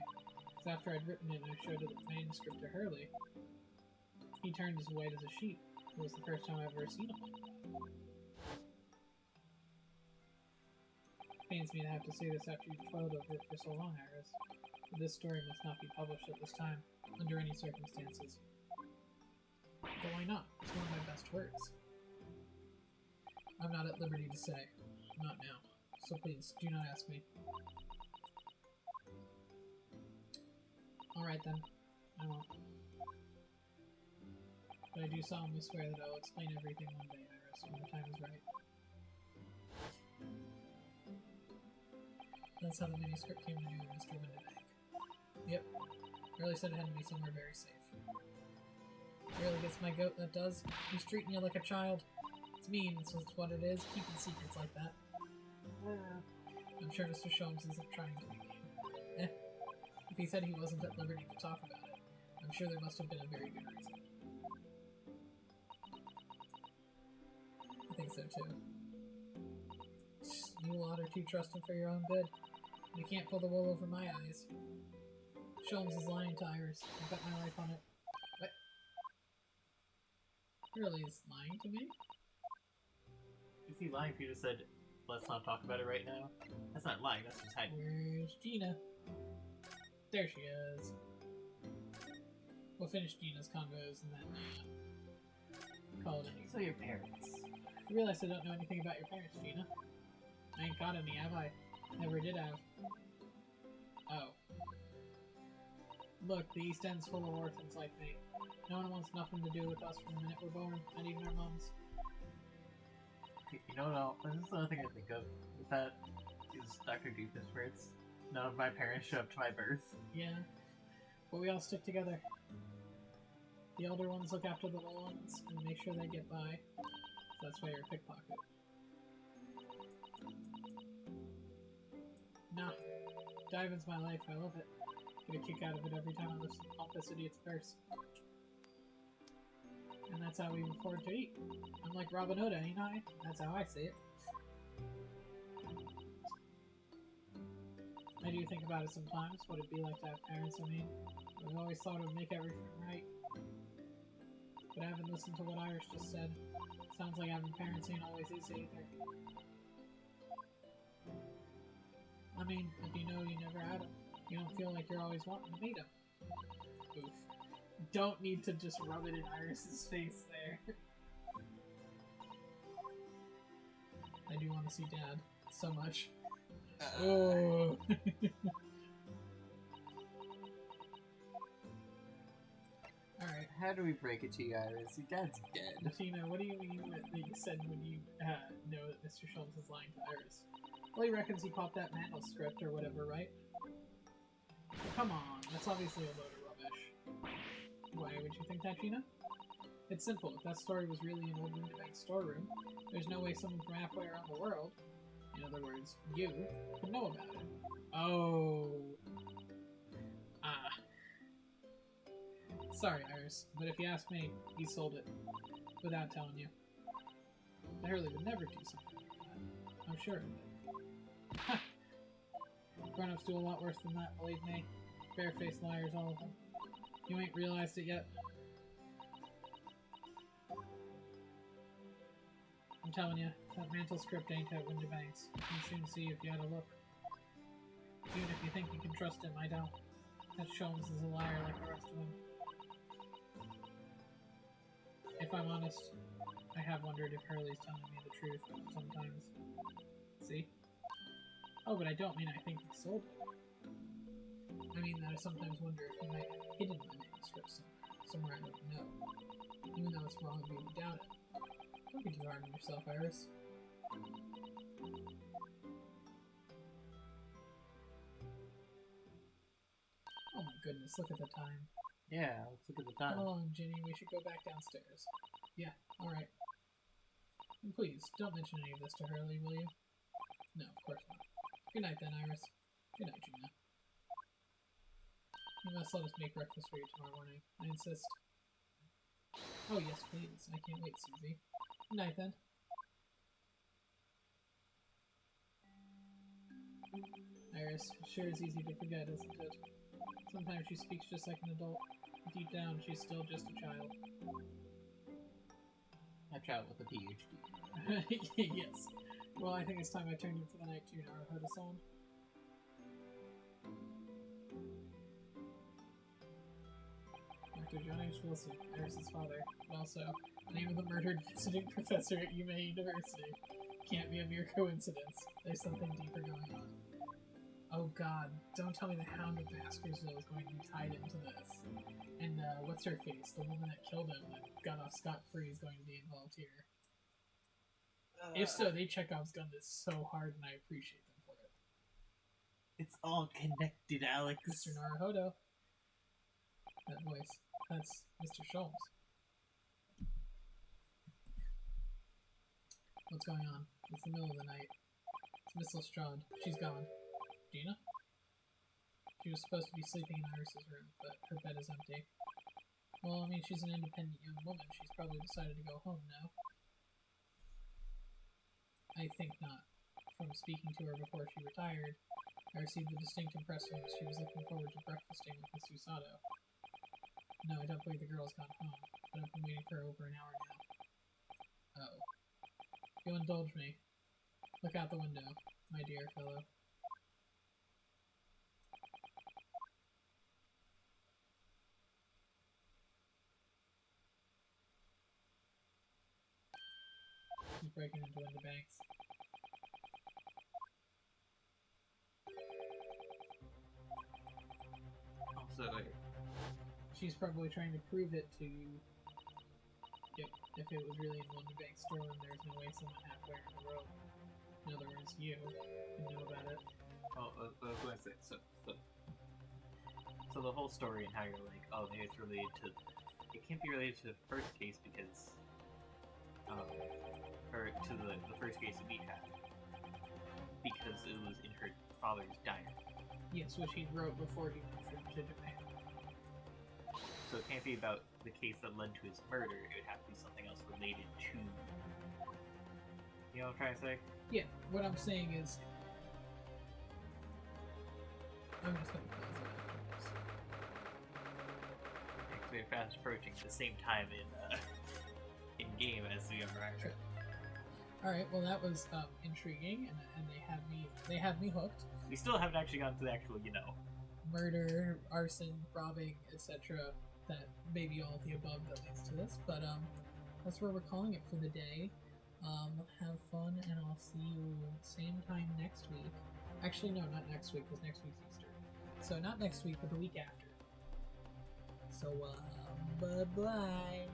Because after I'd written it and I showed the manuscript to Hurley, he turned as white as a sheet. It was the first time I've ever seen him like that. It pains me to have to say this after you've toiled over it for so long, Iris. But this story must not be published at this time, under any circumstances. But why not? It's one of my best works. I'm not at liberty to say. Not now. So please, do not ask me. Alright then. I won't. But I do solemnly swear that I will explain everything one day, Iris, when the time is right. That's how the manuscript came to you, Mr. Windenbank. Yep. Really said it had to be somewhere very safe. Really gets my goat, that does. He's treating you like a child. It's mean, so it's what it is, keeping secrets like that. I'm sure Mr. Sholmes isn't trying to be mean. If he said he wasn't at liberty to talk about it, I'm sure there must have been a very good reason. I think so too. You lot are too trusting for your own good. You can't pull the wool over my eyes. Sholmes is lying to Iris. I've bet my life on it. What? Really is lying to me? Is he lying if you just said, let's not talk about it right now? That's not lying, that's just hiding. Where's Gina? There she is. We'll finish Gina's combos and then call it any. So your parents. You realize I don't know anything about your parents, Gina. I ain't got any, have I? Never did have. Oh. Look, the East End's full of orphans like me. No one wants nothing to do with us from the minute we're born, not even our moms. You know what? This is another thing I think of with that is Dr. Doofus, where it's none of my parents show up to my birth. Yeah. But we all stick together. The older ones look after the little ones and make sure they get by. So that's why you're a pickpocket. Nah. Diving's my life, I love it. Get a kick out of it every time I listen to Pompous Idiot's verse. And that's how we afford to eat. I'm like Robin Hood, ain't I? That's how I see it. I do think about it sometimes, what it'd be like to have parents, I mean. I've always thought it would make everything right. But I haven't listened to what Irish just said. Sounds like having parents ain't always easy either. I mean, if you know you never had them, you don't feel like you're always wanting to meet them. Oof. Don't need to just rub it in Iris's face there. I do want to see Dad so much. Oh. Alright. How do we break it to you, Iris? Your dad's dead. Tina, what do you mean that you said when you know that Mr. Sholmes is lying to Iris? Well, he reckons he popped that manuscript or whatever, right? Well, come on, that's obviously a load of rubbish. Why would you think that, Gina? It's simple. If that story was really an old Windenbank storeroom, there's no way someone from halfway around the world, in other words, you, could know about it. Oh. Ah. Sorry, Iris, but if you ask me, he sold it. Without telling you. Hurley would never do something like that. I'm sure of it. Ha! Grown-ups do a lot worse than that, believe me. Barefaced liars, all of them. You ain't realized it yet. I'm telling you, that mantle script ain't at Winterbanks. You'd soon see if you had a look. Even if you think you can trust him, I don't. That Sholmes is a liar like the rest of them. If I'm honest, I have wondered if Hurley's telling me the truth sometimes. See? Oh, but I don't mean I think he sold it. I mean that I sometimes wonder if he might have hidden the manuscript somewhere I don't know. Even though it's wrong of me to doubt it. Don't be too hard on yourself, Iris. Oh my goodness, look at the time. Yeah, let's look at the time. Come along, Ginny, we should go back downstairs. Yeah, alright. And please, don't mention any of this to Hurley, will you? No, of course not. Good night then, Iris. Good night, Gina. You must let us make breakfast for you tomorrow morning. I insist. Oh yes, please. I can't wait, Susie. Good night then. Iris, sure is easy to forget, isn't it? Sometimes she speaks just like an adult. Deep down, she's still just a child. A child with a PhD. Yes. Well, I think it's time I turned in for the night too, Naruhodo-san. Dr. John H. Wilson, Iris' father, but also the name of the murdered visiting professor at Yume University. Can't be a mere coincidence. There's something deeper going on. Oh god, don't tell me the Hound of Baskerville is going to be tied into this. And, what's her face? The woman that killed him that got off scot-free is going to be involved here. If so, they Chekhov's gun this so hard and I appreciate them for it. It's all connected, Alex. Mr. Naruhodo. That voice. That's Mr. Sholmes. What's going on? It's the middle of the night. It's Miss Lestrade. She's gone. Gina? She was supposed to be sleeping in Iris' room, but her bed is empty. Well, I mean, she's an independent young woman. She's probably decided to go home now. I think not. From speaking to her before she retired, I received the distinct impression that she was looking forward to breakfasting with Miss Usato. No, I don't believe the girl's gone home, but I've been waiting for her over an hour now. Oh. You'll indulge me. Look out the window, my dear fellow. She's breaking into Winterbanks. Also, She's probably trying to prove it to if it was really in Winterbanks' store and there's no way someone halfway in the world, in other words, you, can know about it. well, I was going to say, so the whole story and how you're like, oh, maybe it's related to, it can't be related to the first case because, or to the first case that we had, because it was in her father's diary. Yes, which he wrote before he went to Japan. So it can't be about the case that led to his murder, it would have to be something else related to, you know what I'm trying to say? Yeah, what I'm saying is, I'm just gonna close it. Because we're fast approaching the same time in game as we are actually. Sure. Alright, well that was intriguing, and they have me hooked. We still haven't actually gotten to the actual, Murder, arson, robbing, etc. That may be all of the above that leads to this, but that's where we're calling it for the day. Have fun, and I'll see you same time next week. Actually, no, not next week, because next week's Easter. So not next week, but the week after. So, bye-bye.